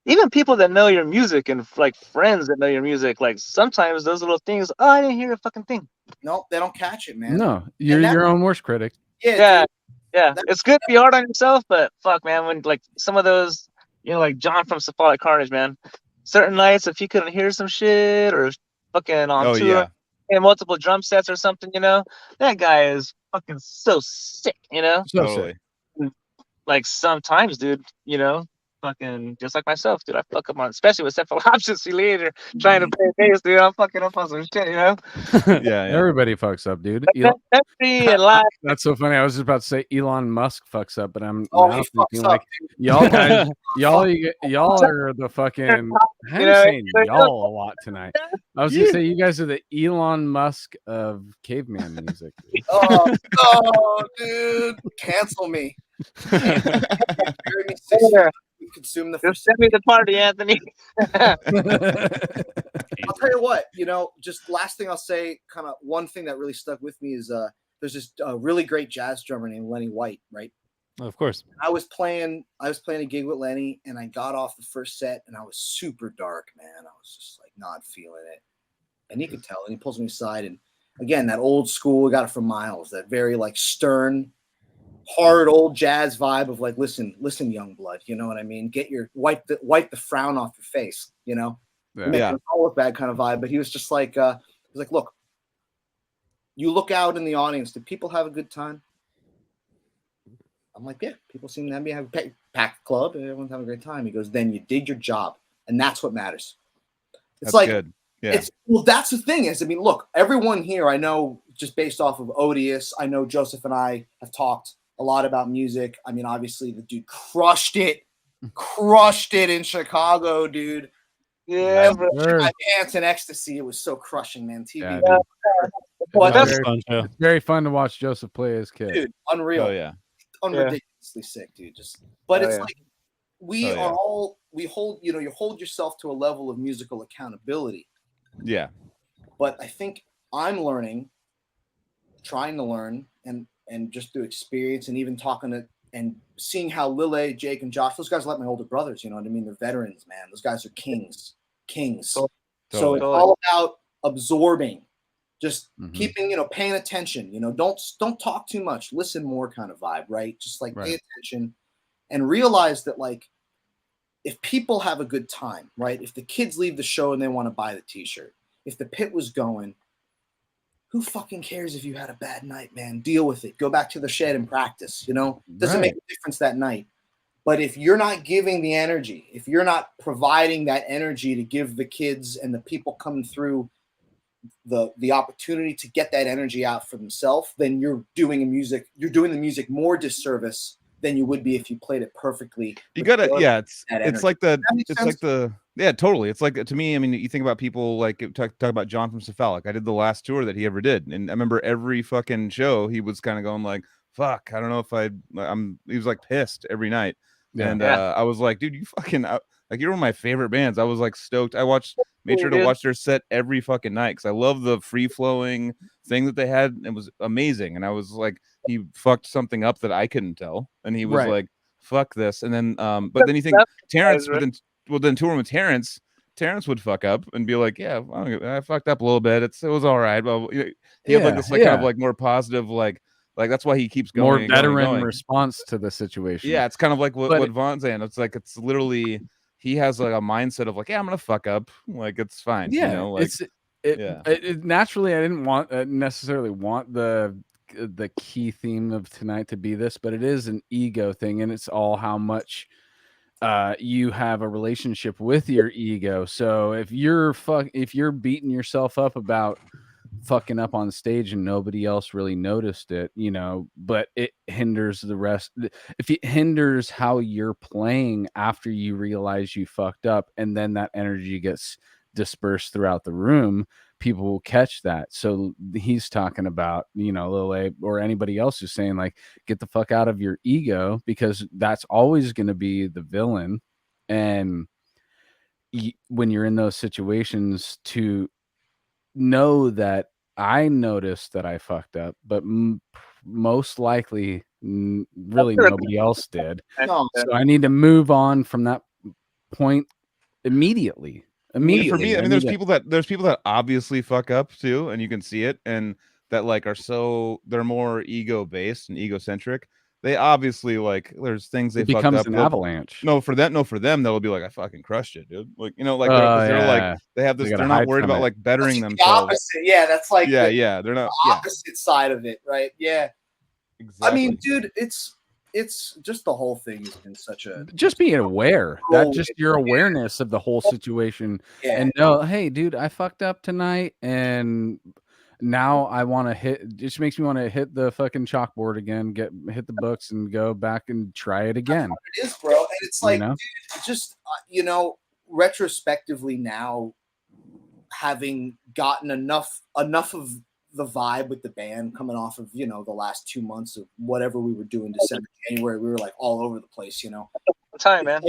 F: Even people that know your music and like friends that know your music, like sometimes those little things, I didn't hear a fucking thing.
D: No, they don't catch it, man.
A: No, you're your own worst critic.
F: Yeah. It's good to be hard on yourself, but fuck, man, when like some of those, you know, like John from Cephalic Carnage, man, certain nights if you couldn't hear some shit or fucking on tour and multiple drum sets or something, you know, that guy is fucking so sick, you know?
A: So sick.
F: Like sometimes, dude, you know, fucking just like myself, dude. I fuck up on, especially with cephalopsis later, trying to play bass, dude. I'm fucking up on some shit, you know.
C: Yeah.
A: Everybody fucks up, dude. That's so funny. I was just about to say Elon Musk fucks up, but I'm now thinking like y'all guys, y'all are the fucking. I'm saying y'all a lot tonight. I was gonna say you guys are the Elon Musk of caveman music.
D: Oh, dude, cancel me. Consume the
F: first. Send me the party, Anthony.
D: I'll tell you what, you know, just last thing I'll say, kind of one thing that really stuck with me is there's this really great jazz drummer named Lenny White, right?
B: Of course.
D: I was playing a gig with Lenny, and I got off the first set, and I was super dark, man. I was just like not feeling it, and he could tell. And he pulls me aside, and again, that old school, we got it from Miles, that very like stern, hard old jazz vibe of like, listen, young blood, you know what I mean? Get your wipe the frown off your face, you know?
C: Yeah.
D: All look bad kind of vibe. But he was just like, look, you look out in the audience. Do people have a good time? I'm like, yeah, people seem to have a packed club and everyone's having a great time. He goes, then you did your job, and that's what matters. It's
C: that's good. Yeah.
D: That's the thing is, I mean, look, everyone here, I know just based off of Odious, I know Joseph and I have talked a lot about music. I mean, obviously the dude crushed it in Chicago, dude.
F: Yeah,
D: my pants in ecstasy. It was so crushing, man. TV.
A: It's very fun to watch Joseph play his kid.
D: Dude, unreal.
C: Oh yeah.
D: Unridiculously sick, dude. But it's like we hold, you know, you hold yourself to a level of musical accountability.
C: Yeah.
D: But I think I'm trying to learn and just through experience and even talking to and seeing how Lille, Jake, and Josh, those guys are like my older brothers, you know what I mean? They're veterans, man. Those guys are kings. So it's all about absorbing, just keeping, you know, paying attention, you know, don't talk too much, listen more kind of vibe, right? Just like pay attention and realize that like, if people have a good time, right? If the kids leave the show and they want to buy the t-shirt, if the pit was going, who fucking cares if you had a bad night, man? Deal with it. Go back to the shed and practice, you know? Doesn't make a difference that night. But if you're not giving the energy, if you're not providing that energy to give the kids and the people coming through the opportunity to get that energy out for themselves, then you're doing the music more disservice than you would be if you played it perfectly.
C: You gotta, totally. It's like, to me, I mean, you think about people like talk about John from Cephalic. I did the last tour that he ever did, and I remember every fucking show he was kind of going like, "Fuck, I don't know if he was like pissed every night." And I was like, "Dude, you fucking." Like you're one of my favorite bands. I was like stoked. Made sure to watch their set every fucking night because I love the free flowing thing that they had. It was amazing. And I was like, he fucked something up that I couldn't tell, and he was like, fuck this. And then but then you think Terrence, then touring with Terrence would fuck up and be like, yeah, I fucked up a little bit. It was all right. Well, he had like this like kind of like more positive like that's why he keeps going.
A: More veteran response to the situation.
C: Yeah, it's kind of like what Vaughn's saying. It's like it's literally he has like a mindset of like, yeah, I'm gonna fuck up. Like it's fine.
A: Yeah,
C: you know, like
A: it naturally I didn't want necessarily want the key theme of tonight to be this, but it is an ego thing, and it's all how much you have a relationship with your ego. So if you're beating yourself up about fucking up on stage and nobody else really noticed it, you know, but it hinders the rest. If it hinders how you're playing after you realize you fucked up, and then that energy gets dispersed throughout the room, people will catch that. So he's talking about, you know, Lil A or anybody else who's saying like, get the fuck out of your ego, because that's always going to be the villain. And when you're in those situations, to know that I noticed that I fucked up, but most likely really nobody else did. So I need to move on from that point immediately.
C: For me, I mean, there's people that obviously fuck up too, and you can see it, and that like they're more ego based and egocentric. They obviously like there's things they fucked up.
A: An avalanche.
C: No, for them, they'll be like, I fucking crushed it, dude. Like, you know, like they're like they have this. They're not worried about like bettering themselves.
D: Opposite. Yeah, that's like
C: they're not
D: the opposite side of it, right? Yeah, exactly. I mean, dude, it's just the whole thing has been such a
A: just being aware that just your awareness of the whole situation and know, hey, dude, I fucked up tonight, and now I want to hit. Just makes me want to hit the fucking chalkboard again, hit the books, and go back and try it again.
D: It is, bro, and it's like, dude, just you know, retrospectively now, having gotten enough of the vibe with the band coming off of, you know, the last 2 months of whatever we were doing, December, January, we were like all over the place, you know.
F: Time, man.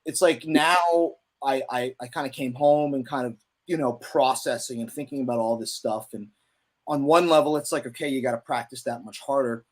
D: It's like now I kind of came home and kind of, you know, processing and thinking about all this stuff. And on one level, it's like, okay, you got to practice that much harder,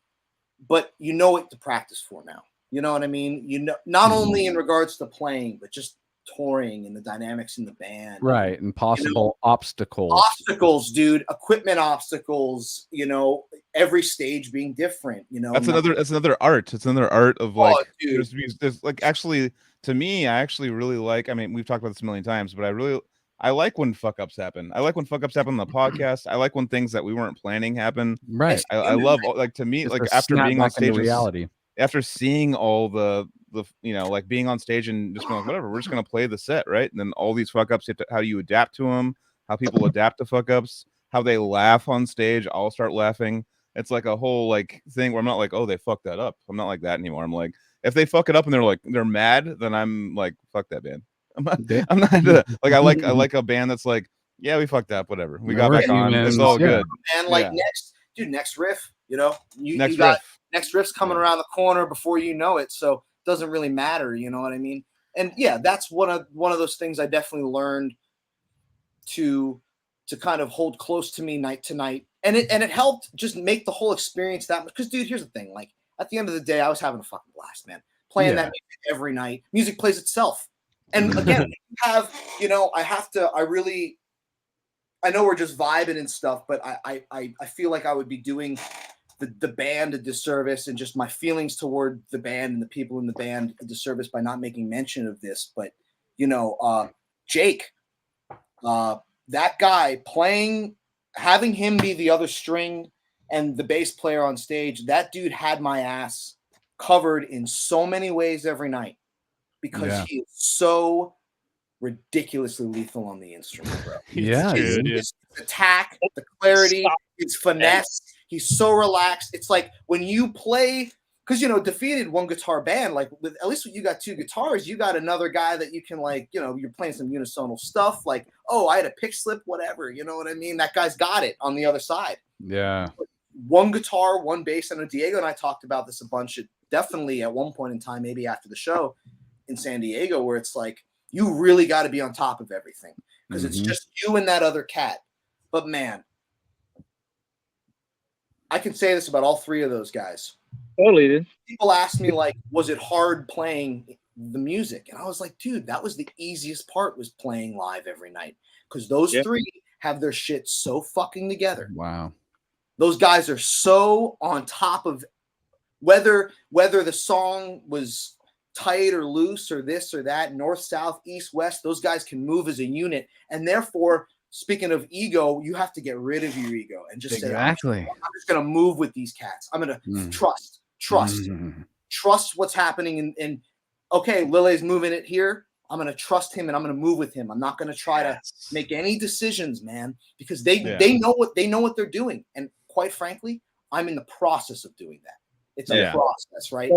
D: but you know what to practice for now. You know what I mean? You know, not only in regards to playing, but just touring and the dynamics in the band,
A: right? And possible
D: obstacles, dude, equipment obstacles, you know, every stage being different, you know.
C: That's another art. It's another art of like, there's like, actually, to me, I actually really like, I mean, we've talked about this a million times, but I like when fuck ups happen. I like when fuck ups happen on the podcast. I like when things that we weren't planning happen.
A: Right.
C: I love, like, to me, like after being on stage, reality, after seeing all the you know, like being on stage and just being like, whatever, we're just gonna play the set, right? And then all these fuck ups, how do you adapt to them? How people adapt to fuck ups? How they laugh on stage? I'll start laughing. It's like a whole like thing where I'm not like, oh, they fucked that up. I'm not like that anymore. I'm like, if they fuck it up and they're mad, then I'm like, fuck that band. I'm not like I like a band that's like, yeah, we fucked up, whatever. We got back on. It's all good.
D: And like next riff, you know, next riff's coming around the corner before you know it, so it doesn't really matter, you know what I mean? And yeah, that's one of those things I definitely learned to kind of hold close to me night to night, and it helped just make the whole experience that much. Because dude, here's the thing, like at the end of the day, I was having a fucking blast, man, playing that music every night. Music plays itself. And again, I know we're just vibing and stuff, but I feel like I would be doing the band a disservice, and just my feelings toward the band and the people in the band a disservice by not making mention of this. But, you know, Jake, that guy having him be the other string and the bass player on stage, that dude had my ass covered in so many ways every night. Because he is so ridiculously lethal on the instrument, bro. His attack, the clarity, his finesse. He's so relaxed. It's like when you play, because, you know, Defeated one guitar band, like with at least when you got two guitars, you got another guy that you can, like, you know, you're playing some unisonal stuff. Like, oh, I had a pick slip, whatever. You know what I mean? That guy's got it on the other side.
A: Yeah.
D: One guitar, one bass. I know Diego and I talked about this a bunch. Definitely at one point in time, maybe after the show in San Diego, where it's like, You really got to be on top of everything because it's just you and that other cat. But man, I can say this about all three of those guys.
F: Totally, dude.
D: People ask me, like, was it hard playing the music? And I was like, dude, that was the easiest part, was playing live every night, because those three have their shit so fucking together.
A: Wow.
D: Those guys are so on top of whether the song was tight or loose or this or that, north, south, east, west. Those guys can move as a unit, and therefore, speaking of ego, you have to get rid of your ego and just say, I'm just going to move with these cats. I'm going to trust what's happening. And okay, Lille's moving it here. I'm going to trust him and I'm going to move with him. I'm not going to try to make any decisions, man, because they know what they're doing. And quite frankly, I'm in the process of doing that. It's a process, right?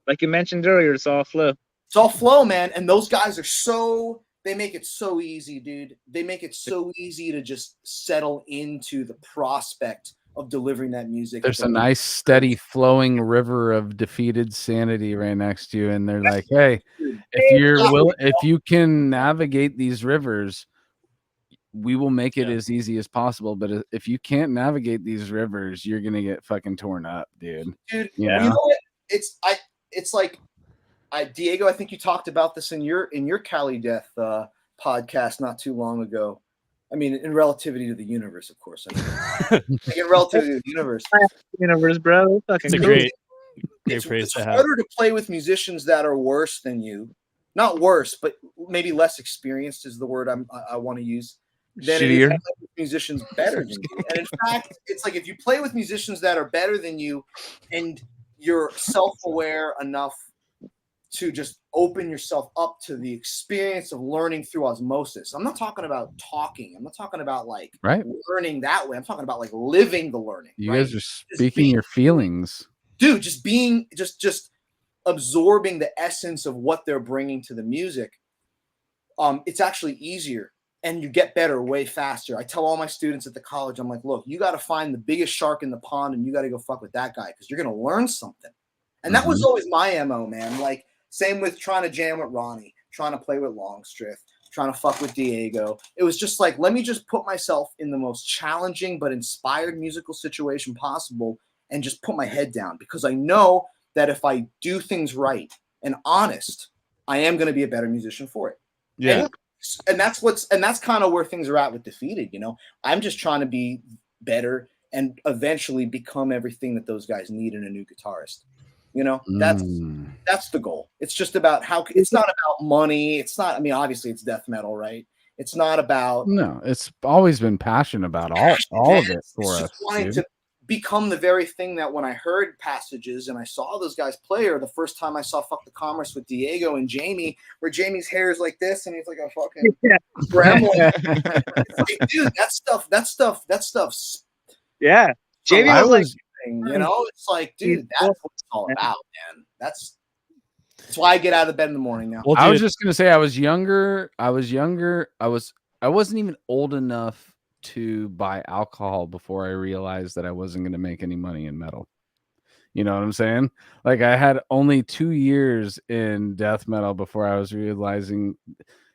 F: Like you mentioned earlier, it's all flow.
D: It's all flow, man. And those guys are they make it so easy, dude. They make it so easy to just settle into the prospect of delivering that music.
A: There's a nice, steady, flowing river of defeated sanity right next to you, and they're like, "Hey, if you can navigate these rivers, we will make it as easy as possible. But if you can't navigate these rivers, you're gonna get fucking torn up, dude."
D: Dude, you know what? It's like. Diego, I think you talked about this in your Cali Death podcast not too long ago. I mean, in relativity to the universe, of course. I mean, like in relativity to the
F: universe, bro.
B: It's a great
D: it's harder to play with musicians that are worse than you. Not worse, but maybe less experienced is the word I want to use. Than it is with musicians better than you. And in fact, it's like if you play with musicians that are better than you and you're self-aware enough to just open yourself up to the experience of learning through osmosis. I'm not talking about talking. I'm not talking about like learning that way. I'm talking about like living the learning.
A: You guys are speaking your feelings.
D: Dude, just being, just absorbing the essence of what they're bringing to the music. It's actually easier and you get better way faster. I tell all my students at the college, I'm like, look, you got to find the biggest shark in the pond and you got to go fuck with that guy because you're going to learn something. And that was always my MO, man. Like, same with trying to jam with Ronnie, trying to play with Longstreth, trying to fuck with Diego. It was just like, let me just put myself in the most challenging but inspired musical situation possible and just put my head down because I know that if I do things right and honest, I am going to be a better musician for it.
C: Yeah.
D: And that's kind of where things are at with Defeated. You know, I'm just trying to be better and eventually become everything that those guys need in a new guitarist. You know, that's the goal. It's just about it's not about money. It's not, I mean, obviously it's death metal, right? It's not about.
A: No, it's always been passion about all of it for us.
D: Wanting to become the very thing that when I heard Passages and I saw those guys play, or the first time I saw Fuck the Commerce with Diego and Jamie, where Jamie's hair is like this and he's like a fucking gremlin. It's like, dude, that stuff's.
F: Yeah. Jamie was like.
D: You know, it's like, dude, that's what it's all about, man. That's why I get out of bed in the morning now.
A: Well, I was just gonna say, I was younger. I wasn't even old enough to buy alcohol before I realized that I wasn't gonna make any money in metal. You know what I'm saying? Like, I had only 2 years in death metal before I was realizing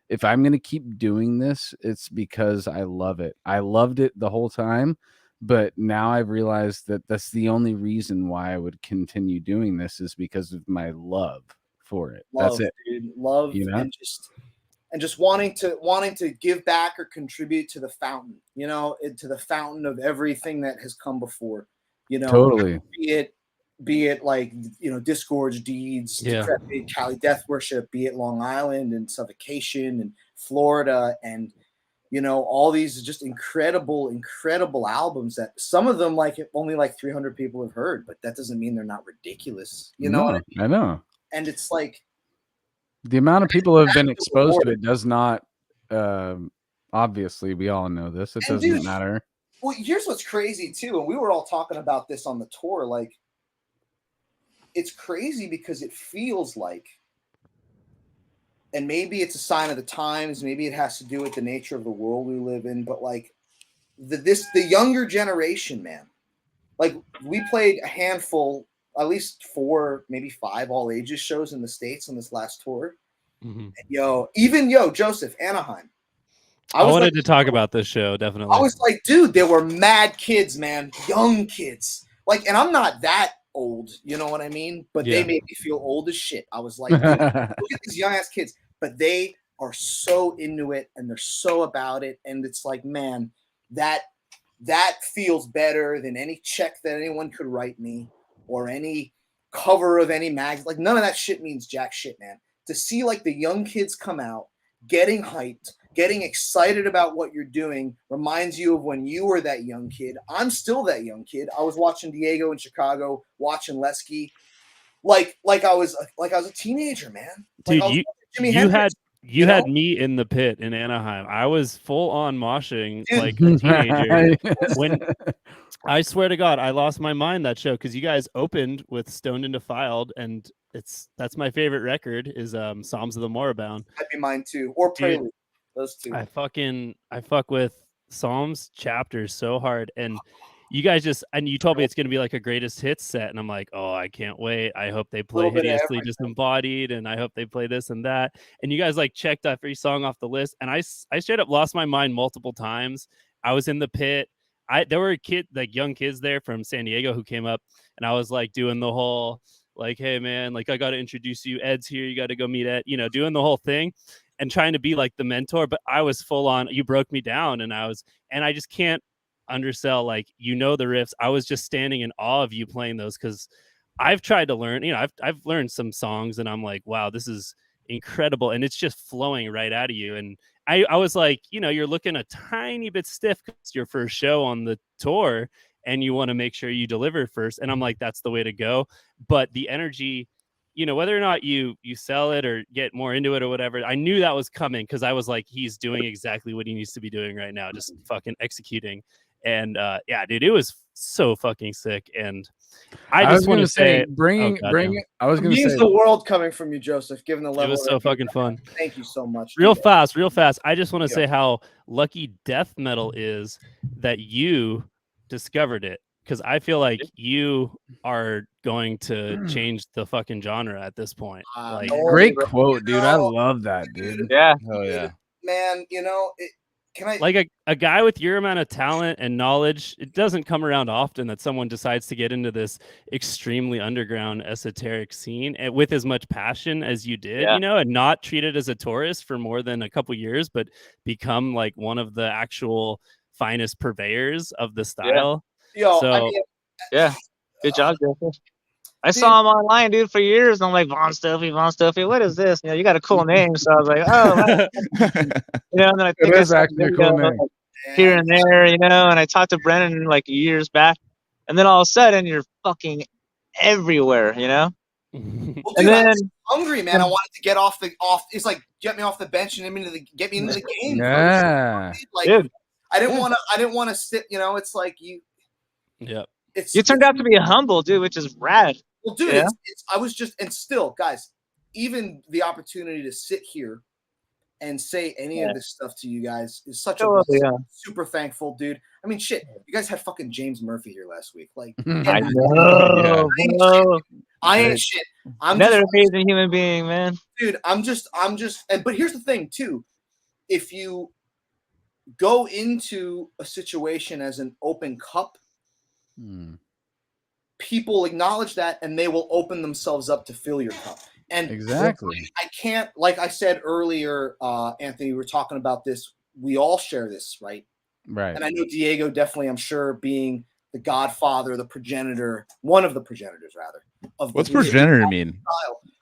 A: if I'm gonna keep doing this, it's because I love it. I loved it the whole time. But now I've realized that that's the only reason why I would continue doing this is because of my love for it. That's it.
D: Dude. Love, you know? and just wanting to give back or contribute to the fountain, you know, to the fountain of everything that has come before, you know.
A: Totally.
D: Be it like, you know, Disgorge Deeds, Decrepit, Cali Death Worship, be it Long Island and Suffocation and Florida and, you know, all these just incredible albums that some of them only 300 people have heard, but that doesn't mean they're not ridiculous. You know what I mean?
A: I know.
D: And it's like
A: the amount of people who have been exposed to it does not, obviously we all know this. It doesn't matter.
D: Well, here's what's crazy too. And we were all talking about this on the tour. Like, it's crazy because it feels like, and maybe it's a sign of the times, maybe it has to do with the nature of the world we live in, but like the younger generation, man, like we played a handful, at least 4, maybe 5 all ages shows in the States on this last tour. Joseph, Anaheim.
B: I wanted to talk about this show, definitely.
D: I was like, dude, there were mad kids, man, young kids. Like, and I'm not that old, you know what I mean? But they made me feel old as shit. I was like, dude, look at these young ass kids, but they are so into it and they're so about it. And it's like, man, that feels better than any check that anyone could write me or any cover of any magazine. Like, none of that shit means jack shit, man. To see like the young kids come out, getting hyped, getting excited about what you're doing reminds you of when you were that young kid. I'm still that young kid. I was watching Diego in Chicago, watching Lesky, like I was a teenager, man.
B: Dude,
D: like
B: you had me in the pit in Anaheim. I was full on moshing like a teenager. When I swear to God, I lost my mind that show because you guys opened with Stoned and Defiled, and that's my favorite record is Psalms of the Moribund.
D: That'd be mine too, or Prelude. Those two.
B: I fuck with Psalms chapters so hard, and you guys and you told me it's gonna be like a greatest hits set, and I'm like, oh, I can't wait. I hope they play Hideously Disembodied, and I hope they play this and that. And you guys like checked every song off the list, and I straight up lost my mind multiple times. I was in the pit. There were young kids there from San Diego who came up, and I was like doing the whole like, hey man, like I got to introduce you. Ed's here. You got to go meet Ed. Doing the whole thing. And trying to be like the mentor, but I was full on, you broke me down, and I just can't undersell, like, the riffs. I was just standing in awe of you playing those, because I've tried to learn, I've learned some songs, and I'm like, wow, this is incredible, and it's just flowing right out of you. And I was like, you're looking a tiny bit stiff because it's your first show on the tour, and you want to make sure you deliver first. And I'm like, that's the way to go. But the energy, whether or not you sell it or get more into it or whatever, I knew that was coming, because I was like, he's doing exactly what he needs to be doing right now, just fucking executing. And yeah, dude, it was so fucking sick. And I just want to say,
D: I was going to say, the world coming from you, Joseph, given the level.
B: It was so fucking fun.
D: Thank you so much.
B: Real fast. I just want to say how lucky death metal is that you discovered it. Because I feel like you are going to change the fucking genre at this point.
A: Great quote, dude. I love that, dude.
F: Yeah.
C: Oh yeah,
D: man. Can I
B: like a guy with your amount of talent and knowledge? It doesn't come around often that someone decides to get into this extremely underground esoteric scene with as much passion as you did, and not treat it as a tourist for more than a couple years, but become like one of the actual finest purveyors of the style.
F: Yeah. Good job, Joseph. I saw him online, dude, for years. And I'm like, Vaughn Stoffey. What is this? You got a cool name. So I was like, oh, and then I think
A: it is actually a cool name.
F: Here and there, and I talked to Brennan like years back. And then all of a sudden, you're fucking everywhere,
D: Well, dude, and then I was hungry, man. I wanted to get off. It's like, get me off the bench and get me into the game.
A: Yeah.
D: Like, dude. I didn't want to sit, it's like you.
B: Yeah.
F: You turned out to be humble, dude, which is rad.
D: Well, dude, I was just, and still, guys, even the opportunity to sit here and say any of this stuff to you guys is such a super thankful, dude. I mean, shit, you guys had fucking James Murphy here last week. Like,
F: I know.
D: I ain't shit. I'm
F: another amazing human being, man.
D: Dude, I'm just, but here's the thing, too. If you go into a situation as an open cup, people acknowledge that, and they will open themselves up to fill your cup. And
A: exactly,
D: I can't, like I said earlier, Anthony, we were talking about this. We all share this, right?
A: Right.
D: And I know Diego definitely, I'm sure, being the godfather, the progenitor, one of the progenitors, rather.
C: What's progenitor mean?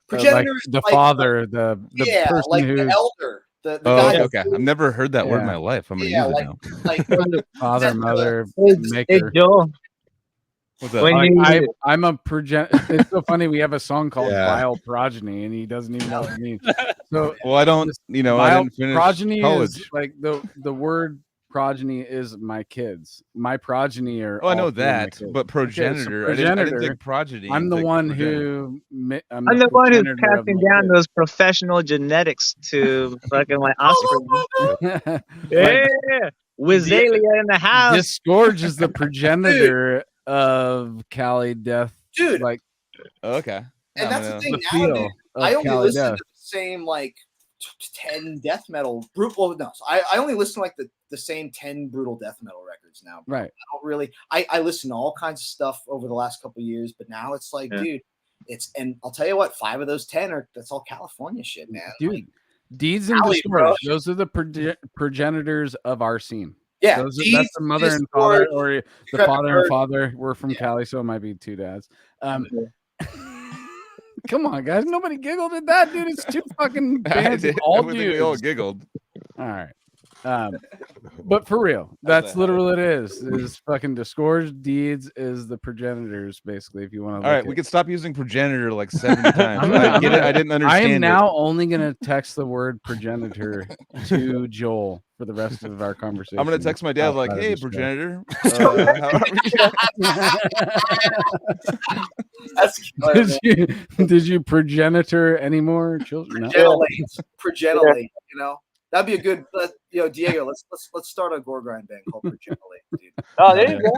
D: Progenitor,
A: like the father, the person
D: like
A: who
D: the elder. The guy
C: okay. I've never heard that word in my life. I'm gonna use it now.
D: Like
A: father, mother, maker.
F: Hey, Joel.
C: What's that?
A: I'm a It's so funny. We have a song called "Vile Progeny," and he doesn't even know what it means. So,
C: well, I don't. I didn't finish
A: progeny
C: college.
A: Is like the word progeny is my kids. My progeny are.
C: Oh, I know that, but progenitor. Okay, so I didn't think progeny.
A: I'm the one who.
F: I'm the one who's passing down those professional genetics to fucking my offspring. Yeah, Wizalia in the house.
A: Disgorge is the progenitor of Cali Death,
D: dude.
A: Like,
C: okay.
D: And that's the thing now, dude. I only listen to the same like 10 death metal brutal. No, so I only listen to like the same 10 brutal death metal records now.
A: Right.
D: I don't really. I listen to all kinds of stuff over the last couple of years, but now it's like, dude, and I'll tell you what, 5 of those 10 that's all California shit, man.
A: Dude,
D: like,
A: Deeds and
D: Cali,
A: Disorders. Those are the progenitors of our scene.
D: Yeah,
A: that's the mother and father, or the father and father. We're from Cali, so it might be 2 dads. Come on, guys! Nobody giggled at that, dude. It's 2 fucking bands. All dudes.
C: We all giggled.
A: All right. But for real, that's literally what it is fucking Discourse. Deeds is the progenitors, basically, if you want to.
C: All right, we can stop using progenitor like 70 times. I get it. I didn't understand.
A: I am now only gonna text the word progenitor to Joel for the rest of our conversation.
C: I'm gonna text my dad like, "Hey, progenitor."
D: Did
A: you progenitor any more children?
D: Progenolate, you know. That'd be a good, Diego. Let's start a gore grind band called Progenolate, dude.
F: Oh, there you go.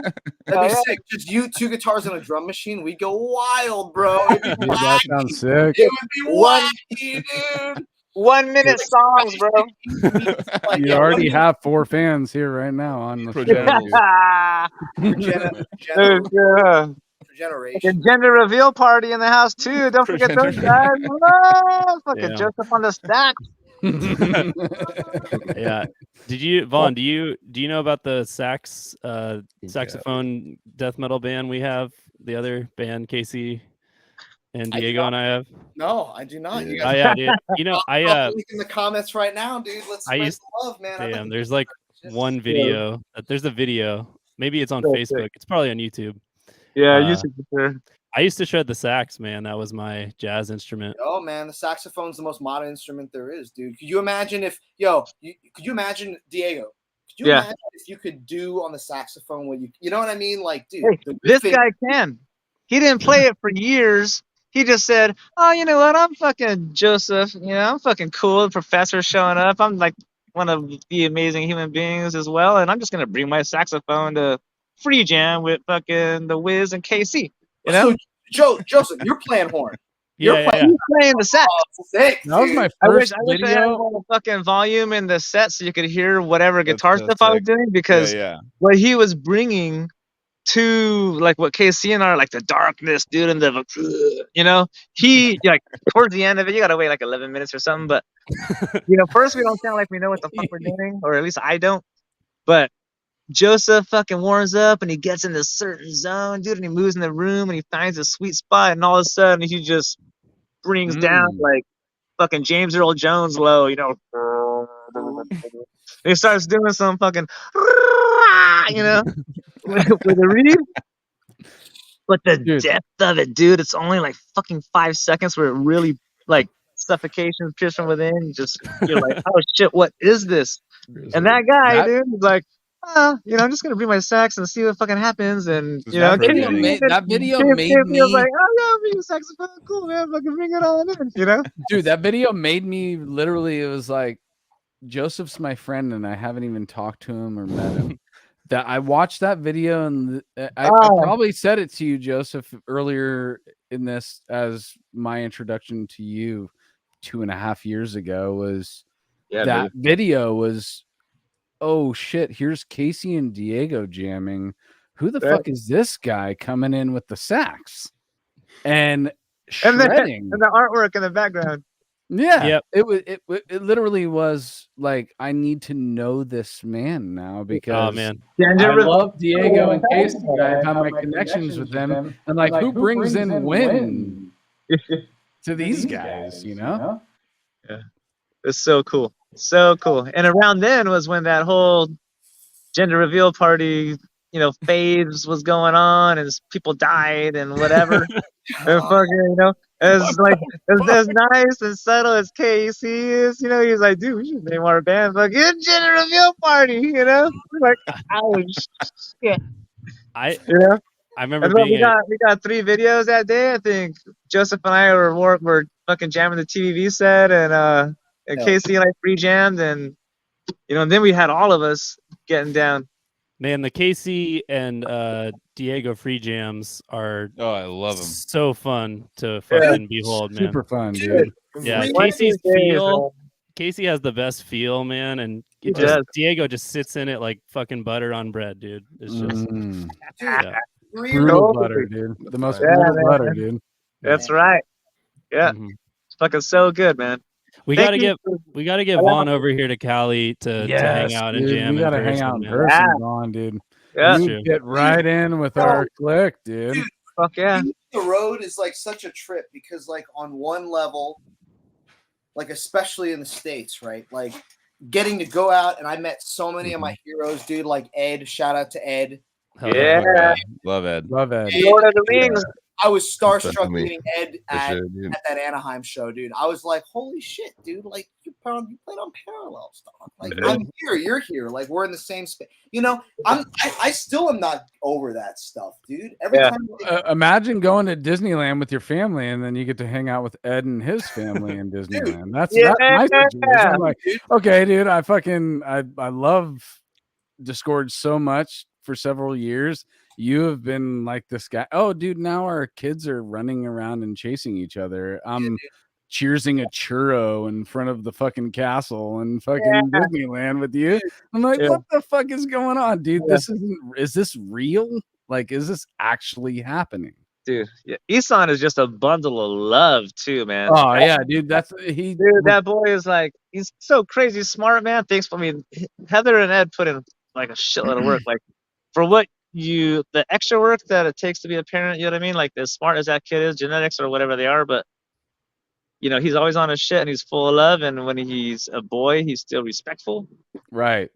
D: That'd be sick. Just you, 2 guitars and a drum machine. We go wild, bro. Dude,
A: that sounds sick.
D: It would be wacky, dude.
F: 1 minute songs, bro.
A: You already have 4 fans here right now on the
D: Generation.
F: Gender reveal party in the house too. Don't forget those guys. Fucking Joseph on the stack.
B: Yeah. Did you, Vaughn? Do you know about the saxophone death metal band we have? The other band, Casey and Diego and I have.
D: No, I do not. You
B: guys, yeah, dude. You know,
D: I'll link in the comments right now, dude. Let's spread the love, man.
B: Damn, there's like one video. There's a video. Maybe it's on Facebook. It's probably on YouTube.
F: Yeah, YouTube for sure.
B: I used to shred the sax, man. That was my jazz instrument.
D: Oh man, the saxophone's the most modern instrument there is, dude. Could you imagine if could you imagine, Diego? Could you imagine if you could do on the saxophone what you know what I mean? Like, dude,
F: this guy can. He didn't play it for years. He just said, "Oh, you know what? I'm fucking Joseph. You know, I'm fucking cool. The professor's showing up. I'm like one of the amazing human beings as well, and I'm just gonna bring my saxophone to free jam with fucking the Wiz and KC." You know,
D: so, Joseph, you're playing horn.
F: You're playing the sax.
D: Oh, sick,
A: that was my first video.
F: I had a fucking volume in the set so you could hear whatever guitar stuff I was doing, because what he was bringing to like what KC and I are like, the darkness, dude, and the he like towards the end of it, you gotta wait like 11 minutes or something. But first we don't sound like we know what the fuck we're doing, or at least I don't. But Joseph fucking warms up and he gets in this certain zone, dude, and he moves in the room and he finds a sweet spot, and all of a sudden he just brings down like fucking James Earl Jones low, and he starts doing some fucking with a reed. But the depth of it, dude, it's only like fucking 5 seconds where it really like suffocation pierced from within. You're like, oh shit, what is this? And that guy, dude, is like, I'm just gonna bring my sax and see what fucking happens. And
A: that video made me
F: like, oh yeah, bring a saxophone, cool man, fucking bring it on in,
A: Dude, that video made me literally. It was like, Joseph's my friend, and I haven't even talked to him or met him. That I watched that video, and I probably said it to you, Joseph, earlier in this as my introduction to you 2.5 years ago. Was that video was. Oh shit, here's Casey and Diego jamming. Who the fuck is this guy coming in with the sax? And shredding.
F: And the artwork in the background.
A: Yeah. Yep. It literally was like, I need to know this man now, because I love Diego and Casey. I have my connections with them. And like, who brings in wind to these guys,
F: Yeah. It's so cool. So cool. And around then was when that whole gender reveal party, phase was going on, and people died and whatever. And fucking, as nice and subtle as KC is, he's like, dude, we should name our band fucking gender reveal party, We're like, ouch. Yeah.
B: I remember
F: we got 3 videos that day. I think Joseph and I were fucking jamming the TVV set, and Casey and I free jammed, and then we had all of us getting down.
B: Man, the Casey and Diego free jams are
C: I love them.
B: So fun to fucking behold, man.
A: Super fun, dude.
B: Yeah, Casey's feel Casey has the best feel, man, and Diego just sits in it like fucking butter on bread, dude. It's just
A: brutal butter, dude. The most brutal butter, dude.
F: That's right. Yeah, it's fucking so good, man.
B: We gotta get Vaughn over here to Cali to hang out and jam.
A: We gotta hang out in person, Vaughn, dude.
F: Yeah,
A: you get right in with our clique, dude.
F: Fuck yeah.
D: The road is like such a trip because, like, on one level, like especially in the States, right? Like getting to go out, and I met so many of my heroes, dude. Like Ed, shout out to Ed.
C: Yeah, love Ed.
A: Love Ed.
F: Lord of the Rings.
D: I was starstruck meeting Ed at that Anaheim show, dude. I was like, holy shit, dude. Like, you played on Parallel stuff. Like, I'm here, you're here. Like, we're in the same space. You know, I still am not over that stuff, dude. Every time.
A: Imagine going to Disneyland with your family, and then you get to hang out with Ed and his family in Disneyland. That's my situation. I'm like, okay, dude, I love Discord so much for several years. You have been like this guy. Oh, dude, now our kids are running around and chasing each other. I'm cheersing a churro in front of the fucking castle and fucking Disneyland with you. I'm like, what the fuck is going on, dude? Is this real? Like, is this actually happening?
F: Dude, Isan is just a bundle of love too, man.
A: Oh yeah, dude,
F: that boy is like, he's so crazy smart, man. Heather and Ed put in like a shitload of work, like for what the extra work that it takes to be a parent, you know what I mean? Like, as smart as that kid is, genetics or whatever they are, but you know, he's always on his shit and he's full of love, and when he's a boy, he's still respectful.
A: Right.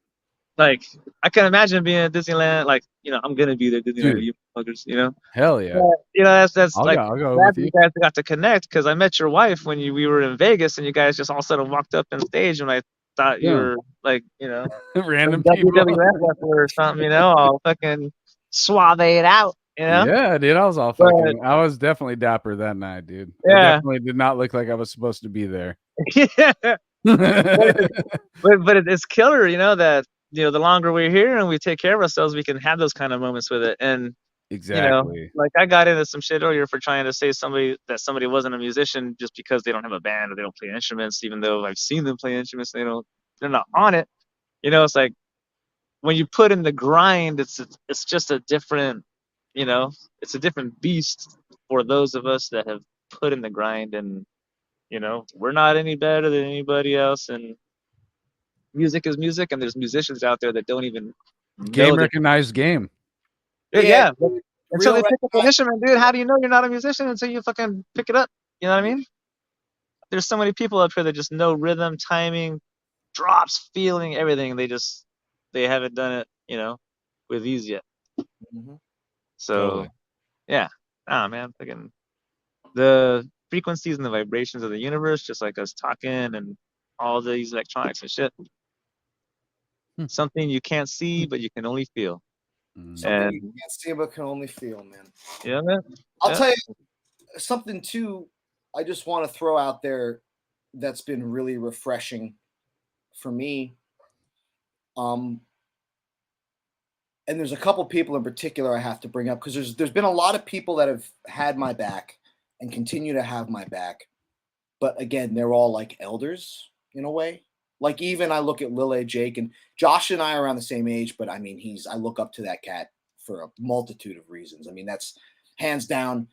F: Like, I can imagine being at Disneyland, like, you know, I'm gonna be there, Disneyland, you fuckers, you know?
A: Hell yeah.
F: You know, that's
A: I'll
F: like,
A: go with you
F: guys got to connect, because I met your wife when we were in Vegas, and you guys just all of a sudden walked up on stage, and I thought you were like, you know,
A: random people
F: WWF or something, you know, all fucking suave it out, you know?
A: Yeah, dude, I was all fucking. I was definitely dapper that night, dude.
F: Yeah,
A: I definitely did not look like I was supposed to be there.
F: Yeah, but it's killer, you know, that, you know, the longer we're here and we take care of ourselves, we can have those kind of moments with it. And
A: exactly,
F: you know, like, I got into some shit earlier for trying to say somebody wasn't a musician just because they don't have a band or they don't play instruments, even though I've seen them play instruments, they're not on it. You know, it's like, when you put in the grind, it's just a different, you know, it's a different beast for those of us that have put in the grind. And, you know, we're not any better than anybody else. And music is music. And there's musicians out there that don't even
A: recognized game.
F: Yeah. Until they pick up an instrument, dude, how do you know you're not a musician until you fucking pick it up? You know what I mean? There's so many people up here that just know rhythm, timing, drops, feeling, everything. They haven't done it, you know, with ease yet. So, yeah. Man, fucking the frequencies and the vibrations of the universe, just like us talking and all these electronics and shit. Something you can't see, but you can only feel.
D: Something you can't see, but can only feel, man.
F: Yeah, man.
D: I'll tell you something too. I just want to throw out there that's been really refreshing for me. And there's a couple people in particular I have to bring up, because there's been a lot of people that have had my back and continue to have my back. But again, they're all like elders in a way. Like, even I look at Lil Jake, and Josh and I are around the same age, but I mean, I look up to that cat for a multitude of reasons. I mean, that's hands down.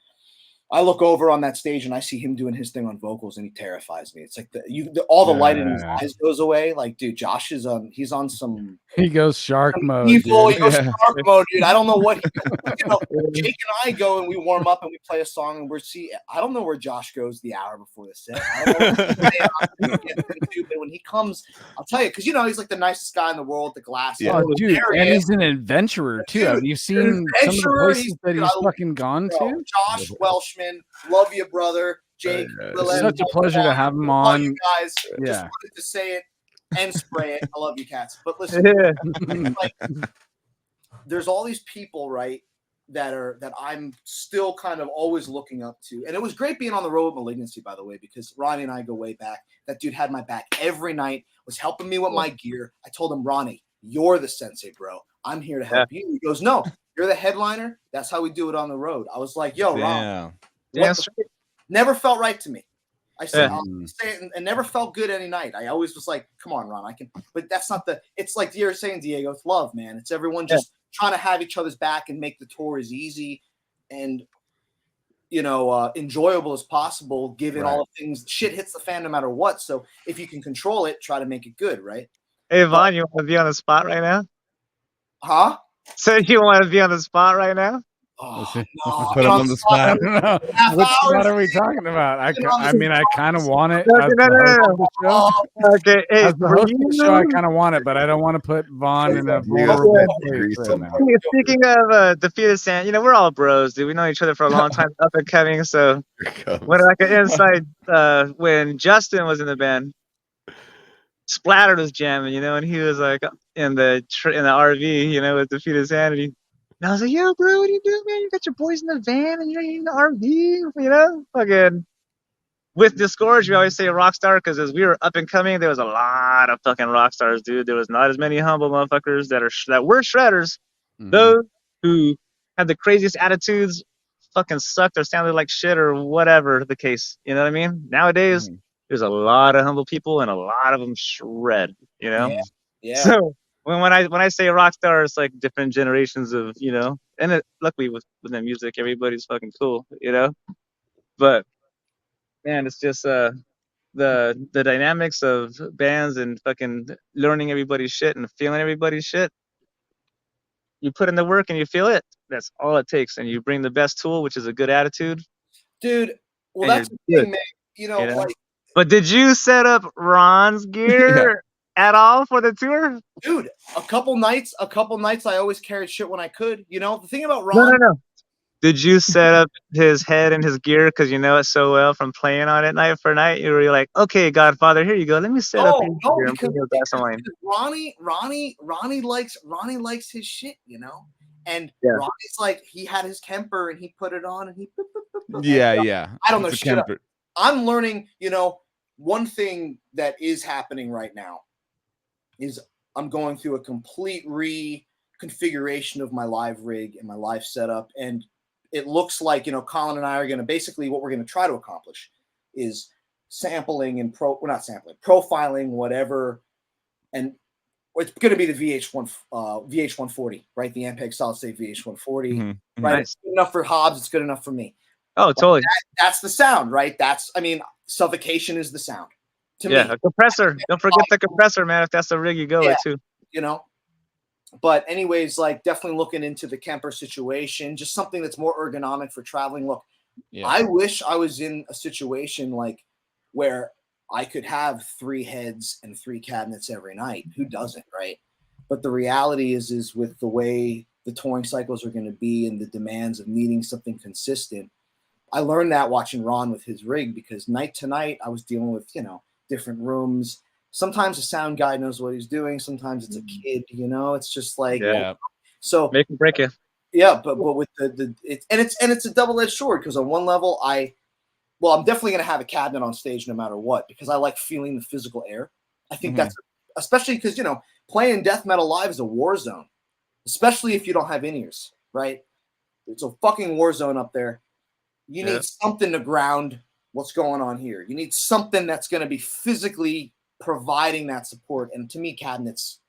D: I look over on that stage and I see him doing his thing on vocals, and he terrifies me. It's like all the light in his eyes goes away. Like, dude, Josh is he's on some.
A: He goes shark mode.
D: Evil, he goes shark mode, dude. I don't know what. You know, Jake and I go and we warm up and we play a song, and I don't know where Josh goes the hour before the set. I don't know but when he comes, I'll tell you, because you know he's like the nicest guy in the world. The glasses,
A: dude, and he's an adventurer too. Have you seen some of the places that he's fucking gone to?
D: Josh Welshman. Love you, brother. Jake,
A: it's such a pleasure to have him on.
D: You guys, just wanted to say it and spray it. I love you, cats. But listen, like, there's all these people, right, that I'm still kind of always looking up to. And it was great being on the road with Malignancy, by the way, because Ronnie and I go way back. That dude had my back every night, was helping me with my gear. I told him, Ronnie, you're the sensei, bro. I'm here to help you. He goes, no, you're the headliner. That's how we do it on the road. I was like, yo, Ron. Never felt right to me. I said, I'll say it, and never felt good any night. I always was like, come on, Ron, I can. But that's not it's like you're saying, Diego, it's love, man. It's everyone just trying to have each other's back and make the tour as easy and, enjoyable as possible, given all the things. Shit hits the fan no matter what. So if you can control it, try to make it good, right?
F: Hey, Vaughn, you want to be on the spot right now?
D: Huh?
F: So you want to be on the spot right now?
D: Oh,
C: no, put him on the spot.
A: Which spot are we talking about? I mean, I kind of want it.
F: No. Okay, hey,
A: as the host of the show, I kind of want it, but I don't want to put Vaughn in a vulnerable place right now.
F: Speaking of defeated Sanity, we're all bros, dude. We know each other for a long time, up and coming. So, when like an inside, when Justin was in the band, Splattered was jamming, and he was like in the RV, with defeated Sanity. And I was like, yo, bro, what are you doing, man? You got your boys in the van and you're in the RV, fucking. With Discourage, we always say rock star because as we were up and coming, there was a lot of fucking rock stars, dude. There was not as many humble motherfuckers that were shredders. Mm-hmm. Those who had the craziest attitudes fucking sucked or sounded like shit or whatever the case. You know what I mean? Nowadays, there's a lot of humble people and a lot of them shred.
D: Yeah.
F: So when I say rock star, it's like different generations of and luckily with the music, everybody's fucking cool, But man, it's just the dynamics of bands and fucking learning everybody's shit and feeling everybody's shit. You put in the work and you feel it. That's all it takes. And you bring the best tool, which is a good attitude.
D: Dude, well, that's the thing, man. Like.
F: But did you set up Ron's gear at all for the tour?
D: Dude, a couple nights I always carried shit when I could. The thing about Ron.
F: No. Did you set up his head and his gear because you know it so well from playing on it night for night? You were like, okay, Godfather, here you go. Let me set up your gear and put your gasoline.
D: Ronnie likes his shit, And Ronnie's like, he had his Kemper and he put it on and he.
C: Yeah.
D: I don't know shit. I'm learning. One thing that is happening right now is I'm going through a complete reconfiguration of my live rig and my live setup, and it looks like, Colin and I are going to basically what we're going to try to accomplish is sampling and profiling whatever. And it's going to be the VH140, right? The Ampeg solid state VH140, right?
F: Nice.
D: It's good enough for Hobbs. It's good enough for me.
F: Oh, totally.
D: That's the sound, right? Suffocation is the sound. To me.
F: A compressor. Don't forget the compressor, man. If that's the rig you go with too.
D: But anyways, like definitely looking into the Kemper situation, just something that's more ergonomic for traveling. Look, I wish I was in a situation like where I could have 3 heads and 3 cabinets every night. Who doesn't, right? But the reality is with the way the touring cycles are going to be and the demands of needing something consistent, I learned that watching Ron with his rig because night to night I was dealing with, different rooms. Sometimes the sound guy knows what he's doing. Sometimes it's a kid, it's just like, so
F: make and break it.
D: Yeah. But with it's a double-edged sword because on one level I'm definitely going to have a cabinet on stage no matter what, because I like feeling the physical air. I think that's especially because, playing death metal live is a war zone, especially if you don't have in-ears, right? It's a fucking war zone up there. You need something to ground what's going on here. You need something that's going to be physically providing that support. And to me, cabinets,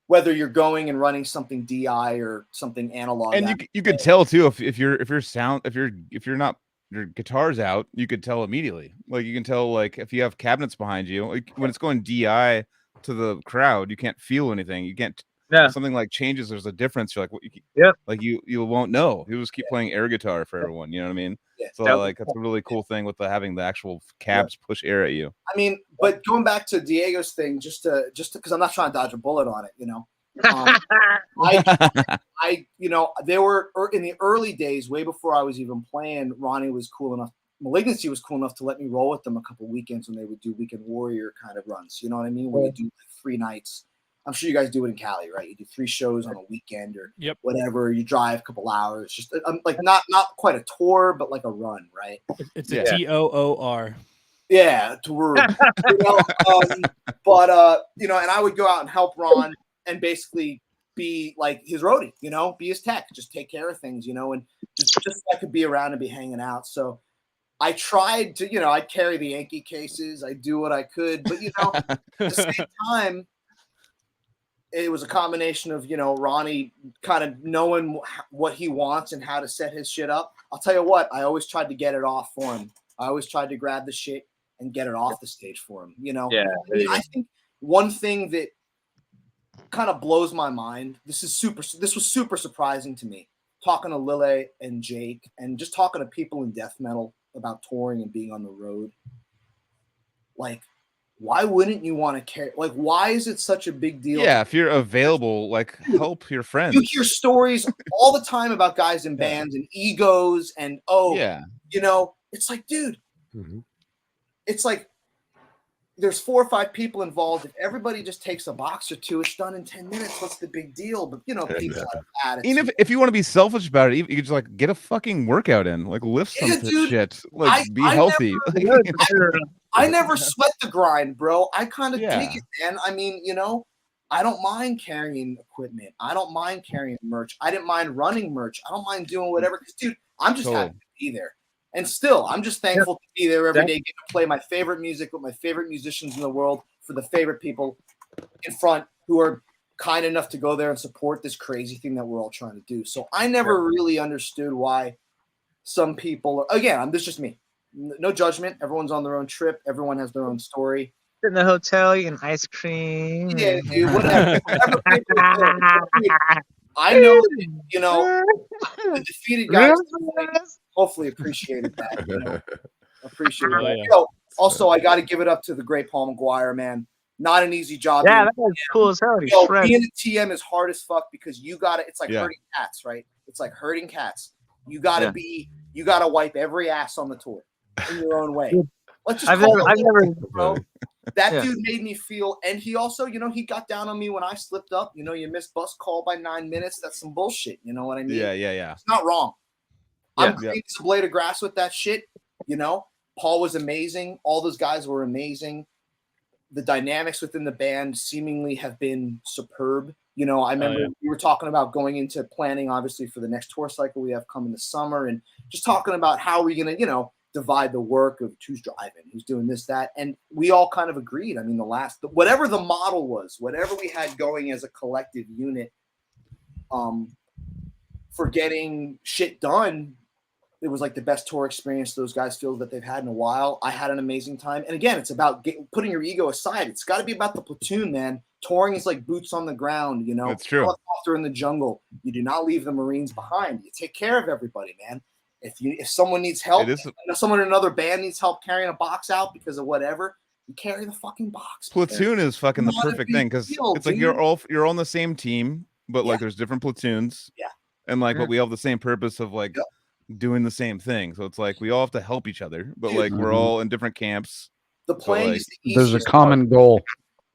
D: whether you're going and running something DI or something analog,
C: and you could tell too if your guitar's out, you could tell immediately. Like you can tell like if you have cabinets behind you, like when it's going DI to the crowd, you can't feel anything. You can't. If something like changes, there's a difference. You're like, like you won't know. You just keep playing air guitar for everyone. You know what I mean?
D: Yeah.
C: So like that's a really cool thing with having the actual cabs push air at you.
D: I mean, but going back to Diego's thing, just because I'm not trying to dodge a bullet on it, there were in the early days, way before I was even playing, Ronnie was cool enough. Malignancy was cool enough to let me roll with them a couple weekends when they would do Weekend Warrior kind of runs. You know what I mean? Where they do like 3 nights. I'm sure you guys do it in Cali, right? You do 3 shows on a weekend or whatever. You drive a couple hours, just like not quite a tour, but like a run, right?
B: It's a TOOR.
D: Yeah, tour. And I would go out and help Ron and basically be like his roadie, be his tech, just take care of things, and just so I could be around and be hanging out. So I tried to, I'd carry the Yankee cases. I do what I could, but at the same time, it was a combination of, Ronnie kind of knowing what he wants and how to set his shit up. I'll tell you what, I always tried to get it off for him. I always tried to grab the shit and get it off the stage for him,
F: Yeah.
D: I think one thing that kind of blows my mind, this was super surprising to me, talking to Lille and Jake and just talking to people in death metal about touring and being on the road. Like, why wouldn't you want to carry? Like, why is it such a big deal?
C: Yeah, if you're available, like, help your friends.
D: You hear stories all the time about guys in bands and egos and it's like, dude, it's like there's 4 or 5 people involved. If everybody just takes a box or two, it's done in 10 minutes. What's the big deal? But people have attitude.
C: Even if you want to be selfish about it, you could just like get a fucking workout in, like lift some shit, like be healthy.
D: I never sweat the grind, bro. I kind of dig it, man. I mean, I don't mind carrying equipment. I don't mind carrying merch. I didn't mind running merch. I don't mind doing whatever. Because, dude, I'm just happy to be there. And still, I'm just thankful to be there every day, get to play my favorite music with my favorite musicians in the world for the favorite people in front who are kind enough to go there and support this crazy thing that we're all trying to do. So I never really understood why some people, again, this is just me. No judgment. Everyone's on their own trip. Everyone has their own story.
F: In the hotel eating ice cream.
D: Yeah, dude, whatever. I know that, the defeated guys hopefully appreciated that. Appreciate it. Yeah. Also, I got to give it up to the great Paul McGuire, man. Not an easy job.
F: Yeah, that was cool as hell.
D: Being a TM is hard as fuck because you got to, it's like herding cats, right? It's like herding cats. You got to you got to wipe every ass on the tour in your own way. Let's just bro. That dude made me feel, and he also, he got down on me when I slipped up. You missed bus call by 9 minutes. That's some bullshit. You know what I mean?
C: Yeah.
D: It's not wrong. I'm green as a blade of grass with that shit. Paul was amazing. All those guys were amazing. The dynamics within the band seemingly have been superb. I remember we were talking about going into planning, obviously, for the next tour cycle we have coming this summer, and just talking about how we're going to, divide the work of who's driving, who's doing this, that. And we all kind of agreed. I mean, whatever the model was, whatever we had going as a collective unit for getting shit done, it was like the best tour experience those guys feel that they've had in a while. I had an amazing time. And again, it's about putting your ego aside. It's got to be about the platoon, man. Touring is like boots on the ground,
C: That's true.
D: Helicopter in the jungle. You do not leave the Marines behind. You take care of everybody, man. If someone needs help, if someone in another band needs help carrying a box out because of whatever, you carry the fucking box.
C: Platoon is fucking the perfect thing because it's like you're on the same team, but like there's different platoons.
D: Yeah.
C: And like, but we all have the same purpose of like doing the same thing. So it's like we all have to help each other, but like we're all in different camps.
D: The playing is the
A: there's a common goal.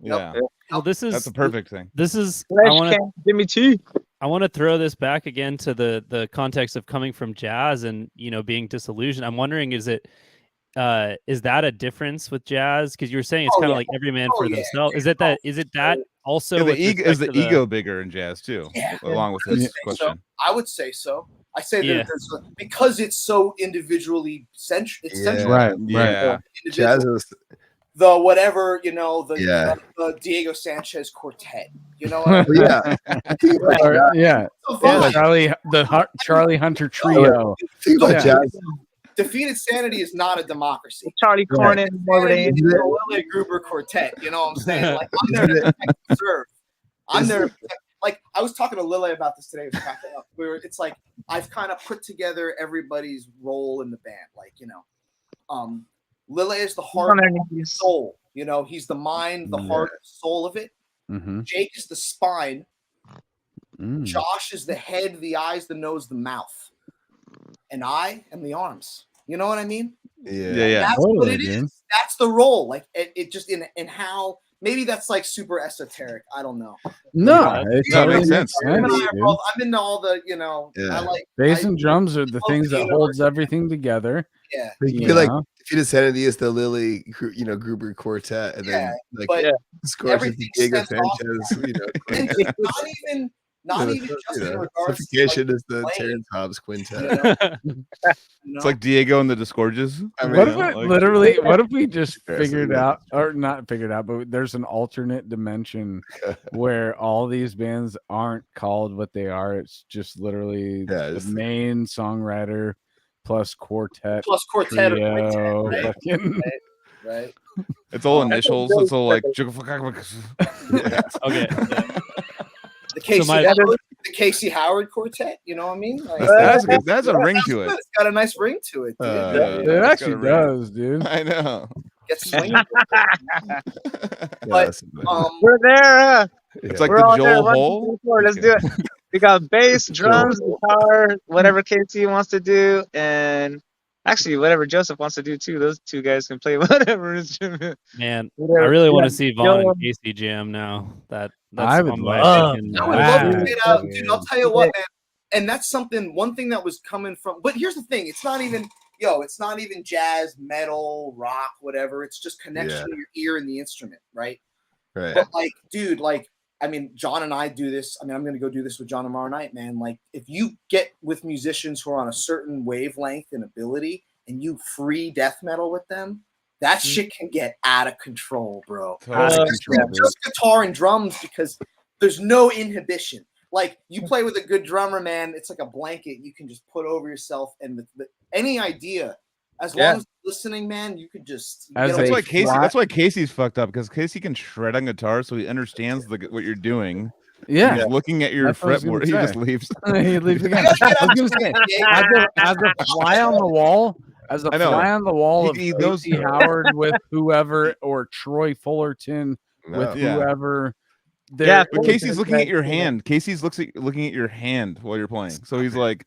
C: Yeah.
B: Well, that's
C: a perfect thing.
B: This is
F: give me tea.
B: I want to throw this back again to the context of coming from jazz and being disillusioned. I'm wondering, is that a difference with jazz? Because you were saying it's kind of like every man for themselves. Is it that also?
C: The ego bigger in jazz too? Yeah. Along with this question,
D: so. I would say so. I say that because it's so individually centric. It's central.
C: Right. Yeah.
E: Jazz is
D: the whatever, the Diego Sanchez quartet, what I mean?
A: Charlie Hunter trio.
E: Jazz.
D: Defeated Sanity is not a democracy.
F: Charlie Cornyn,
D: the Gruber quartet. You know what I'm saying? Like, I'm there to serve. I'm there. Like, I was talking to Lille about this today. It's like I've kind of put together everybody's role in the band. Like, Lille is the heart and soul. He's the mind, the heart, soul of it.
A: Mm-hmm.
D: Jake is the spine. Josh is the head, the eyes, the nose, the mouth. And I am the arms. You know what I mean?
C: Yeah.
D: That's what it is. That's the role. Like it just in how maybe that's like super esoteric. I don't know.
A: No, it
C: totally makes sense.
D: I'm into all the, I like
A: bass and drums are the things that holds everything together.
D: Yeah.
E: You feel like Defeated Sanity is the Lily, Gruber quartet, and then Scorch is the Diego Sanchez.
D: And not even just in regards
E: Simplification
D: to
E: is the
D: playing,
E: Terrence Hobbs quintet.
D: you know?
C: It's like Diego and the Discords.
A: What if it literally? What if we just
E: Aggressive,
A: figured
E: yeah.
A: out, or not figured out, but there's an alternate dimension where all these bands aren't called what they are. It's just literally the main songwriter plus quartet
D: or
A: trio,
D: quintet, right?
A: fucking-
D: Right.
C: It's all initials. It's all like
B: Okay.
D: The Casey,
B: my-
D: the Casey Howard quartet. You know what I mean? Like,
C: that's a ring to it.
D: It's got a nice ring to it, dude.
A: it
C: it's
A: actually
C: got a ring.
A: does, dude.
C: I know.
D: Get swinging. But
F: We're there.
C: It's like
F: We're
C: the
F: all there.
C: Joel
F: 1, 2,
C: Hole.
F: 3, 4. Let's do it. We got bass, drums, guitar, whatever Casey wants to do, and actually whatever Joseph wants to do too. Those two guys can play whatever instrument.
B: Man, I
F: Whatever.
B: really want
F: Yeah.
B: to see Vaughn
F: Yo.
B: and Casey jam now. That's
A: I would
B: on my
A: love
B: fucking-
D: I would love to get out, dude. I'll tell you what, man. And that's something. One thing that was coming from. But here's the thing: it's not even jazz, metal, rock, whatever. It's just connection to your ear and the instrument, right?
E: Right.
D: But like, dude, like, I mean, John and I do this. I mean, I'm gonna go do this with John tomorrow night, man. Like, if you get with musicians who are on a certain wavelength and ability, and you free death metal with them, that shit can get out of control, bro. Just guitar and drums, because there's no inhibition. Like, you play with a good drummer, man, it's like a blanket you can just put over yourself, and any idea, as long as you're listening, man, you could just.
C: That's why Casey's fucked up, because Casey can shred on guitar, so he understands what you're doing.
A: Yeah,
C: he's looking at your fretboard. He just leaves.
A: He leaves again. I was gonna say, as a fly on the wall. As a fly on the wall of Casey Howard with whoever, or Troy Fullerton with whoever.
C: But Casey's looking at your hand. Casey's looking at your hand while you're playing. So he's like,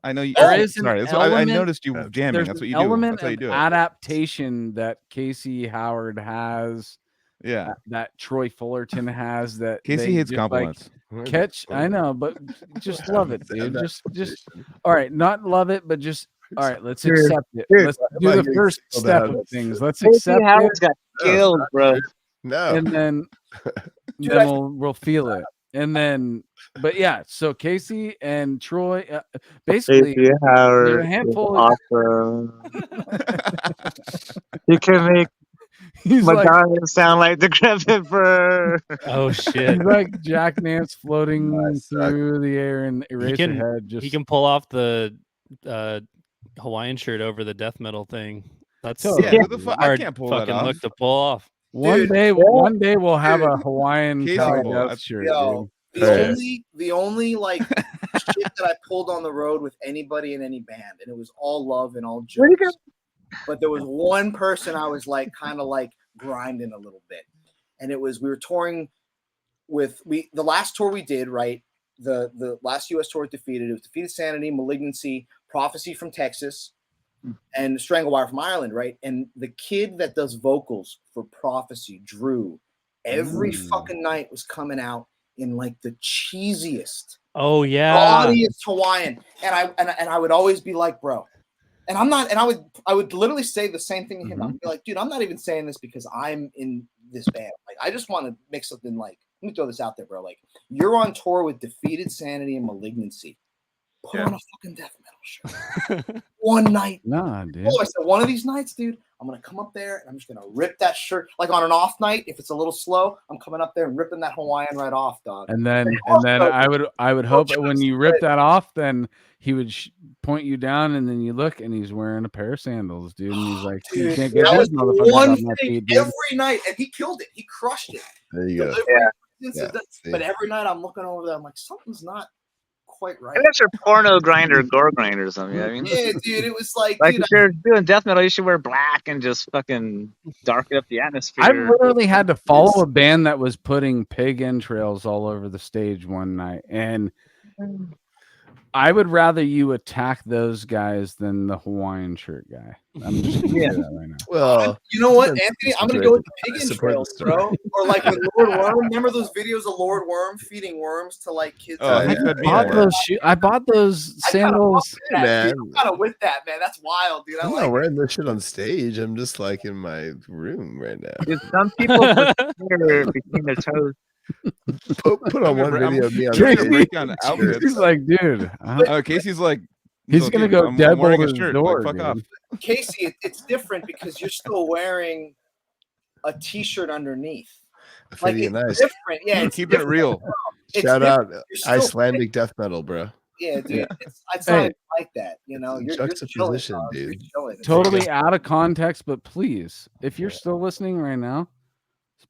C: I know you. Sorry, I noticed you jamming. That's what you do.
A: Element
C: That's how you do
A: of
C: it.
A: adaptation that Casey Howard has.
C: Yeah,
A: that Troy Fullerton has. That
C: Casey hates compliments.
A: Catch, I know, but just love it, dude. Just all right, not love it, but just. All right, let's accept it. Let's do the first step of things. Let's accept
F: Howard's
A: it.
F: got killed, bro.
A: No, and then we'll feel it, and then. But yeah, so Casey and Troy, basically,
F: Casey Howard,
A: they're a handful.
F: Awesome. You can make Madonna sound like Decrepit Fur.
B: Oh shit!
A: He's like Jack Nance floating through the air and Eraserhead.
B: He can pull off the Hawaiian shirt over the death metal thing. That's
C: I can't pull that off.
B: Look to pull off.
A: One day we'll have a Hawaiian death shirt.
D: The only like shit that I pulled on the road with anybody in any band, and it was all love and all jokes. But there was one person I was like kind of like grinding a little bit, and it was we were touring with the last tour we did, right? The last US tour Defeated. It was Defeated, Sanity, Malignancy, Prophecy from Texas, and Stranglewire from Ireland, right? And the kid that does vocals for Prophecy, Drew, every fucking night was coming out in like the cheesiest, gaudiest Hawaiian, and I would always be like, bro, and I'm not, and I would literally say the same thing to him. I'd be like, dude, I'm not even saying this because I'm in this band. Like, I just want to make something like. Let me throw this out there, bro. Like, you're on tour with Defeated, Sanity, and Malignancy. Put on a fucking death metal shirt. One night.
A: Nah, dude.
D: I said, one of these nights, dude, I'm going to come up there and I'm just going to rip that shirt. Like, on an off night, if it's a little slow, I'm coming up there and ripping that Hawaiian right off, dog.
A: And then I would hope that when you rip that off, then he would point you down, and then you look, and he's wearing a pair of sandals, dude. And he's like,
D: dude,
A: you can't get this motherfucker on my feet, dude.
D: Every night, and he killed it. He crushed it.
E: There you go.
D: But every night I'm looking over there, I'm like, something's not quite right.
F: And that's your porno grinder, gore grinder or something. I mean,
D: yeah, dude, it was like
F: dude, if you're doing death metal, you should wear black and just fucking darken up the atmosphere.
A: I literally had to follow a band that was putting pig entrails all over the stage one night, and I would rather you attack those guys than the Hawaiian shirt guy. I'm just gonna say that right now.
E: Well,
D: you know what, Anthony? I'm gonna go with the pig entrails, bro. Or like with Lord Worm. Remember those videos of Lord Worm feeding worms to like kids?
A: I bought those sandals.
D: I'm kind of with that, man. That's wild, dude.
E: I'm not wearing this shit on stage. I'm just like in my room right now.
F: Dude, some people put hair between their toes.
E: Put on one video of me on
C: You're
E: the
C: gonna break down outfits.
A: Casey's like, dude.
C: Casey's like,
A: He's
C: like,
A: gonna
C: "Dude,
A: go
C: I'm
A: deadbolt
C: wearing a
A: his
C: shirt.
A: door,
C: Like, fuck off.
A: dude.
D: Casey, it's different because you're still wearing a t-shirt underneath. Like
E: Fitty and
D: it's
E: nice.
D: different. Yeah, it's
C: Keeping it
D: different.
C: real.
D: It's
E: Shout out
D: different. You're still
E: Icelandic death metal, bro.
D: Yeah, dude.
A: Yeah.
D: It's
A: Hey.
D: not like that. You know, you're
E: Juxtaposition,
D: chilling, dog.
E: dude.
D: You're chilling. It's
A: Totally out of context, but please, if you're still listening right now,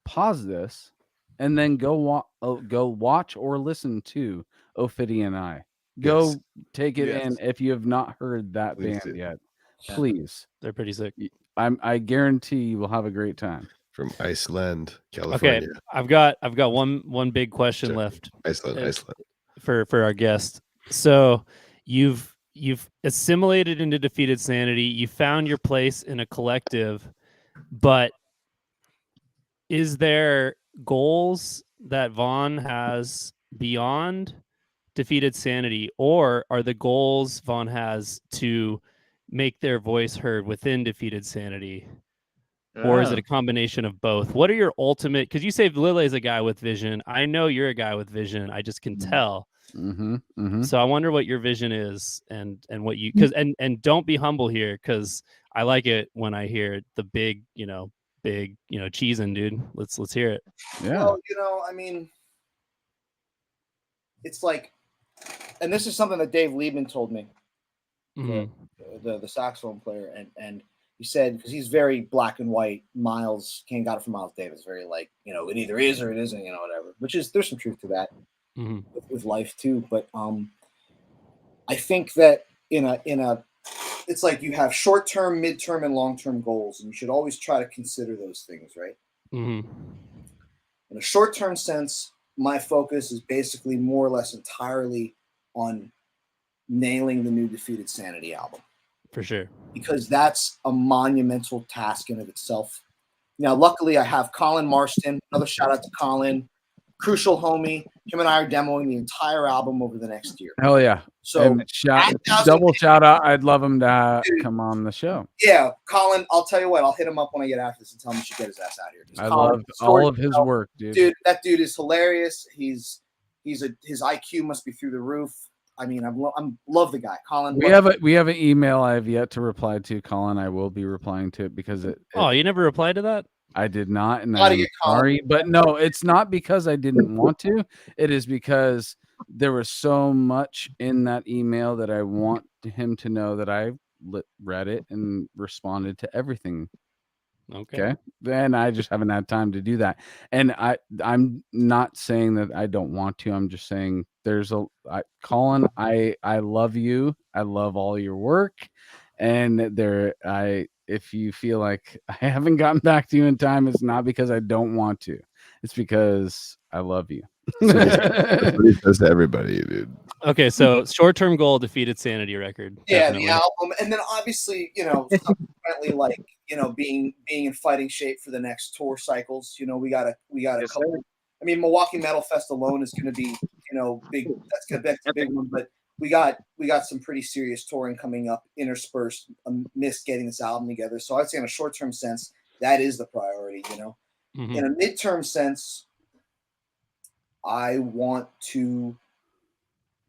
A: pause this and then go watch or listen to Ophidy and I. Go take it in if you have not heard that band yet. Please.
B: They're pretty sick.
A: I guarantee you will have a great time.
E: From Iceland, California.
B: Okay, I've got one big question left.
E: Iceland.
B: For our guest. So you've assimilated into Defeated Sanity. You found your place in a collective, but is there goals that Vaughn has beyond Defeated Sanity, or are the goals Vaughn has to make their voice heard within Defeated Sanity? Or is it a combination of both? What are your ultimate, because you say Lille is a guy with vision. I know you're a guy with vision. I just can tell. So I wonder what your vision is and what you, because and don't be humble here, because I like it when I hear the big cheesing, dude. Let's hear it.
A: Yeah.
D: Well, I mean, it's like, and this is something that Dave Liebman told me, the saxophone player, and he said, because he's very black and white. Miles got it from Miles Davis. Very like, it either is or it isn't, whatever. Which is, there's some truth to that with life too. But I think that in a, it's like you have short-term, mid-term, and long-term goals, and you should always try to consider those things, right? In a short-term sense, my focus is basically more or less entirely on nailing the new Defeated Sanity album. For sure. Because that's a monumental task in of itself. Now, luckily, I have Colin Marston. Another shout out to Colin. Crucial homie. Him and I are demoing the entire album over the next year.
A: Hell yeah.
D: So
A: double shout out. I'd love him to come on the show.
D: Yeah, Colin, I'll tell you what, I'll hit him up when I get after this and tell him he should get his ass out here.
A: I love all of his work, dude.
D: Dude, that dude is hilarious. His IQ must be through the roof. I mean, I love the guy, Colin.
A: We have an email I have yet to reply to, Colin. I will be replying to it because
B: you never replied to that?
A: I did not, and I'm sorry, but no, it's not because I didn't want to. It is because there was so much in that email that I want him to know that I read it and responded to everything. Okay. Then I just haven't had time to do that. And I'm not saying that I don't want to. I'm just saying Colin, I love you. I love all your work. And if you feel like I haven't gotten back to you in time, it's not because I don't want to. It's because I love you.
E: That's what he says to everybody, dude.
B: Okay, so short-term goal, Defeated Sanity record.
D: Yeah, definitely. The album, and then obviously, subsequently, like being in fighting shape for the next tour cycles. We got a couple. I mean, Milwaukee Metal Fest alone is going to be big. That's going to be a big one, but we got some pretty serious touring coming up, interspersed amidst getting this album together. So I'd say in a short-term sense, that is the priority. In a mid-term sense, I want to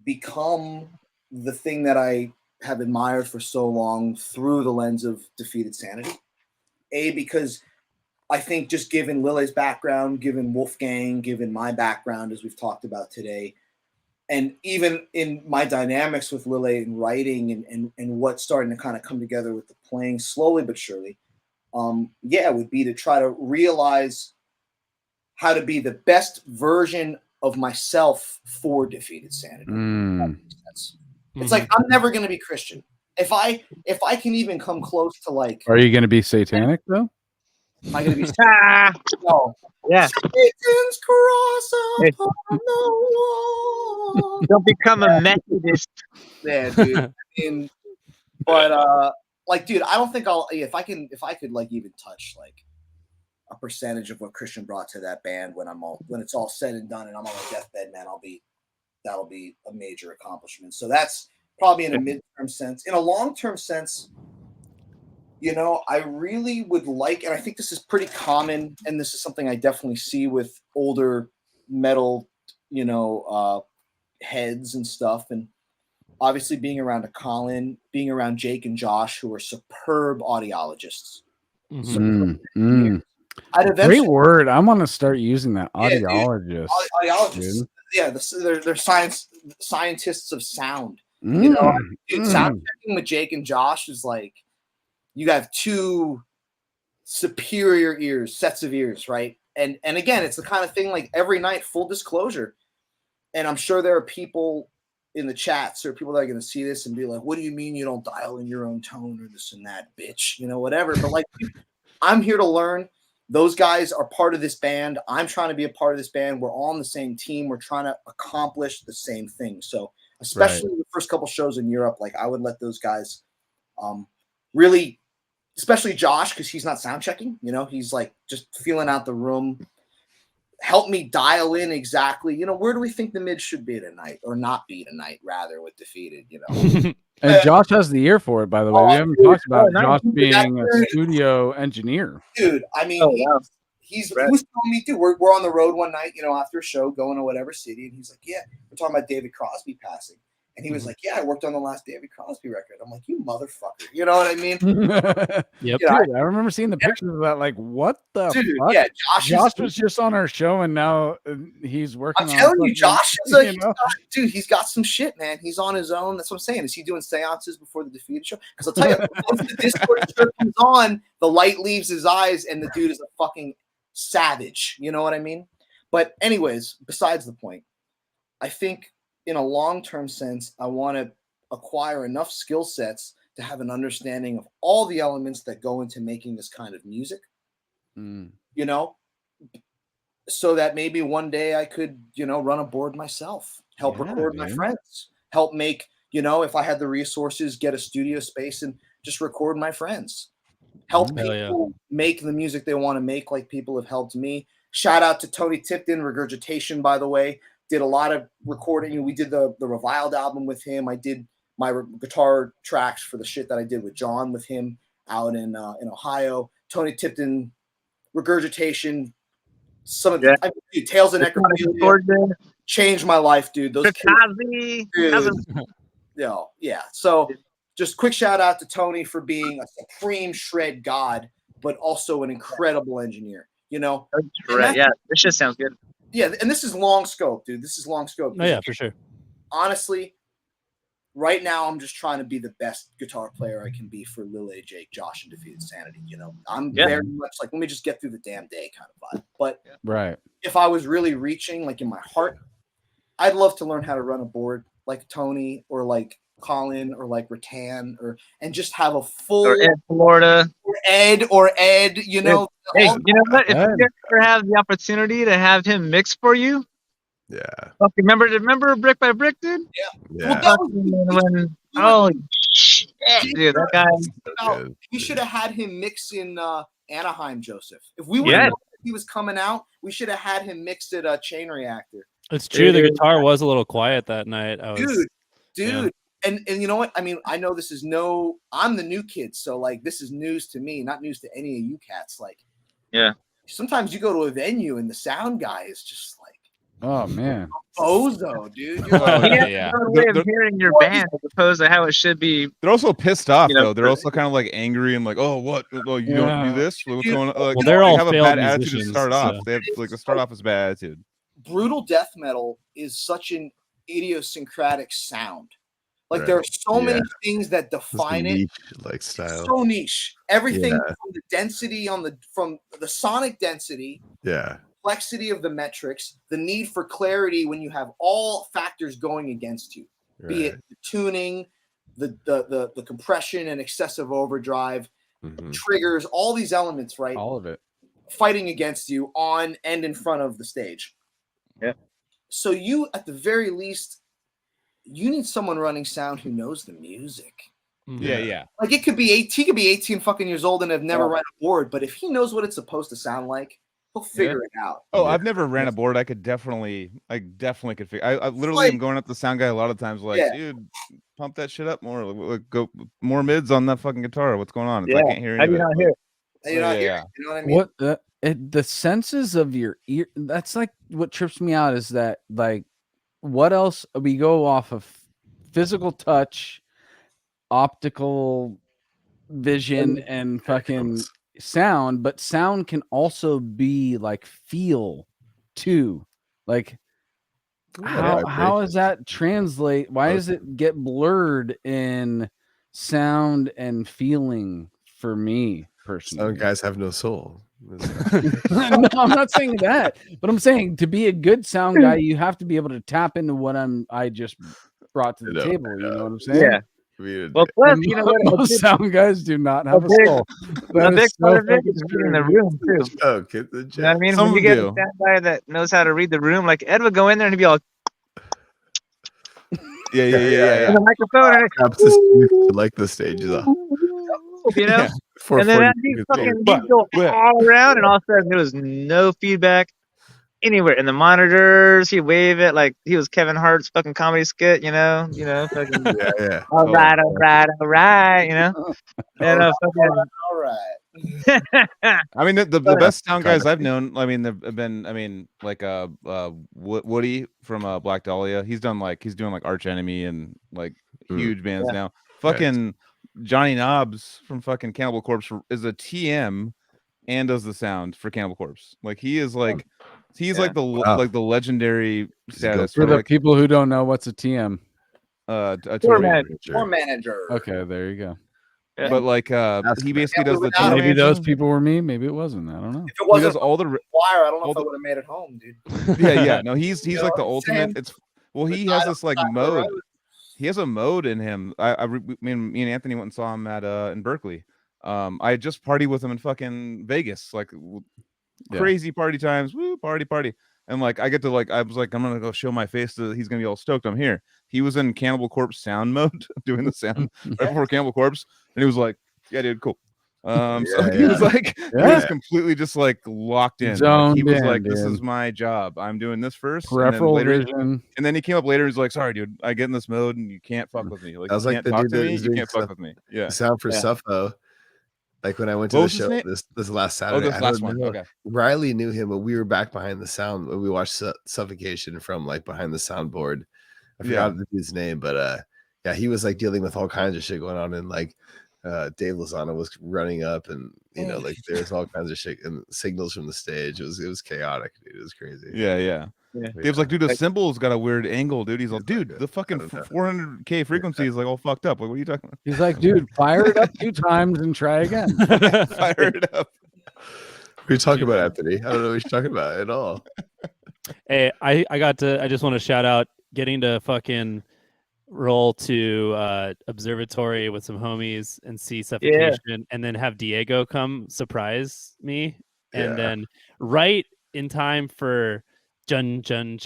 D: become the thing that I have admired for so long through the lens of Defeated Sanity. Because I think just given Lille's background, given Wolfgang, given my background, as we've talked about today, and even in my dynamics with Lille and writing and what's starting to kind of come together with the playing slowly but surely, it would be to try to realize how to be the best version of myself for Defeated Sanity. It's like I'm never going to be Christian. If I can even come close to like,
A: are you going to be satanic though?
D: Am I going to be? No.
F: Yeah.
D: Satan's cross upon the wall.
F: Don't become a Methodist.
D: Yeah, dude. But dude, I don't think if I could like even touch like a percentage of what Christian brought to that band when it's all said and done and I'm on my deathbed, man, that'll be a major accomplishment. So that's probably in a mid-term sense. In a long-term sense, I really would like, and I think this is pretty common, and this is something I definitely see with older, metal, heads and stuff, and obviously being around a Colin, being around Jake and Josh, who are superb audiologists. I'd eventually,
A: great word. I want to start using that. Audiologist.
D: Audiologists. Yeah, they're scientists of sound.
A: Dude,
D: sound checking with Jake and Josh is like you have two superior sets of ears, right? And again, it's the kind of thing like every night, full disclosure. And I'm sure there are people in the chats or people that are going to see this and be like, what do you mean you don't dial in your own tone or this and that, bitch? Whatever. But like, I'm here to learn. Those guys are part of this band. I'm trying to be a part of this band. We're all on the same team. We're trying to accomplish the same thing. So especially the first couple shows in Europe, like I would let those guys really, especially Josh, because he's not sound checking, he's like just feeling out the room. Help me dial in exactly, where do we think the mid should be tonight or not be tonight, rather, with Defeated,
A: And Josh has the ear for it, by the way. We haven't talked about Josh being a studio engineer.
D: Dude, I mean, he was telling me, dude, we're on the road one night, after a show, going to whatever city, and he's like, yeah, we're talking about David Crosby passing. And he was like, yeah, I worked on the last David Crosby record. I'm like, you motherfucker. You know what I mean?
B: Yep.
A: Dude, I remember seeing the pictures of that. Like, what the fuck?
D: Yeah,
A: Josh was just on our show, and now he's working on...
D: I'm telling you, Josh is dude, he's got some shit, man. He's on his own. That's what I'm saying. Is he doing seances before the Defeated show? Because I'll tell you, once the Discord show comes on, the light leaves his eyes, and the dude is a fucking savage. You know what I mean? But anyways, besides the point, I think in a long-term sense, I want to acquire enough skill sets to have an understanding of all the elements that go into making this kind of music, so that maybe one day I could, run a board myself, help record my friends, help make, if I had the resources, get a studio space and just record my friends, help people make the music they want to make, like people have helped me. Shout out to Tony Tipton, Regurgitation, by the way. Did a lot of recording. We did the Reviled album with him. I did my guitar tracks for the shit that I did with John with him out in Ohio. Tony Tipton, Regurgitation, some of the Tales of Necrophilia changed my life, dude. Those kids, So just quick shout out to Tony for being a supreme shred god, but also an incredible engineer.
F: Yeah, this shit sounds good.
D: Yeah, and this is long scope, dude. This is long scope.
B: Oh, yeah, for sure.
D: Honestly, right now I'm just trying to be the best guitar player I can be for Lil A, Jake, Josh, and Defeated Sanity. I'm very much like, let me just get through the damn day kind of vibe. But if I was really reaching, like in my heart, I'd love to learn how to run a board like Tony or like Colin or like Rattan and just have a full
F: or Ed Florida
D: or Ed,
F: Hey, you know what? If you ever have the opportunity to have him mix for you, remember Brick by Brick, dude?
D: Yeah.
F: Holy shit, dude, that guy.
D: We should have had him mix in Anaheim, Joseph. If we would have known he was coming out, we should have had him mixed at Chain Reactor.
B: It's true. The guitar was a little quiet that night.
D: Dude. And you know what? I mean, I know this is I'm the new kid, so like this is news to me, not news to any of you cats. Like, sometimes you go to a venue and the sound guy is just like,
A: oh man,
D: bozo, dude.
F: You're way of hearing your band as opposed to how it should be.
C: They're also pissed off though. They're also kind of like angry and like, oh, what? Oh, you don't do this? What's going on? Like,
B: well, they're all
C: have a bad attitude to start off.
B: So.
C: They have to start off as bad attitude.
D: Brutal death metal is such an idiosyncratic sound. Like there are so many things that define it.
E: Like style.
D: So niche. Everything from the density from the sonic density. Complexity of the metrics, the need for clarity when you have all factors going against you, be it the tuning, the compression and excessive overdrive, triggers, all these elements, right?
A: All of it
D: fighting against you on and in front of the stage.
F: Yeah.
D: So you, at the very least, you need someone running sound who knows the music.
A: Yeah.
D: Like it could be 18 fucking years old and have never run a board, but if he knows what it's supposed to sound like, he'll figure it out.
C: Oh, I've never ran a board. I definitely could figure. I literally am going up to the sound guy a lot of times, like, dude, pump that shit up more. Like, go more mids on that fucking guitar. What's going on? I can't hear
F: anything.
D: You're not here. You know what I mean?
A: the senses of your ear. That's like what trips me out is that like what else we go off of physical touch, optical vision, and fucking sound, but sound can also be like feel too. Like how does that translate? Why does it get blurred in sound and feeling for me personally?
E: Some guys have no soul.
A: No, I'm not saying that, but I'm saying to be a good sound guy, you have to be able to tap into what I just brought to the table. You know what I'm saying?
F: Yeah. Well, plus,
A: And
F: you know what?
A: most sound guys do not have a soul.
F: A big part of it is reading the room too.
E: Oh, get the
F: You know what I mean?
C: Some
F: When you get a
C: do.
F: sound guy that knows how to read the room, like Ed would go in there and he'd be all
C: Yeah.
F: in the microphone and
E: Perhaps this dude like the stage is
F: you know, and then he'd go all around, and all of a sudden there was no feedback anywhere in the monitors. He'd wave it like he was Kevin Hart's fucking comedy skit, you know, fucking
E: yeah.
F: all right, you know, and fucking
D: all right.
C: I mean, the best sound guys I've known. I mean, they've been like Woody from Black Dahlia. He's doing like Arch Enemy and like huge bands now. Fucking Johnny Knobs from fucking Cannibal Corpse is a TM and does the sound for Cannibal Corpse. Like he is like like the legendary status
A: for the
C: like,
A: people who don't know what's a TM.
C: A
D: tour manager.
A: Okay, there you go.
F: Yeah.
C: But like he basically does the tour
A: maybe
C: managing.
A: those people were me, maybe it wasn't. I don't know.
D: If it wasn't
C: all the
D: wire, I don't know if I would have made it home, dude.
C: yeah. No, he's like the ultimate. It's he has this like mode. He has a mode in him. Me and Anthony went and saw him at in Berkeley. I just partied with him in fucking Vegas, like crazy party times. Woo, party. And like I get to like I was like I'm gonna go show my face to he's gonna be all stoked I'm here. He was in Cannibal Corpse sound mode doing the sound right before Cannibal Corpse, and he was like, "Yeah, dude, cool." So he was like, he was completely just like locked in. Like, he was like, "This is my job. I'm doing this first."
A: Peripheral
C: and then later,
A: vision.
C: And then he came up later. He's like, "Sorry, dude, I get in this mode and you can't fuck with me. Like,
E: I was
C: you
E: like
C: can't talk
E: the
C: to
E: dude
C: me.
E: that
C: You can't fuck with me." Yeah.
E: Sound for Suffo. Like when I went to
C: What
E: the
C: was his
E: show
C: name?
E: this last Saturday.
C: Oh, this last one. Okay.
E: Riley knew him, but we were back behind the sound. We watched Suffocation from like behind the soundboard. I forgot the dude's name, but yeah, he was like dealing with all kinds of shit going on, and like Dave Lozano was running up, and you know, like there's all kinds of shit and signals from the stage. It was chaotic, dude. It was crazy.
C: Yeah. Dave's like, dude, the cymbal's got a weird angle, dude. He's like, dude, the fucking 400K frequency is like all fucked up. Like, what are you talking about?
A: He's like, dude, fire it up 2 times and try again.
C: Fire it up.
E: What are you talking about, Anthony? I don't know what you're talking about at all.
B: Hey, I just want to shout out getting to fucking roll to observatory with some homies and see Suffocation, and then have Diego come surprise me, and then right in time for Jun, and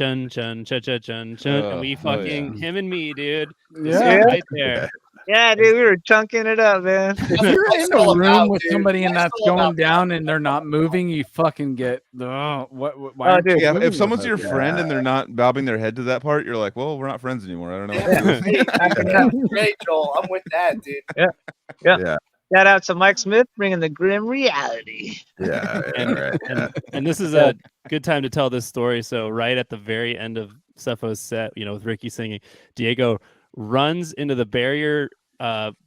B: we fucking him and me, dude. Right there.
F: Yeah, dude, we were chunking it up, man.
A: If you're in a room with somebody and that's going down and they're not moving, you fucking get why aren't you moving
C: if someone's
A: with
C: your
A: us?
C: friend and they're not bobbing their head to that part, you're like, well, we're not friends anymore. I don't know.
D: Great, Joel. I'm with that, dude.
F: Yeah. Shout out to Mike Smith bringing the grim reality.
B: And this is a good time to tell this story. So right at the very end of Suffo's set, you know, with Ricky singing, Diego runs into the barrier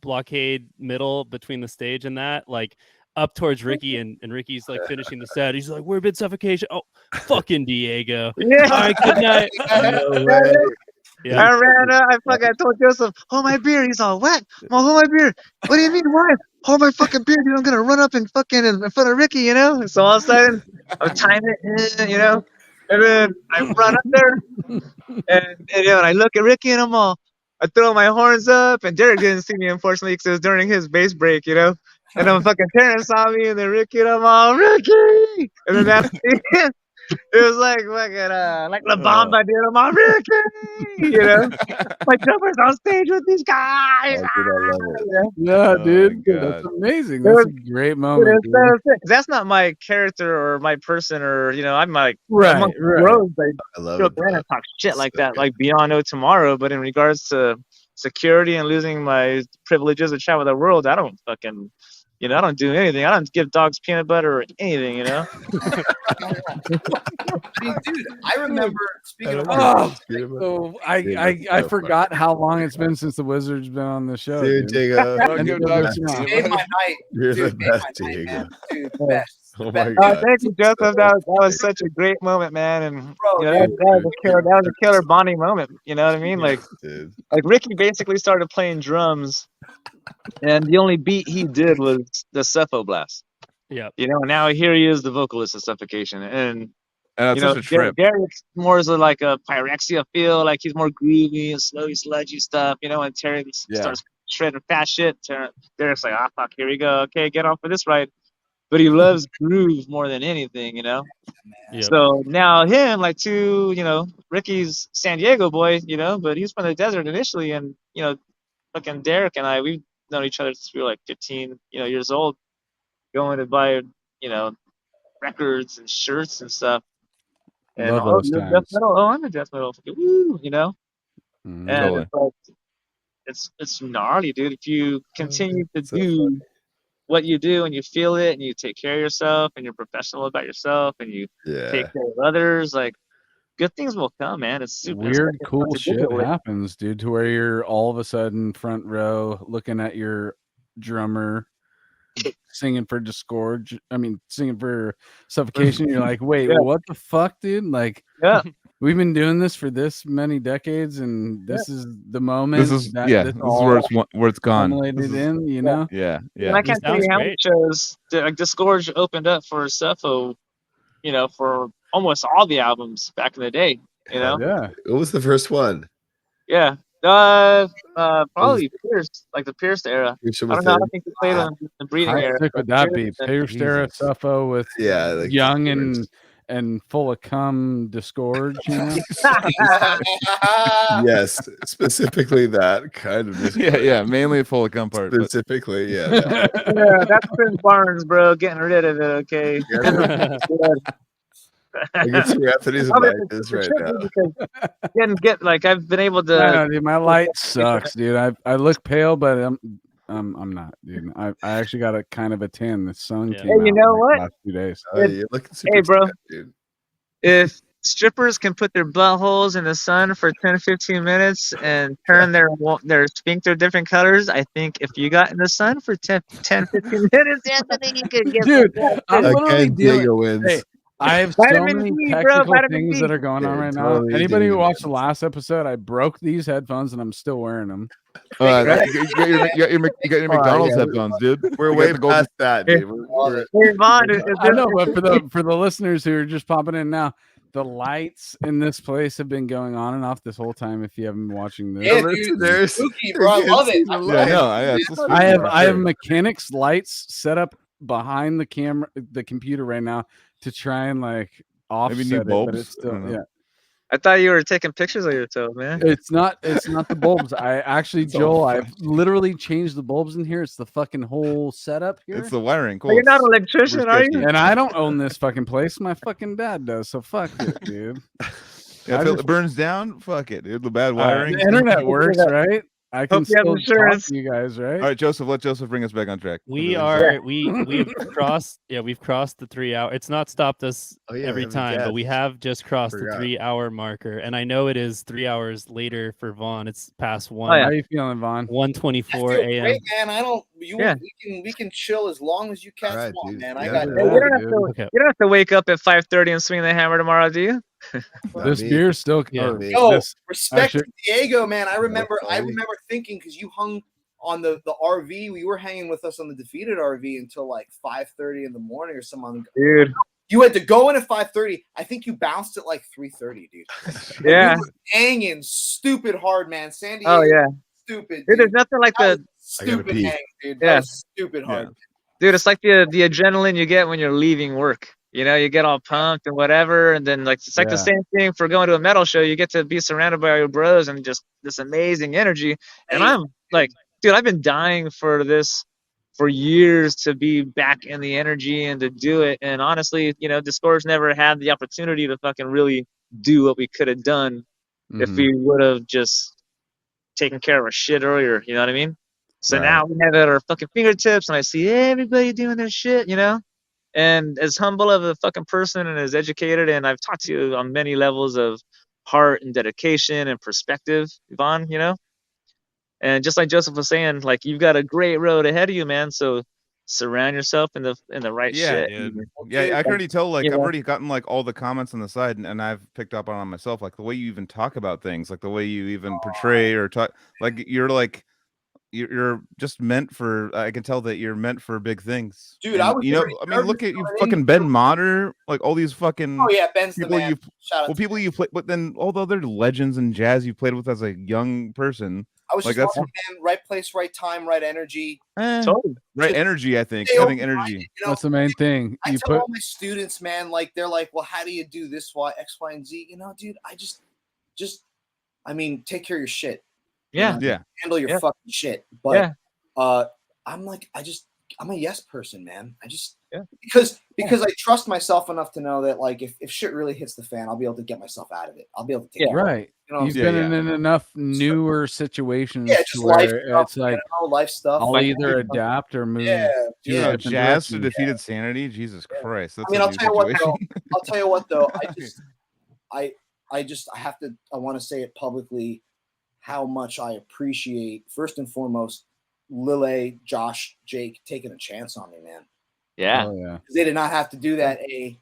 B: blockade middle between the stage and that, like up towards Ricky, and Ricky's like finishing the set. He's like, "We're a bit Suffocation." Oh, fucking Diego.
F: Yeah.
B: All right, good night.
E: No way.
F: Yeah. I ran up. I told Joseph, "Hold my beer." He's all, "What? Well, hold my beer." What do you mean, what? Hold my fucking beer, dude. I'm gonna run up and fucking in front of Ricky, you know. So all of a sudden, I'm timing it, you know, and then I run up there, and you know, and I look at Ricky, and I'm all, I throw my horns up, and Derek didn't see me, unfortunately, because it was during his bass break, you know. And then fucking Terrence saw me, and then Ricky, and I'm all, Ricky, and then that's it was like fucking like La Bamba, dude. I'm all, Ricky, you know. My jumper's on stage with these guys.
A: Yeah, dude, that's amazing. That's a great moment.
F: That's not my character or my person, or you know, I'm like
A: right.
F: Bros,
E: I love
F: it. And talk shit like that, like beyond no tomorrow. But in regards to security and losing my privileges to travel the world, I don't fucking You know, I don't do anything. I don't give dogs peanut butter or anything, you know?
D: I mean, dude, I remember speaking of
A: I forgot how long it's been since the Wizard's been on the show,
E: Dude, Diego,
A: And
E: you're
A: the
E: the
A: best
E: best.
D: made my night.
E: You're
D: Dude,
E: the
D: made my
E: best,
D: night,
E: Diego.
D: man. Dude,
F: Yeah.
D: best.
E: Oh
D: best.
E: my God.
F: Thank you, Joseph.
E: So
F: That was such a great moment, man. And
D: Bro,
F: you know,
D: dude,
F: that was a killer. That was a killer bonding moment. You know what I mean? Like
E: dude.
F: Ricky basically started playing drums, and the only beat he did was the Cepho Blast.
B: Yep.
F: You know, now here he is, the vocalist of Suffocation, and
C: that's
F: you know,
C: such a trip.
F: Derek's more as like a Pyrexia feel, like he's more groovy and slow, sludgy stuff. You know, and Terry starts shredding fast shit. Derek's like, ah, fuck, here we go. Okay, get on for this ride. But he loves groove more than anything, you know.
B: Yep.
F: So now him, like you know, Ricky's San Diego boy, you know, but he's from the desert initially, and you know, fucking Derek and I, we've known each other since we were like 15, you know, years old, going to buy, you know, records and shirts and stuff. And
A: Love those
F: you're
A: times.
F: death metal. Oh, I'm a death metal. Woo, you know.
A: Mhm.
F: And
C: Totally.
F: it's like, it's gnarly, dude. If you continue to
E: so
F: do what you do and you feel it and you take care of yourself and you're professional about yourself and you take care of others, like good things will come, man. It's super
A: Weird, cool
F: it's
A: shit
F: digital.
A: happens, dude, to where you're all of a sudden front row looking at your drummer singing for Disgorge. I mean, singing for Suffocation. You're like, wait,
F: Yeah.
A: what the fuck, dude? Like,
F: Yeah.
A: we've been doing this for this many decades, and this is the moment.
C: This is where it's gone.
A: Culminated in, you know.
C: Yeah.
F: And I can't tell you how many shows like Disgorge opened up for Cepho, you know, for almost all the albums back in the day. You know.
A: Yeah.
E: What was the first one?
F: Yeah. Probably Pierce, like the Pierce era. I don't know. I don't think they played on the Breeding
A: How
F: era.
A: sick would that be? Pierce era Cepho with
E: like
A: young and full of cum Disgorge, you know?
E: Yes, specifically that kind of Disgorge.
C: Yeah, mainly full of cum part.
E: Specifically, yeah.
F: Yeah, that's Chris Barnes, bro. Getting rid of it, okay?
E: I get two Anthony's and Mike's right now.
F: Get like I've been able to.
A: No, dude, my light sucks, dude. I look pale, but I'm not, dude. I actually got a kind of a tan. The sun came out
F: you know
A: like
F: what?
A: last 2 days.
E: Oh, you're looking super
F: Hey, bro.
E: tan, dude.
F: If strippers can put their buttholes in the sun for 10-15 minutes and turn their sphincter different colors, I think if you got in the sun for 10-15 minutes, Anthony, you could get.
A: Dude, I'm literally
E: Diego wins.
A: Hey, I have so many technical things that are going on right now. Anybody who watched the last episode, I broke these headphones and I'm still wearing them.
C: You got your McDonald's headphones, dude.
E: We're way past that, dude.
F: Hey, Vaughn,
A: I know, but for the listeners who are just popping in now, the lights in this place have been going on and off this whole time. If you haven't been watching this,
D: yeah, dude, it's spooky, bro. I love it.
A: I have mechanics lights set up behind the computer right now to try and like offset
C: maybe new bulbs.
A: But it's still,
F: I thought you were taking pictures of yourself, man.
A: It's not the bulbs. I actually, Joel, I've literally changed the bulbs in here. It's the fucking whole setup here.
C: It's the wiring. Cool.
F: You're not an electrician, are you?
A: And I don't own this fucking place. My fucking dad does. So fuck it, dude.
C: Yeah, if it burns down, fuck it, dude. The bad wiring.
A: The internet works, right? I can still talk to you guys, right?
C: All right, Joseph. Let Joseph bring us back on track.
B: We've crossed the 3 hour. It's not stopped us every time, but we have just crossed the 3 hour marker. And I know it is 3 hours later for Vaughn. It's past 1.
A: How are you feeling, Vaughn?
B: 1:24 a.m.
D: Great, man. We can chill as long as you cats want, man.
F: You don't have to wake up at 5:30 and swing the hammer tomorrow, do you?
A: This beer still
D: respect to Diego, man. I remember thinking, because you hung on the RV, we were hanging with us on the Defeated RV until like 5:30 in the morning or something.
F: Dude,
D: you had to go in at 5:30. I think you bounced at like 3:30, dude.
F: Yeah,
D: we were hanging stupid hard, man. San Diego,
F: oh yeah,
D: stupid.
F: Dude, there's nothing like the
D: stupid hang, dude.
F: Yeah,
D: stupid hard.
F: Dude, it's like the adrenaline you get when you're leaving work. You know, you get all pumped and whatever, and then like it's like the same thing for going to a metal show. You get to be surrounded by your bros and just this amazing energy. And I'm like, dude, I've been dying for this for years, to be back in the energy and to do it. And honestly, you know, Disgorge never had the opportunity to fucking really do what we could have done if we would have just taken care of our shit earlier. You know what I mean? So now we have it at our fucking fingertips, and I see everybody doing their shit, And as humble of a fucking person and as educated, and I've talked to you on many levels of heart and dedication and perspective, Vaughn, And just like Joseph was saying, like you've got a great road ahead of you, man. So surround yourself in the right shit.
C: Dude. Yeah, I can already tell. Like I've already gotten like all the comments on the side, and I've picked up on myself, like the way you even talk about things, like the way you even portray or talk, like you're just meant for. I can tell that you're meant for big things,
D: dude.
C: And, I mean, look at you, fucking Ben Motter, like all these fucking.
D: Oh yeah, Ben's
C: people
D: the man.
C: People you play, but then all the other legends and jazz you played with as a young person.
D: I was
C: like
D: just lucky, man. Right place, right time, right energy.
C: Totally. Right energy, I think. I think energy.
A: That's the main thing.
D: I tell all my students, man, like they're like, well, how do you do this? Why X, Y, and Z? Dude, I just, I mean, take care of your shit.
F: Yeah.
D: Handle your fucking shit. But I'm like, I'm a yes person, man. Because I trust myself enough to know that like if shit really hits the fan, I'll be able to get myself out of it. I'll be able to take care of it.
A: You've been in enough newer situations
D: just
A: where
D: life stuff,
A: it's like
D: life stuff.
A: I'll either adapt or move.
C: Jazz to defeated Sanity. Jesus Christ. That's
D: I'll tell you what though. I want to say it publicly how much I appreciate first and foremost Lille, Josh, Jake taking a chance on me, man.
F: Yeah.
D: Because they did not have to do that, A,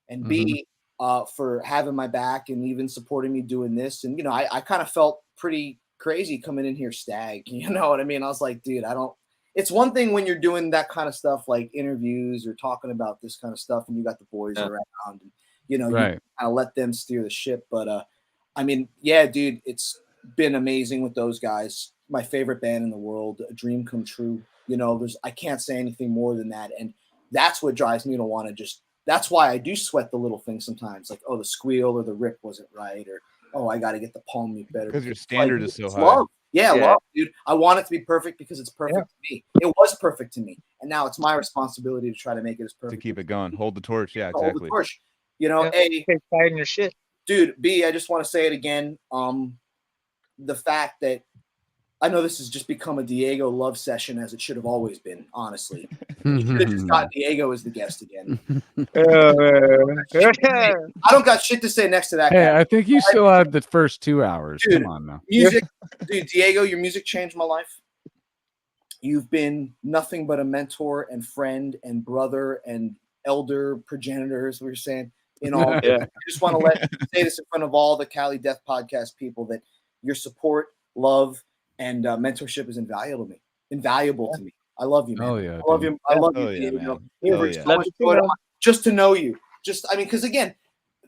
D: and B, for having my back and even supporting me doing this. And, I kind of felt pretty crazy coming in here stag. You know what I mean? I was like, dude, it's one thing when you're doing that kind of stuff, like interviews or talking about this kind of stuff, and you got the boys around, and, you kind of let them steer the ship. But, I mean, yeah, dude, it's been amazing with those guys. My favorite band in the world, a dream come true. I can't say anything more than that. And that's what drives me to want to that's why I do sweat the little things sometimes. Like, oh, the squeal or the rip wasn't right. Or, oh, I got to get the palm better.
C: Because your standard is so high.
D: Love. Yeah, love, dude. I want it to be perfect because it's perfect to me. It was perfect to me. And now it's my responsibility to try to make it as perfect.
C: To keep it going. Hold the torch. Yeah, exactly.
D: Hold the torch. A,
F: take pride in your shit.
D: Dude, B, I just want to say it again. The fact that I know this has just become a Diego love session, as it should have always been, honestly. You should have just got Diego as the guest again. I don't got shit to say next to that guy.
A: I think you still had the first 2 hours.
D: Dude,
A: come on now.
D: Music, dude, Diego, your music changed my life. You've been nothing but a mentor and friend and brother and elder progenitor, as we were saying. I just want to say this in front of all the Cali Death Podcast people that your support, love, and mentorship is invaluable to me. I love you, man.
A: Oh yeah,
D: I love you. I love you. Just to know you. Because again,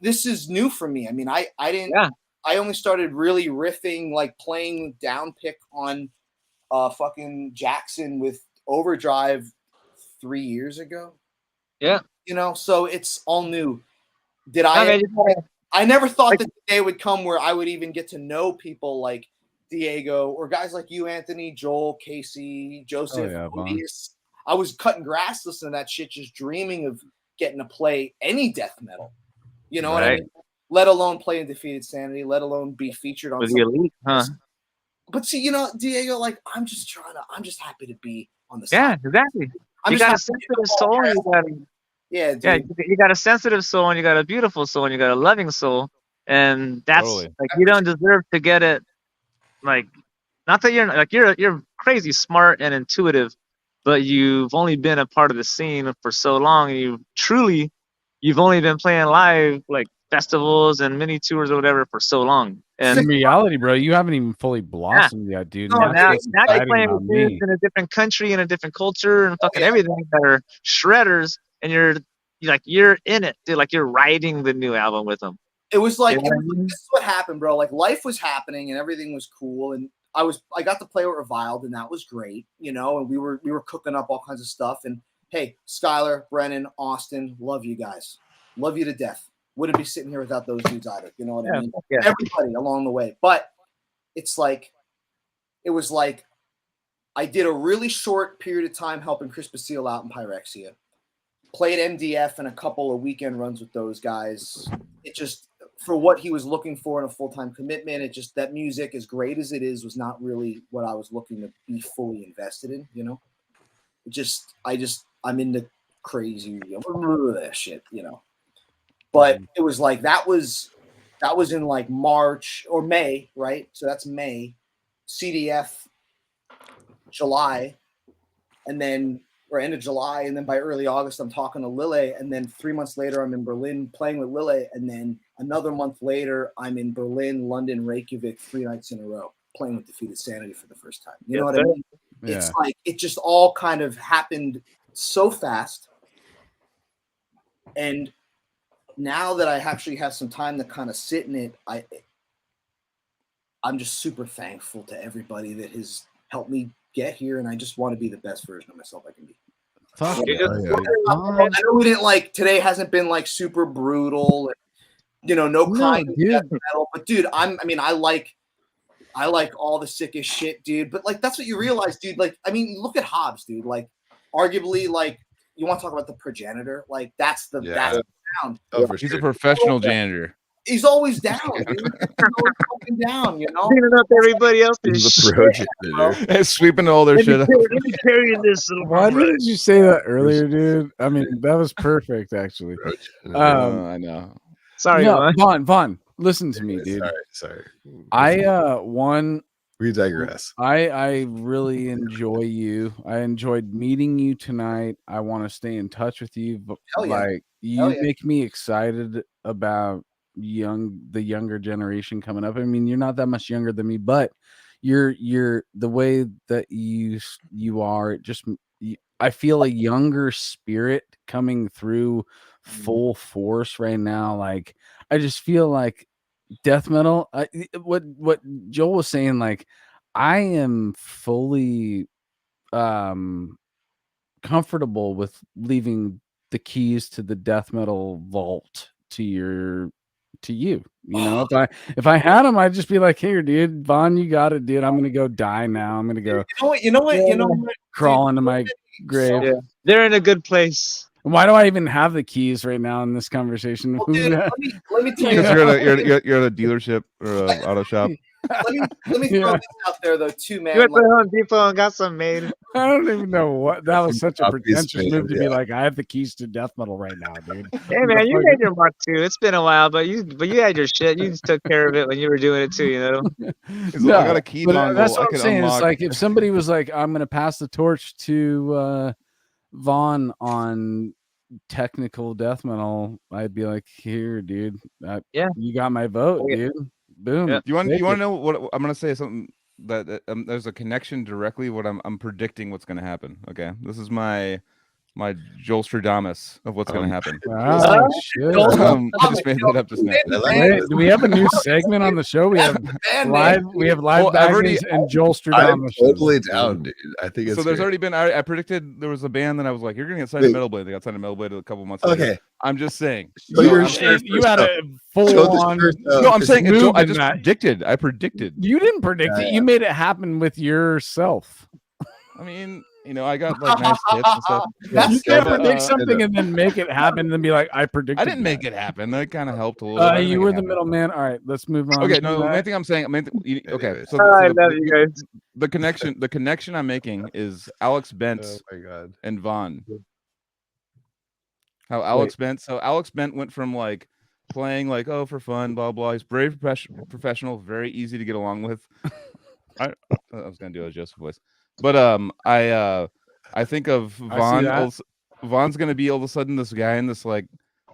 D: this is new for me. I mean, I didn't. Yeah. I only started really riffing, like playing down pick on fucking Jackson with Overdrive 3 years ago.
F: Yeah.
D: So it's all new. I never thought that the day would come where I would even get to know people like Diego or guys like you, Anthony, Joel, Casey, Joseph. I was cutting grass listening to that shit, just dreaming of getting to play any death metal. You know what I mean? Let alone play in Defeated Sanity, let alone be featured on
F: the elite, huh?
D: But see, Diego, like I'm just happy to be on the side.
F: Yeah, exactly. You got a sensitive soul. You got a sensitive soul, and you got a beautiful soul, and you got a loving soul, and that's like you don't deserve to get it. Like, not that you're crazy smart and intuitive, but you've only been a part of the scene for so long, and you've only been playing live like festivals and mini tours or whatever for so long. And
A: in reality, bro, you haven't even fully blossomed yet, dude.
F: No, now you're playing with dudes in a different country and a different culture and fucking everything that are shredders, and you're in it, dude. Like you're writing the new album with them.
D: It was like, this is what happened, bro. Like life was happening and everything was cool. And I got to play with Reviled and that was great, and we were cooking up all kinds of stuff. And hey, Skylar, Brennan, Austin, love you guys. Love you to death. Wouldn't be sitting here without those dudes either. You know what I mean? Yeah. Everybody along the way. But it was like I did a really short period of time helping Chris Basile out in Pyrexia. Played MDF and a couple of weekend runs with those guys. It just for what he was looking for in a full-time commitment, it just, that music, as great as it is, was not really what I was looking to be fully invested in, you know? I'm into crazy that shit, you know? But it was like, that was in like March or May, right? So that's May, CDF, July, and then, or end of July, and then by early August, I'm talking to Lille, and then 3 months later, I'm in Berlin playing with Lille, and then another month later, I'm in Berlin, London, Reykjavik, 3 nights in a row, playing with Defeated Sanity for the first time. You know what I mean? Yeah. It's like, it just all kind of happened so fast, and now that I actually have some time to kind of sit in it, I'm just super thankful to everybody that has helped me get here, and I just want to be the best version of myself I can be. I know we didn't like, today hasn't been like super brutal, and, you know, no crying death metal, but dude, I like all the sickest shit, dude. But like, that's what you realize, dude. Like, I mean, look at Hobbs, dude. Like, arguably, like, you want to talk about the progenitor? Like, that's the sound.
C: Oh, for sure. He's a professional janitor.
D: He's always down, dude. He's always fucking down, you know.
F: Cleaning up everybody else's shit,
C: and sweeping all their shit up.
F: Let me carry this.
A: Why didn't you say that earlier, dude? I mean, that was perfect, actually.
C: I know.
F: Sorry,
A: Vaughn. Listen to me, dude.
E: Sorry.
A: We
E: digress.
A: I really enjoy you. I enjoyed meeting you tonight. I want to stay in touch with you. But like, you make me excited about the younger generation coming up. I mean, you're not that much younger than me, but you're the way that you are. I feel a younger spirit coming through full force right now. Like, I just feel like death metal, what Joel was saying, like, I am fully comfortable with leaving the keys to the death metal vault to you. You know, if I had them, I'd just be like, here, dude, Vaughn, you got it, dude. I'm gonna go die now. I'm gonna go
D: you know what
A: crawl into my grave.
F: Yeah. They're in a good place.
A: Why do I even have the keys right now in this conversation?
D: Well, dude, let me tell you.
C: Because you're at a dealership or an auto shop.
D: Let me throw this out there though, too, man.
F: You went to Home Depot and got some made.
A: I don't even know what that was. Such a pretentious move to be like, I have the keys to death metal right now, dude.
F: Hey man, you made your mark too. It's been a while, but you had your shit. You just took care of it when you were doing it too, you know.
C: No, I got a key dongle.
A: That's what I'm saying. It's like, if somebody was like, I'm gonna pass the torch to Vaughn on technical death metal, I'd be like, here, dude. You got my vote, dude. Boom.
C: Yeah. You want to know what I'm gonna say? Something that there's a connection directly. What I'm predicting what's gonna happen. Okay, this is my Jolstradamus of what's gonna happen.
A: Wow, shit.
C: I just made that up just now.
A: Do we have a new segment on the show? We have live baggings and Jolstradamus.
E: I'm totally down, dude. I think it's
C: so. There's already been. I predicted there was a band that I was like, you're gonna get signed to Metal Blade. They got signed to Metal Blade a couple months later. I'm just saying.
A: So you had a full on.
C: No, I'm saying I just predicted. I predicted.
A: You didn't predict it. You made it happen with yourself.
C: I mean, you know, I got like nice tips and stuff.
A: You can't predict something and then make it happen and then be like, I predicted.
C: I didn't make it happen. That kind of helped a little bit.
A: You were the middleman. All right, let's move on.
C: Okay, no, I think I'm saying. Okay, so
F: I love you guys.
C: The connection I'm making is Alex Bent and Vaughn. How Alex Bent went from like playing like, oh, for fun, blah blah. He's very professional, very easy to get along with. I was gonna do a Joseph voice, but I think of Vaughn. Vaughn's gonna be all of a sudden this guy in this like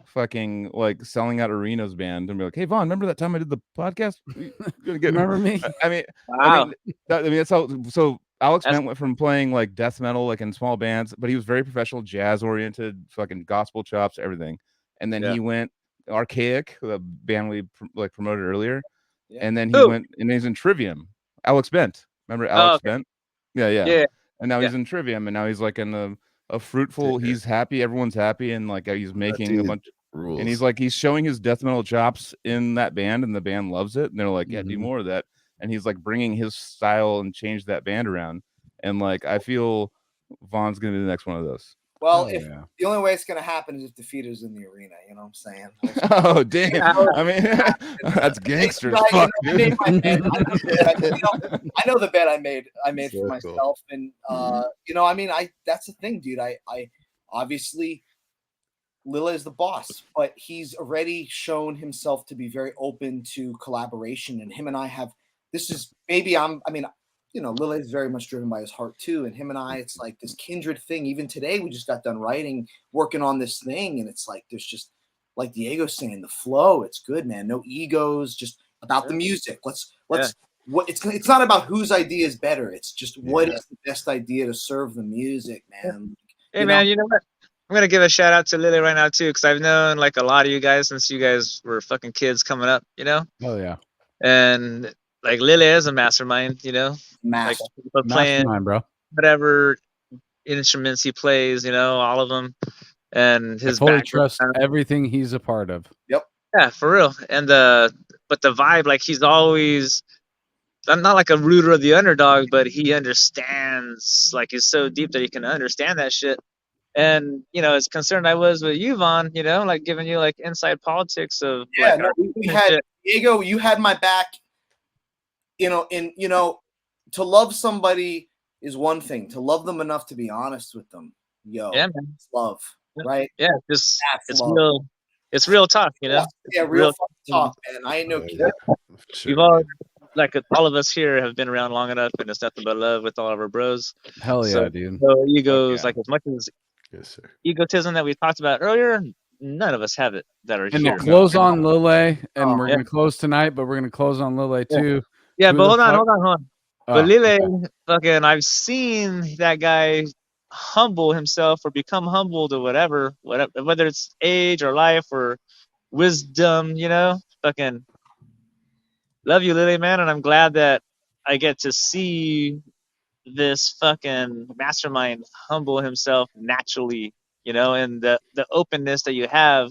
C: fucking like selling out arenas band and be like, hey Vaughn, remember that time I did the podcast?
A: Remember me?
C: I mean,
F: wow.
C: That's how. So Alex Bent went from playing like death metal like in small bands, but he was very professional, jazz oriented, fucking gospel chops, everything. And then he went Archaic, the band we like promoted earlier, and then he went and he's in Trivium. Alex Bent, remember Alex Bent? Yeah. And now he's in Trivium, and now he's like in a fruitful. He's happy, everyone's happy, and like he's making a bunch. Rules. And he's showing his death metal chops in that band, and the band loves it. And they're like, yeah, do more of that. And he's like bringing his style and change that band around. And like, I feel Vaughn's gonna be the next one of those.
D: Well, the only way it's gonna happen is if Defeater's in the arena. You know what I'm saying?
C: Oh damn! I mean, that's gangster as fuck, dude.
D: I know the bet I made
E: So
D: for myself, and I mean, that's the thing, dude. I obviously Lila is the boss, but he's already shown himself to be very open to collaboration, and him and I have. This is maybe Lila is very much driven by his heart too, and him and I, it's like this kindred thing. Even today, we just got done working on this thing, and it's like there's just like Diego's saying, the flow. It's good, man. No egos, just about the music. Let's what it's not about whose idea is better. It's just what is the best idea to serve the music, man.
F: Hey, man, you know what? I'm gonna give a shout out to Lily right now too, because I've known like a lot of you guys since you guys were fucking kids coming up, you know.
A: Oh yeah.
F: And like Lily is a mastermind, you know. Like playing
A: bro.
F: Whatever instruments he plays, you know, all of them, and his
A: fully trust everything he's a part of.
D: Yep.
F: Yeah, for real. And but the vibe, like he's always not like a rooter of the underdog, but he understands. Like he's so deep that he can understand that shit. And as concerned I was with you, Vaughn, like giving you like inside politics of
D: we had Diego. You had my back. To love somebody is one thing. To love them enough to be honest with them, man. It's love, right?
F: Yeah, it's real. It's real talk,
D: Yeah, real talk, man. I ain't no kid.
F: Sure, we've all, like all of us here, have been around long enough, and it's nothing but love with all of our bros.
A: Hell yeah, dude.
F: So egos, like as much as egotism that we talked about earlier, none of us have it that are
A: and
F: here.
A: And close on Lile, and we're gonna close tonight, but we're gonna close on Lile too.
F: Yeah, but hold on. But Lile, fucking, I've seen that guy humble himself or become humbled or whatever, whether it's age or life or wisdom, fucking love you, Lily, man, and I'm glad that I get to see this fucking mastermind humble himself naturally, and the openness that you have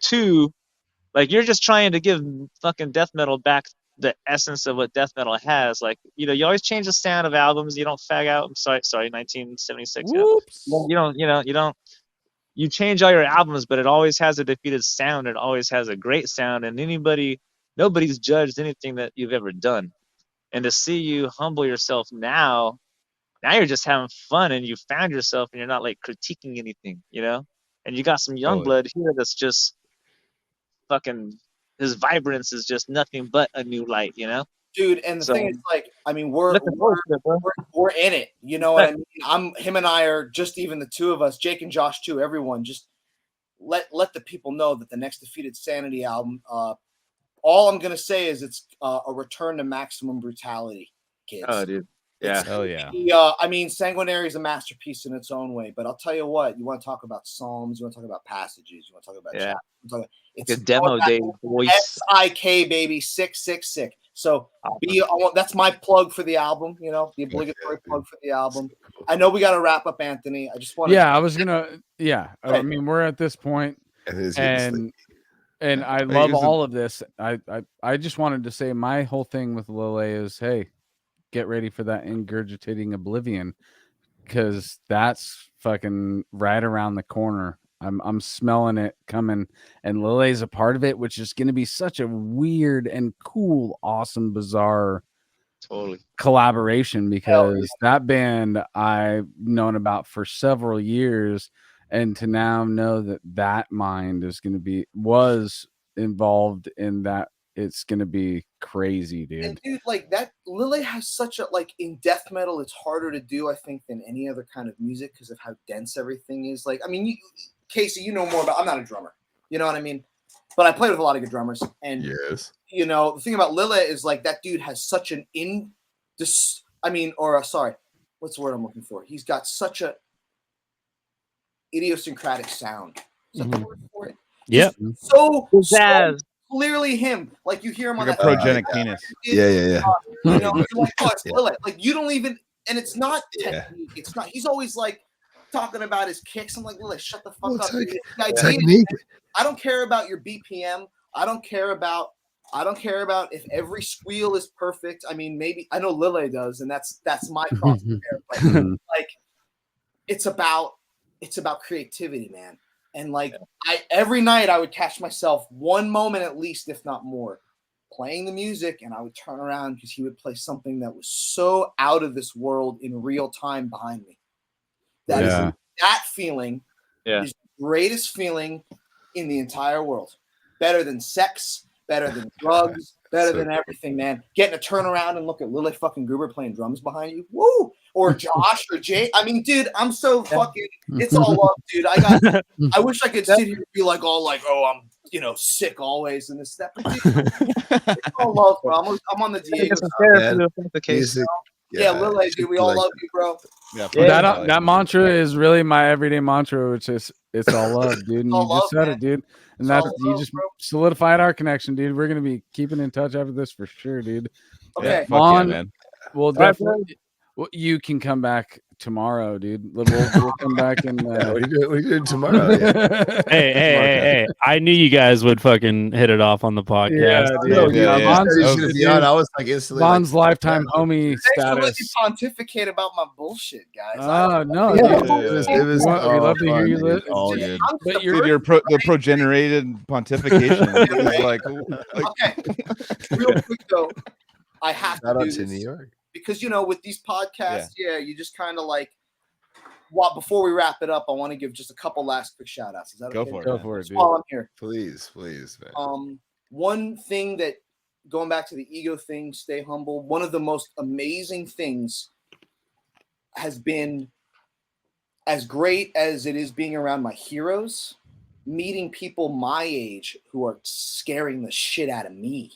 F: to, like, you're just trying to give fucking death metal back the essence of what death metal has. Like, you always change the sound of albums. You don't fag out. I'm sorry, 1976. You change all your albums, but it always has a defeated sound. It always has a great sound, and nobody's judged anything that you've ever done. And to see you humble yourself now you're just having fun, and you found yourself, and you're not like critiquing anything, and you got some young blood here that's just fucking, his vibrance is just nothing but a new light,
D: dude. And the thing is, like, I mean, we're in it, you know what I mean? Him and I are just, even the two of us, Jake and Josh too, everyone, just let the people know that the next Defeated Sanity album, all I'm gonna say is it's a return to maximum brutality, kids.
F: Oh, dude. Yeah.
C: Hell yeah.
D: I mean, Sanguinary is a masterpiece in its own way, but I'll tell you what, you want to talk about psalms, you want to talk about passages, you want to talk about chapters, it's
F: a demo day voice.
D: SIK, baby, sick. So that's my plug for the album, the obligatory plug for the album. I know we got to wrap up, Anthony. I just want to.
A: I mean, we're at this point, and I love all of this. I just wanted to say my whole thing with Lile is, hey, get ready for that ingurgitating oblivion, because that's fucking right around the corner. I'm smelling it coming, and Lile's a part of it, which is going to be such a weird and cool, awesome, bizarre collaboration, because that band I've known about for several years, and to now know that mind was involved in that, it's going to be crazy, dude.
D: And dude, like that, Lile has such a, like, in death metal, it's harder to do, I think, than any other kind of music because of how dense everything is. Like, I mean, Casey, you know more about. I'm not a drummer, you know what I mean? But I played with a lot of good drummers, and
E: yes,
D: the thing about Lile is, like, that dude has such an what's the word I'm looking for? He's got such a idiosyncratic sound. Is that the word for it?
A: Yeah.
D: So clearly him. Like, you hear him on
C: like
D: that
C: a progenic penis.
E: Yeah.
D: You're like, oh, it's Lile. Like, you don't even, and it's not technique. It's not. He's always like talking about his kicks. I'm like, Lile, shut the fuck up.
E: Technique.
D: I don't care about your BPM. I don't care about if every squeal is perfect. I mean, maybe I know Lile does, and that's my cross there. But like, it's about it's about creativity, man. And like every night I would catch myself one moment at least, if not more, playing the music, and I would turn around because he would play something that was so out of this world in real time behind me. That feeling is the greatest feeling in the entire world. Better than sex, better than drugs, better than everything, man. Getting to turn around and look at Lily fucking Gruber playing drums behind you. Woo! Or Josh or Jay. I mean, dude, I'm so fucking, it's all love, dude. I wish I could sit here and be like, all like, oh, I'm, sick always in this step. It's all love, bro. I'm on the Diego side. Yeah, Lily, dude, we all love you, bro.
A: Yeah, that mantra is really my everyday mantra, which is it's all love, dude. And you just said it, dude. And that's you just solidified our connection, dude. We're gonna be keeping in touch after this for sure, dude.
D: Okay,
A: Vaughn, man. We'll definitely. You can come back tomorrow, dude. We'll come back and
E: we do it tomorrow. Yeah.
B: Hey! I knew you guys would fucking hit it off on the podcast.
E: I was like instantly.
A: Vaughn's lifetime homie status.
D: Let you pontificate about my bullshit, guys.
A: Oh no,
E: it was.
A: We love to hear you.
C: All good.
A: But
C: the pro-generated pontification. like,
D: okay. Real quick though, I have to do this.
E: New York.
D: Because, with these podcasts, you just kind of like, before we wrap it up, I want to give just a couple last quick shout outs. Is that okay?
A: Go for it, dude.
D: While I'm here.
E: Please, man.
D: One thing that, going back to the ego thing, stay humble, one of the most amazing things has been, as great as it is being around my heroes, meeting people my age who are scaring the shit out of me.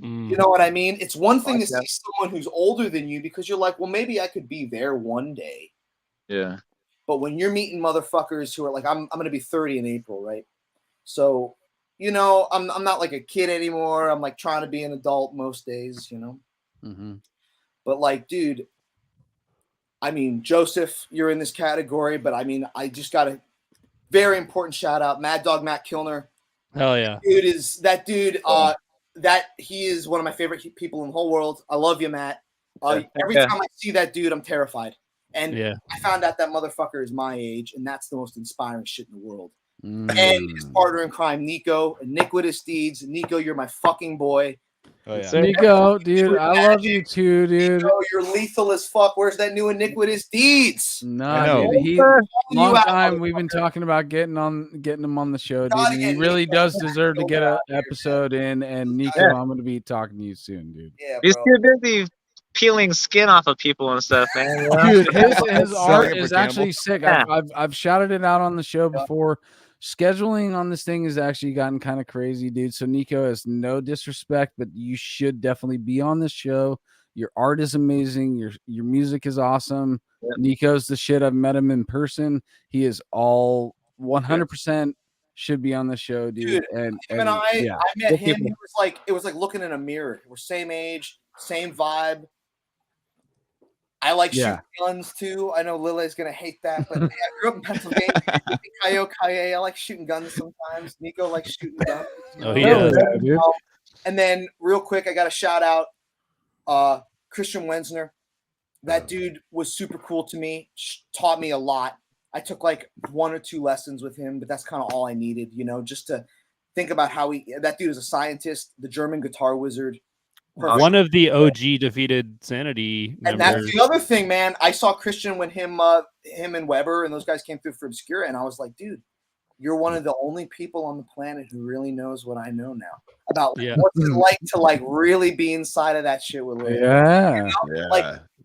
D: You know what I mean? It's one thing to see someone who's older than you because you're like, well, maybe I could be there one day.
F: Yeah.
D: But when you're meeting motherfuckers who are like, I'm going to be 30 in April, right? So, I'm not like a kid anymore. I'm like trying to be an adult most days,
A: Mm-hmm.
D: But like, dude, I mean, Joseph, you're in this category, but I mean, I just got a very important shout out. Mad Dog Matt Kilner.
B: Hell yeah.
D: That he is one of my favorite people in the whole world. I love you, Matt. Every time I see that dude, I'm terrified. And I found out that motherfucker is my age, and that's the most inspiring shit in the world. And his partner in crime, Nico, Iniquitous Deeds. Nico, you're my fucking boy.
C: Oh, yeah.
A: Nico, dude, I love you too, dude.
D: Nico, you're lethal as fuck. Where's that new Iniquitous Deeds?
A: No, dude, long time we've been talking about getting him on the show, dude. And he really does deserve to get an episode in. And Nico, I'm going to be talking to you soon, dude.
D: Yeah,
F: he's too busy peeling skin off of people and stuff, man.
A: Dude, his art is actually sick. I've shouted it out on the show before. Scheduling on this thing has actually gotten kind of crazy, dude. So Nico, has no disrespect, but you should definitely be on this show. Your art is amazing. Your music is awesome. Yep. Nico's the shit. I've met him in person. He is all 100% should be on the show, dude. And
D: I met him. It was like looking in a mirror. We're same age, same vibe. I like shooting guns too. I know Lily's gonna hate that, but I grew up in Pennsylvania. I like shooting guns sometimes. Nico likes shooting guns.
B: Oh, he does,
A: dude.
D: And then, real quick, I got to shout out Christian Wensner. That dude was super cool to me. Taught me a lot. I took like 1 or 2 lessons with him, but that's kind of all I needed, just to think about how that dude is a scientist, the German guitar wizard.
B: Perfect. One of the OG defeated Sanity members.
D: And that's the other thing, man. I saw Christian when him and Weber and those guys came through for Obscura, and I was like, dude, you're one of the only people on the planet who really knows what I know now about what's it like to like really be inside of that shit with Larry.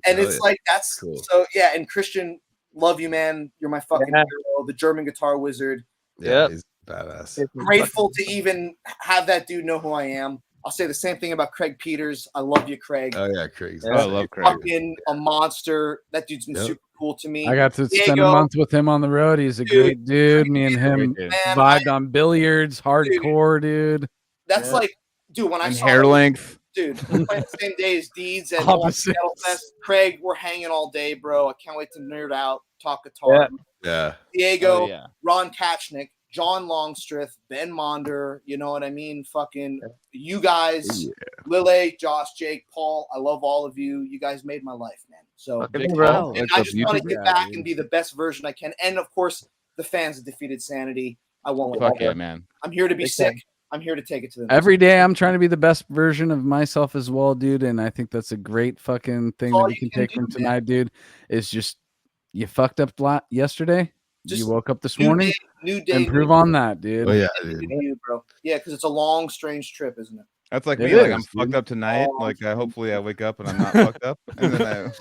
D: And it's like that's cool. So and Christian, love you, man. You're my fucking hero, the German guitar wizard.
E: Yeah, he's badass.
D: Grateful to even have that dude know who I am. I'll say the same thing about Craig Peters. I love you, Craig.
E: Oh yeah, Craig.
C: I love Craig.
D: Fucking a monster. That dude's been super cool to me.
A: I got to spend a month with him on the road. He's a great dude. Me and him vibed on billiards, hardcore, dude.
D: That's like, dude, when I saw
C: hair length.
D: Dude, we're playing the same day as Deeds and Metal Fest. Craig, we're hanging all day, bro. I can't wait to nerd out, talk guitar.
E: Yeah.
D: Diego, Ron Kachnik, John Longstreth, Ben Monder, you know what I mean? Fucking you guys, Lily, Josh, Jake, Paul. I love all of you. You guys made my life, man. So
F: Okay,
D: and
F: bro.
D: I just want to get back and be the best version I can. And of course, the fans have defeated Sanity. I won't.
C: Fuck yeah, man.
D: I'm here to be sick. I'm here to take it to the
A: every day. I'm trying to be the best version of myself as well, dude. And I think that's a great fucking thing that we can take from tonight, dude. Is just you fucked up yesterday. You woke up this morning.
D: New day.
A: Improve on that, dude.
E: Oh yeah,
D: dude. Bro. Yeah, because it's a long, strange trip, isn't it?
C: That's like me. Like I'm fucked up tonight. Like hopefully I wake up and I'm not fucked up. And then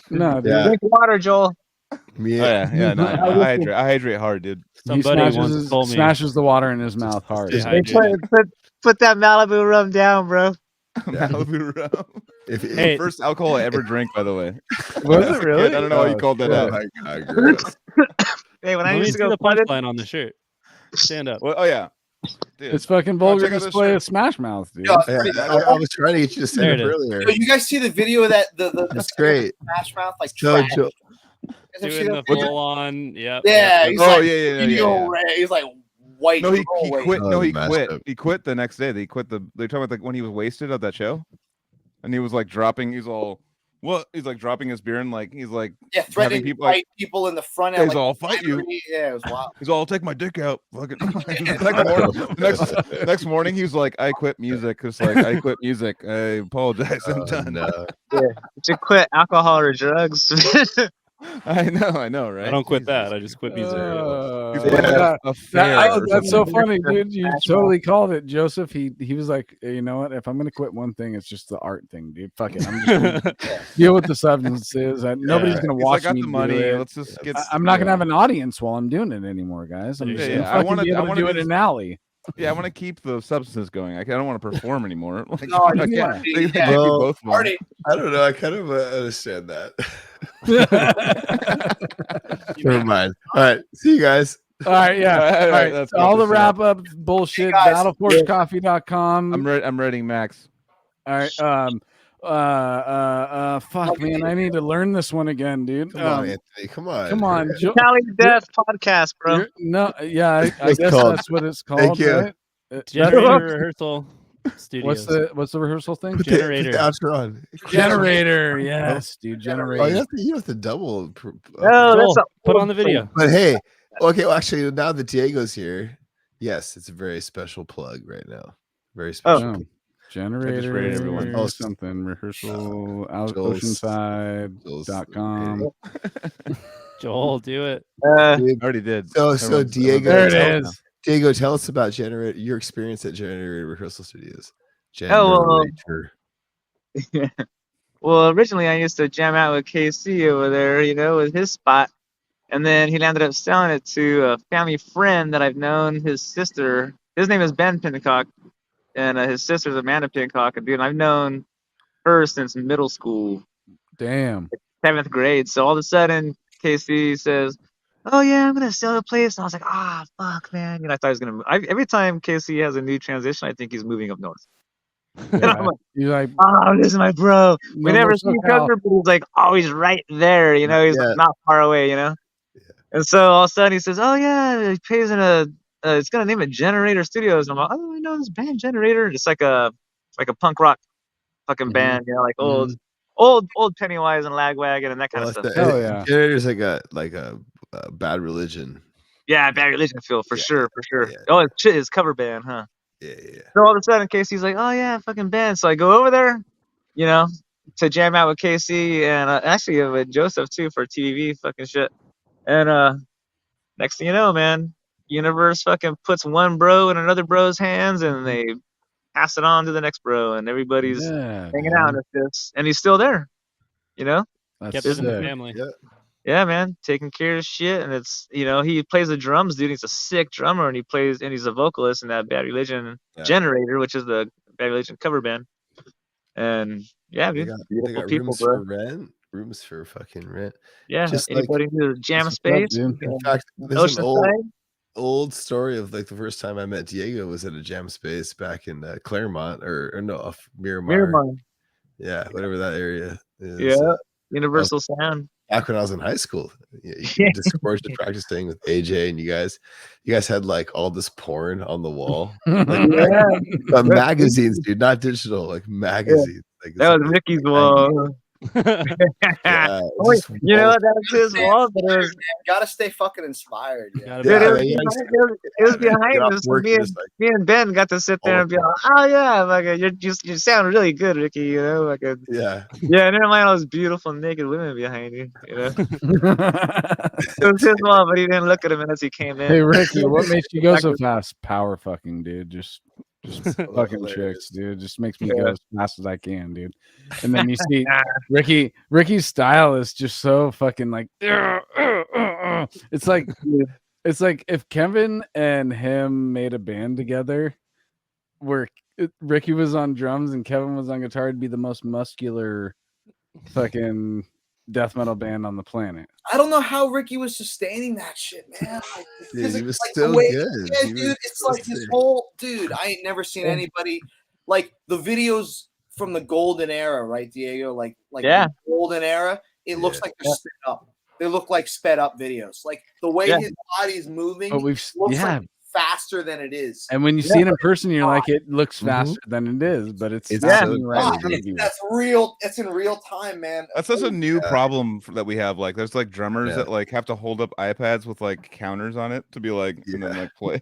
A: no, dude.
F: Drink water, Joel.
C: Yeah. No, I hydrate hard, dude.
B: Somebody once told me
A: smashes the water in his mouth hard.
F: Put that Malibu rum down, bro.
C: Malibu rum.
B: Hey,
C: the first alcohol I ever drank, by the way.
A: Was it really?
C: I don't know why you called that out.
F: Hey, when I
B: let me
F: used
B: see
F: to go
B: the punchline on the shirt. Stand up.
C: Well, oh yeah. Dude.
A: It's fucking vulgar display of Smash Mouth, dude.
E: I was trying to get you to stand up earlier.
D: You guys see the video of that?
E: That's great.
D: Smash Mouth, like
B: doing the full on. Yep.
D: Yeah.
C: He's
D: He's like white.
C: No, he quit. No, he quit. He quit the next day. They're talking about like when he was wasted at that show, and he was like dropping. He's all. Well, he's like dropping his beer and like he's like
D: threatening people, fight people in the front end.
C: He's all fight you.
D: Yeah, it was wild.
C: He's all I'll take my dick out. Fucking next morning, he was like, I quit music because like I quit music. I apologize. I'm done.
F: Yeah, to quit alcohol or drugs.
C: I know, right?
B: I don't quit that. I just quit music.
A: That's so funny, dude. You totally called it, Joseph. He was like, you know what? If I'm gonna quit one thing, it's just the art thing, dude. Fuck it. I'm just gonna deal with the substances. Nobody's gonna watch me.
C: The money.
A: Do it.
C: Let's just get.
A: I'm not gonna have an audience while I'm doing it anymore, guys. I'm just I want to do it in an alley.
C: Yeah, I want to keep the substances going. I don't want to perform anymore. Like,
D: no,
C: I can't. Well,
E: I don't know. I kind of understand that. Never mind. All right. See you guys.
A: All right. Yeah. All right. That's all the wrap up bullshit. Battleforcecoffee.com.
C: I'm ready, Max.
A: All right. Fuck, man. I need to learn this one again, dude.
E: Come on, Anthony. Come on.
F: Cali Death Podcast, bro.
A: No, yeah, I guess that's what it's called.
E: Thank you.
A: Right?
B: Generator Rehearsal Studios.
A: What's the rehearsal thing?
B: Generator.
A: Generator. Yes, dude. Generator.
E: Oh, you have to double.
F: No,
B: put on the video.
E: But hey, okay. Well, actually, now that Diego's here, yes, it's a very special plug right now. Very special.
A: Oh. Generator, everyone. Oh, something rehearsal oceanside.com.
B: Joel, do it.
C: Already did.
E: So Diego,
A: there it is.
E: Diego, tell us about your experience at Generator Rehearsal Studios.
F: Well, originally I used to jam out with KC over there, with his spot, and then he ended up selling it to a family friend that I've known. His sister, his name is Ben Pincock. And his sister's Amanda Pincock, and dude, I've known her since middle school.
A: Damn.
F: 7th grade. So all of a sudden, KC says, "Oh yeah, I'm gonna sell the place." And I was like, fuck, man. I thought he was gonna. Every time KC has a new transition, I think he's moving up north.
A: Yeah.
F: And I'm like,
A: you're like,
F: this is my bro. We never see each other, but he's like always right there. He's like not far away. Yeah. And so all of a sudden he says, "Oh yeah, he pays in a." It's gonna name it Generator Studios. And I'm like, I know this band Generator. It's like a punk rock fucking band, like old Pennywise and Lagwagon and that kind of stuff.
E: Oh yeah, Generator's like a Bad Religion.
F: Yeah, Bad Religion feel for sure. Yeah. Oh, it's his cover band, huh?
E: Yeah.
F: So all of a sudden, Casey's like, "Oh yeah, fucking band." So I go over there, to jam out with Casey and actually with Joseph too for TV fucking shit. And next thing you know, man. Universe fucking puts one bro in another bro's hands and they pass it on to the next bro and everybody's hanging out and he's still there,
B: Kept it in the family.
F: Yeah, man, taking care of shit. And it's he plays the drums, dude. He's a sick drummer and he's a vocalist in that Bad Religion Generator, which is the Bad Religion cover band. And yeah, dude, beautiful people, bro.
E: Rooms for fucking rent.
F: Yeah, just anybody need a jam space.
E: In fact, there's an old story of like the first time I met Diego was at a jam space back in Claremont or no, Miramar. Yeah, whatever that area is.
F: Yeah, Universal Sound.
E: Back when I was in high school, just practicing with AJ, and you guys had like all this porn on the wall, magazines, dude, not digital, like magazines. Like,
F: that was Ricky's wall. You know that's his wall, but it was
D: gotta stay fucking inspired. Yeah.
F: Dude, it was behind us. So me and Ben got to sit there and be like, "Oh yeah, like you sound really good, Ricky." You know, like
E: yeah.
F: Never mind all those beautiful naked women behind you. You know, it was his wall, but he didn't look at him as he came in.
A: Hey Ricky, what makes you go so fast? Power fucking, dude. Just fucking chicks, dude. Just makes me go as fast as I can, dude. And then you see Ricky's style is just so fucking like it's like if Kevin and him made a band together where Ricky was on drums and Kevin was on guitar, it'd be the most muscular fucking death metal band on the planet.
D: I don't know how Ricky was sustaining that shit, man. Like,
E: dude, he was still good.
D: Yeah, dude, it's like his whole dude. I ain't never seen anybody like the videos from the golden era, right, Diego? Like the golden era. It looks like they're sped up. They look like sped up videos. Like the way his body's moving, looks like faster than it is.
A: And when you see it in person, you're like, it looks faster than it is, but it's
D: that's real. It's in real time, man.
C: That's such a new problem that we have. Like, there's like drummers that like have to hold up iPads with like counters on it to be like, and then like play,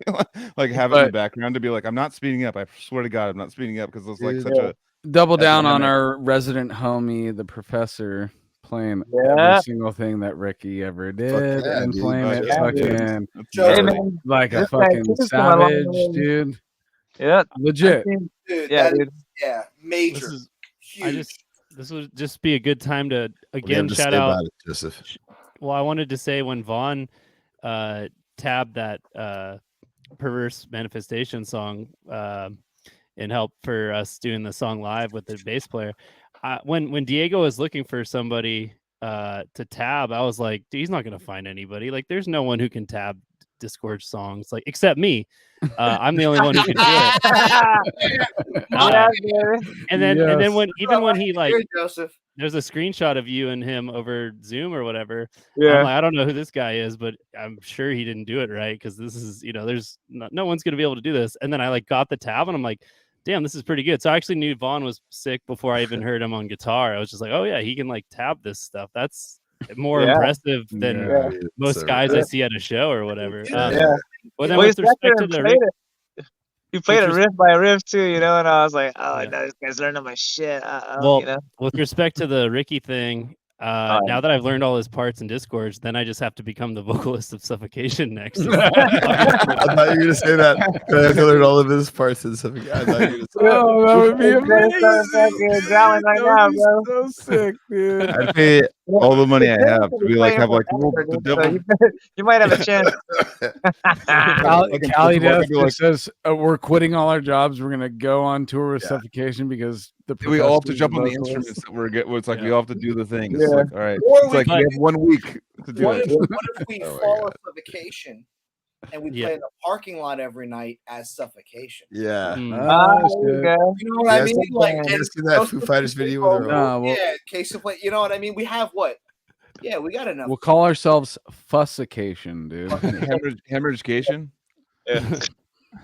C: like have it in the background to be like, I'm not speeding up. I swear to God, I'm not speeding up because it's like such a
A: double down on our resident homie, the professor. Playing every single thing that Ricky ever did and playing it fucking like a fucking savage, dude.
F: Yeah,
A: legit.
D: Dude, major.
B: This would just be a good time to again shout out
E: Joseph.
B: Well, I wanted to say when Vaughn tabbed that Perverse Manifestation song and helped for us doing the song live with the bass player. When Diego was looking for somebody to tab, I was like, dude, he's not gonna find anybody. Like, there's no one who can tab Discord songs, like except me. I'm the only one who can do it. And then when he like,
D: Joseph,
B: there's a screenshot of you and him over Zoom or whatever.
F: Yeah,
B: I'm like, I don't know who this guy is, but I'm sure he didn't do it right because this is, there's no one's gonna be able to do this. And then I like got the tab and I'm like, damn, this is pretty good. So I actually knew Vaughn was sick before I even heard him on guitar. I was just like, oh yeah, he can like tab this stuff. That's more impressive than most guys I see at a show or whatever. Well, then with respect to the
F: you played it riff by riff too, and I was like, oh, no, this guy's learning my shit.
B: With respect to the Ricky thing, now that I've learned all his parts and discords, then I just have to become the vocalist of Suffocation next.
E: I thought you were going to say that. I have to learn all of his parts and Suffocation. I thought you were
A: that would be amazing.
F: That
A: would be so sick, dude.
C: I'd pay all the money I have to be like, have like the devil.
F: You might have a chance.
A: Cali says we're quitting all our jobs. We're gonna go on tour with Suffocation because
C: we all have to jump on the instruments that we're getting. It's like we all have to do the thing. It's like, all right. It's like we have 1 week to do it.
D: What if we follow Suffocation and we play in the parking lot every night as Suffocation?
E: Yeah.
D: You know what I mean? Like,
E: see that Foo Fighters video with
D: case of what, you know what I mean? We have what? Yeah, we got enough.
A: We'll call ourselves Fussication, dude.
C: Hemorrhagecation?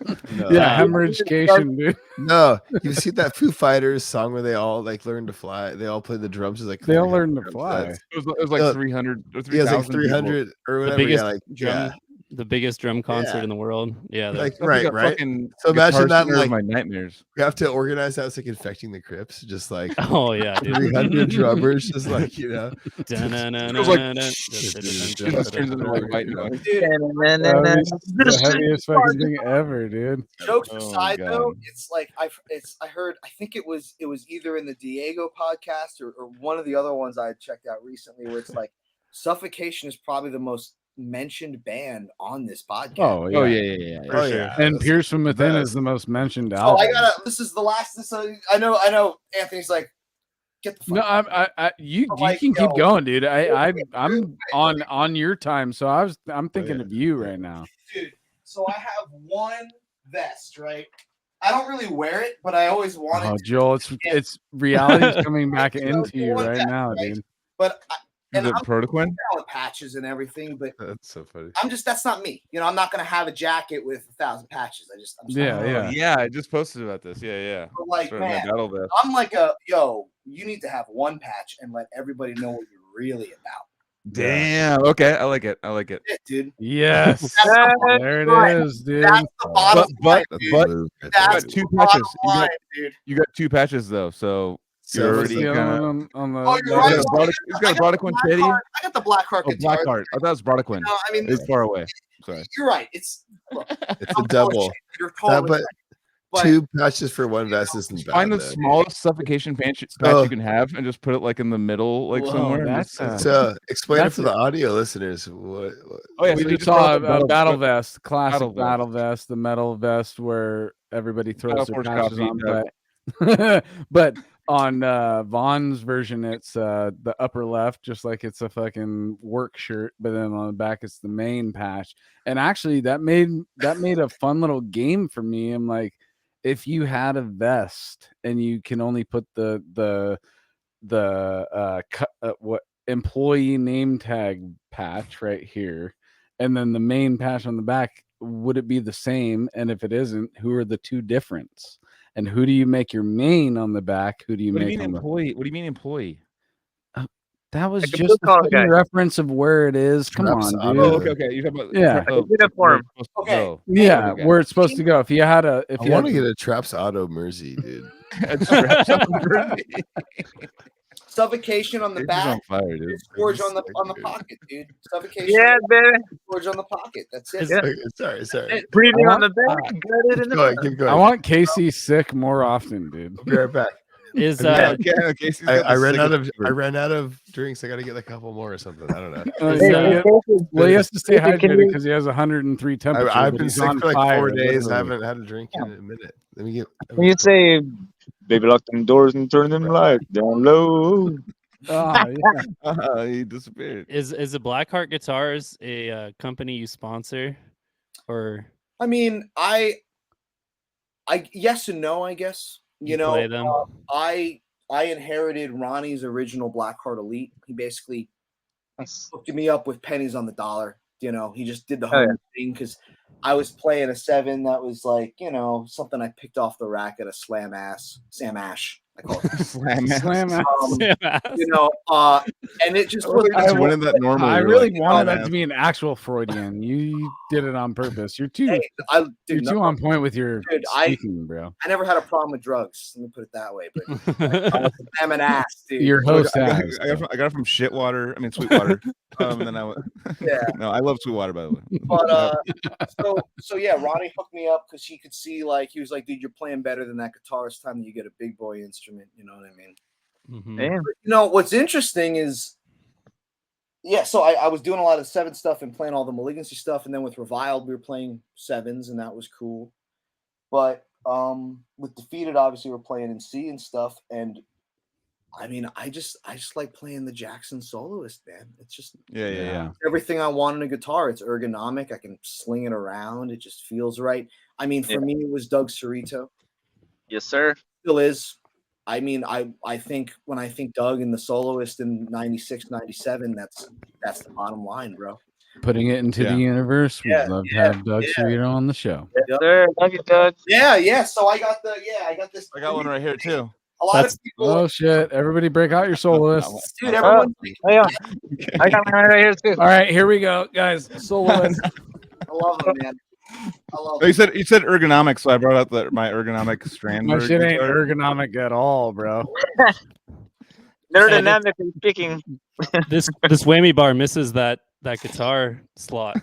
A: Hemorrhagecation, dude.
E: No, you've seen that Foo Fighters song where they all like learn to fly. They all play the drums. Like
A: they all learn to fly.
C: It was like 300 or 3,000.
E: Yeah, like 300 or whatever.
B: The biggest drum concert in the world. Yeah,
E: like right. So imagine that, like
C: my nightmares.
E: We have to organize that. It's like Infecting the Crypts, just like
B: 300
E: drummers, just like
B: Turns
C: into like white noise.
A: The heaviest fucking thing ever, dude.
D: Jokes aside, though, it's like I heard. I think it was either in the Diego podcast or one of the other ones I had checked out recently, where it's like Suffocation is probably the most mentioned band on this podcast.
C: Oh yeah.
B: For sure.
A: And Pierce from Within is the most mentioned album.
D: This is the last. I know. Anthony's like, get the fuck.
A: No, you can keep going, dude. I'm on your time, so I'm thinking of you right now,
D: dude. So I have one vest, right? I don't really wear it, but I always wanted.
A: Oh, Joel, it's reality's coming back into you right now, dude.
D: But.
C: And I'm
D: Protoquin patches and everything, but
C: that's so funny.
D: That's not me. I'm not gonna have a jacket with 1,000 patches.
C: I just posted about this. Yeah.
D: But like, man, I'm like you need to have one patch and let everybody know what you're really about.
C: Damn. Okay, I like it. I like it.
D: Yeah, dude.
A: Yes. There it is, dude.
D: That's the bottom line, dude. That's
C: two
D: the bottom
C: patches.
D: line, dude.
C: You got 2 patches though, so you're
A: What's
C: already
A: the other
C: kind of.
A: one on the.
D: Oh, you're right.
C: He's got a Brodequin teddy.
D: I got the Blackheart
C: Oh,
D: guitar.
C: Blackheart. I thought it was Brodequin.
D: No, I mean,
C: It's far away. Sorry.
D: You're right. It's
E: a double.
D: You're totally right. But
E: 2 patches for one vest isn't bad.
C: Find the smallest suffocation patch you can have, and just put it like in the middle, like somewhere.
A: That's
E: so explain it for the audio listeners. What?
C: Oh yeah,
A: we
C: so
A: just saw a battle vest, classic battle vest, the metal vest where everybody throws their patches on. But on Vaughn's version, it's the upper left, just like it's a fucking work shirt, but then on the back it's the main patch. And actually, that made a fun little game for me. I'm like, if you had a vest and you can only put the what employee name tag patch right here, and then the main patch on the back, would it be the same? And if it isn't, who are the 2 difference? And who do you make your main on the back? Who do you make
C: employee? What do you mean employee?
A: That was just a reference of where it is. Come on, dude.
C: Oh, okay. You're talking about
F: uniform.
D: Okay.
A: Yeah, where it's supposed to go. If you had a,
E: I want to get a Traps Auto Mersey, dude.
D: Suffocation on the back.
C: On fire, dude.
D: Forge on the pocket, dude. Suffocation.
F: Yeah, baby.
D: Forge on the pocket. That's it.
E: Sorry.
F: Breathing on the back.
E: Keep going.
A: I want Casey sick more often, dude.
E: Be right back.
B: Is
E: I ran out of drinks. I got to get a couple more or something. I don't know.
A: Well, he has to stay hydrated because he has 103 temperature.
E: I've been sick for like 4 days. I haven't had a drink in a minute. Let me get.
F: When you say, "Baby, lock them doors and turn them lights down low."
C: He disappeared.
B: Is the Blackheart Guitars a company you sponsor, or?
D: I mean, I yes and no, I guess. You know,
B: play them?
D: I inherited Ronnie's original Blackheart Elite. He basically hooked me up with pennies on the dollar. You know, he just did the whole thing because I was playing a 7 that was like, you know, something I picked off the rack at a Sam Ash. I call it
C: Slam
D: ass. You know, and it just was.
C: I wanted that normally.
A: I really wanted that to be an actual Freudian. You did it on purpose. You're too. You're too on point with your speaking, bro.
D: I never had a problem with drugs. Let me put it that way. But I'm an ass, dude.
A: Your host
C: I got it from Shitwater. I mean Sweetwater. And then I went. Yeah. No, I love Sweetwater, by the way.
D: But so yeah, Ronnie hooked me up because he could see, like, he was like, dude, you're playing better than that guitar. It's time that you get a big boy instrument. You know what I mean?
B: Mm-hmm.
D: You know what's interesting is, so I was doing a lot of 7 stuff and playing all the Malignancy stuff, and then with Reviled we were playing 7s, and that was cool. But with Defeated, obviously we're playing in C and stuff, and I mean, I just like playing the Jackson soloist, man. It's just everything I want in a guitar. It's ergonomic. I can sling it around. It just feels right. I mean, for me, it was Doug Cerrito.
F: Yes, sir.
D: Still is. I mean, I think when I think Doug and the soloist in 96, 97, that's the bottom line, bro.
A: Putting it into the universe. We'd love to have Doug Cerrito on the show.
F: Yes, sir. Love you, Doug.
D: Yeah. So I got this.
C: I got one right here too.
D: A lot of people.
A: Oh shit! Everybody, break out your soloists,
D: dude. Everyone.
F: I got one right here too.
A: All right, here we go, guys. Soloists.
D: I love them, man. I love
C: you said ergonomic, so I brought out my ergonomic strand.
A: My shit ain't ergonomic at all, bro.
F: Aerodynamically speaking,
B: this whammy bar misses that guitar slot.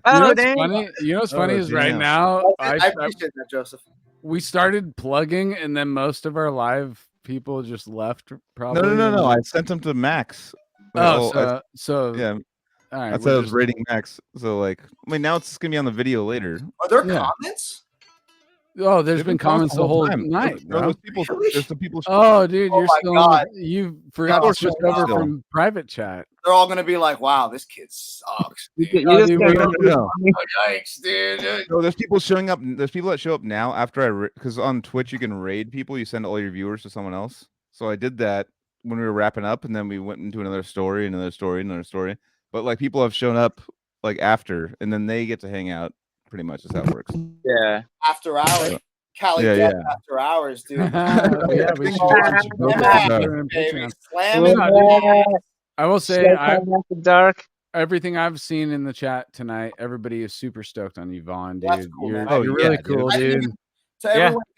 A: Funny? You know what's funny is right now.
D: I appreciate that, Joseph.
A: We started plugging, and then most of our live people just left. Probably.
C: No. I sent them to Max.
A: So
C: yeah.
A: All right,
C: that's how I was rating Max. So like, I mean, now it's gonna be on the video later.
D: Are there comments?
A: Oh, there's been comments the whole night, bro.
C: There's some people.
A: Oh, dude, you're still. You forgot to switch over from private chat.
D: They're all gonna be like, "Wow, this kid sucks."
C: Yikes,
D: dude.
C: No, there's people showing up. There's people that show up now after because on Twitch you can raid people. You send all your viewers to someone else. So I did that when we were wrapping up, and then we went into another story. But like people have shown up like after, and then they get to hang out. Pretty much is how it works.
F: Yeah.
D: After hours. Cali Death After Hours, dude.
A: Yeah, we should go
D: Yeah,
A: put it in
D: baby.
A: Patreon.
D: Slamming.
A: I will say,
F: After dark.
A: everything I've seen in the chat tonight, everybody is super stoked on you, Vaughn, dude.
D: That's cool,
A: you're
D: man.
A: you're really cool, dude.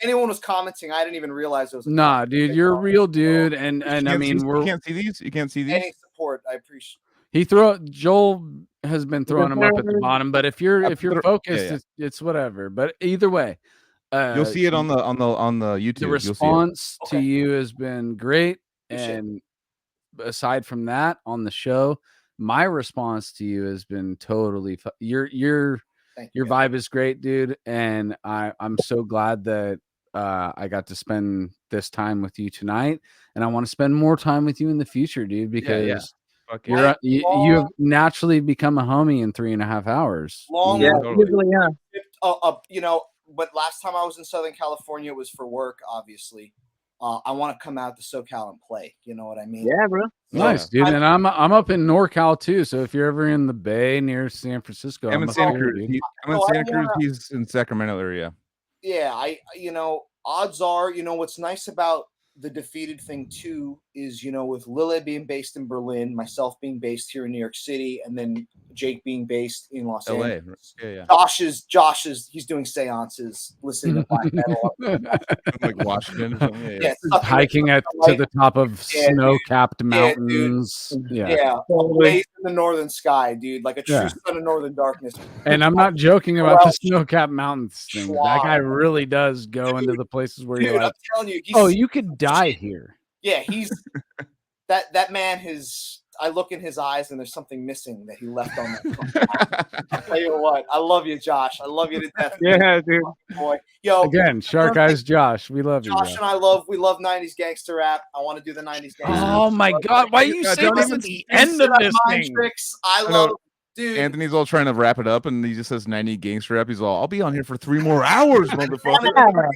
D: Anyone was commenting, I didn't even realize it was.
A: Nah, dude, you're a real dude, and I mean,
C: you can't see these. You can't see these.
D: Any support, I appreciate.
A: Joel has been throwing them up at the bottom, but if you're focused, it's whatever. But either way,
C: you'll see it on the YouTube.
A: The response to you has been great, and aside from that, on the show, my response to you has been totally. Your vibe is great, dude, and I'm so glad that I got to spend this time with you tonight, and I want to spend more time with you in the future, dude, because you have naturally become a homie in 3.5 hours.
D: You know, but last time I was in Southern California, it was for work, obviously. I want to come out to SoCal and play. You know what I mean?
F: Yeah, bro.
A: Nice, dude. And I'm up in NorCal too. So if you're ever in the Bay near San Francisco,
C: I'm in Santa Cruz. He's in Sacramento area.
D: Yeah, odds are, what's nice about the Defeated thing too is, with Lille being based in Berlin, myself being based here in New York City, and then Jake being based in Los Angeles.
C: Yeah.
D: Josh is he's doing seances, listening to black metal,
C: like Washington or something.
D: Yeah,
A: hiking to the top of snow-capped mountains.
D: Blaze in the northern sky, dude, like a true son of northern darkness.
A: And I'm not joking about the snow-capped mountains thing. That guy really does go into the places where you're like,
D: I'm telling you,
A: you could die here.
D: Yeah, he's that man. I look in his eyes and there's something missing that he left on that. I'll tell you what, I love you, Josh. I love you to death.
F: Yeah, dude.
D: Boy, yo,
A: again, Shark Eyes, Josh. We love you.
D: Josh and we love 90s gangster rap. I want to do the 90s gangster.
A: Oh my God! Why are you saying this at the end of this thing?
D: Tricks. I love. Dude.
C: Anthony's all trying to wrap it up, and he just says 90 gangster rap. He's all, I'll be on here for 3 more hours, motherfucker.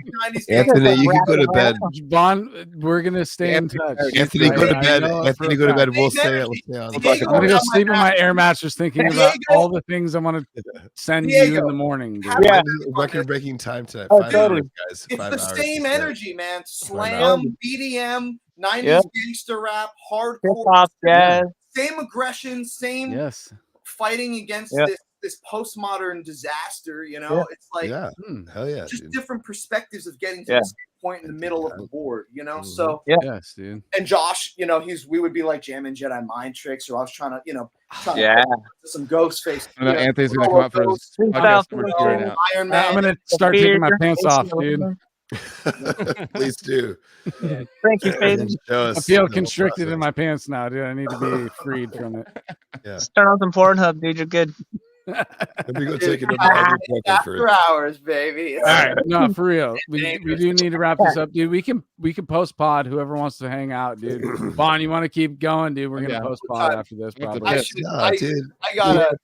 E: Anthony, you can go to bed.
A: Vaughn, we're gonna stay in touch.
E: Anthony, go to bed. Anthony, go to bed. We'll stay on the
A: I'm gonna go sleep in my air mattress, thinking about all the things I want to send you in the morning. Dude.
E: Yeah, record-breaking time tonight.
F: Totally.
E: Guys.
D: It's the same energy, man. Slam, BDM, 90s gangster rap, hardcore, same aggression, same.
A: Yes.
D: Fighting against this postmodern disaster, it's like
E: hell yeah,
D: just
E: dude.
D: different perspectives of getting to the same point in the middle of the board, So
A: yes, dude.
D: And Josh, we would be like jamming Jedi mind tricks, or I was trying to, some ghost face.
C: Anthony's gonna come out for his podcast number 2 right now.
D: Iron Man.
A: I'm gonna start taking my pants off, dude.
E: Please do.
F: Yeah. Thank you, Faden.
A: I feel constricted in my pants now, dude. I need to be freed from it.
E: Yeah.
F: Just turn on some Pornhub, dude. You're good.
E: Let me go take it
D: after hours, baby.
A: All right, no, for real. We do need to wrap this up, dude. We can post pod. Whoever wants to hang out, dude. Vaughn, you want to keep going, dude? We're gonna post pod after this, probably.
D: I gotta.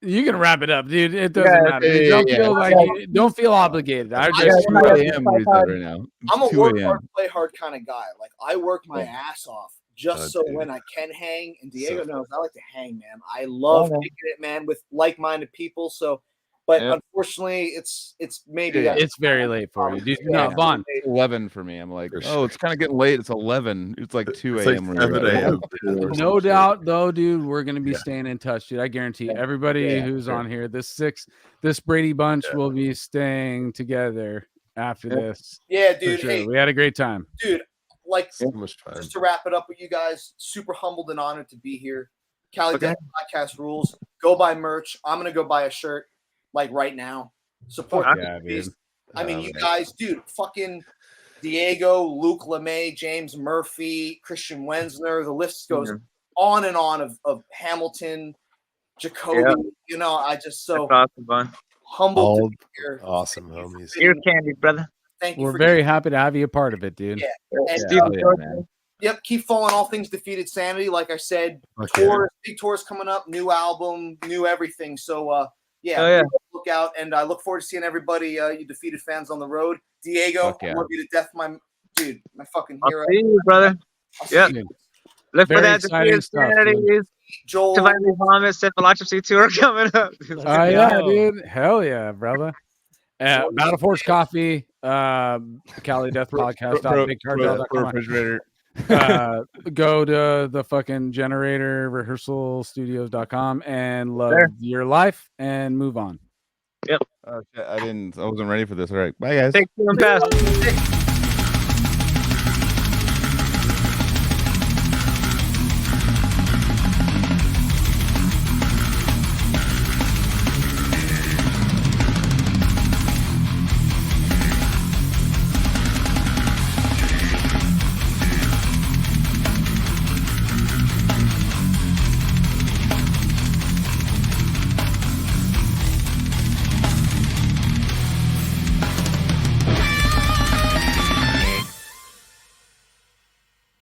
A: You can wrap it up, dude. It doesn't matter. Don't feel obligated. I just
C: 2 a.m. right now.
D: I'm a work hard, play hard kind of guy. Like I work my ass off just so when I can hang. And Diego knows I like to hang, man. I love kicking it, man, with like-minded people. So, but unfortunately, it's maybe
A: it's very late for you, dude. No, Vaughn.
C: 11 for me. I'm like, it's kind of getting late. It's 11. It's like 2 a.m.
A: No doubt, though, dude. We're gonna be staying in touch, dude. I guarantee everybody who's on here, this Brady bunch will be staying together after this.
D: Yeah, dude.
A: Sure. We had a great time,
D: dude. Like
E: so much fun.
D: Just to wrap it up with you guys, super humbled and honored to be here. Cali Death Podcast rules. Go buy merch. I'm gonna go buy a shirt. Like right now, support.
A: Dude.
D: I mean, you guys, dude, fucking Diego, Luke LeMay, James Murphy, Christian Wensner. The list goes on and on of Hamilton, Jacoby. I just so humbled.
E: All awesome homies.
F: Ear candy, brother.
D: Thank you.
A: We're very happy to have you a part of it, dude.
D: And yep, keep following all things Defeated Sanity. Like I said, big tours coming up, new album, new everything. So look out, and I look forward to seeing everybody, you Defeated fans on the road. Diego, I love you to death, my fucking hero.
F: I'll see you, brother. Yep. Look for that
A: Defeated Sanity.
F: Joel, Divinely Vomit, Cephalotropy tour coming up.
A: Oh yeah, dude. Hell yeah, brother. Battle Force Coffee, Cali Death Podcast, BigCartel.com.
C: Refrigerator.
A: Go to the fucking generator rehearsalstudios.com and love your life and move on.
F: Yep.
C: I wasn't ready for this. All right. Bye guys.
F: Take care and pass.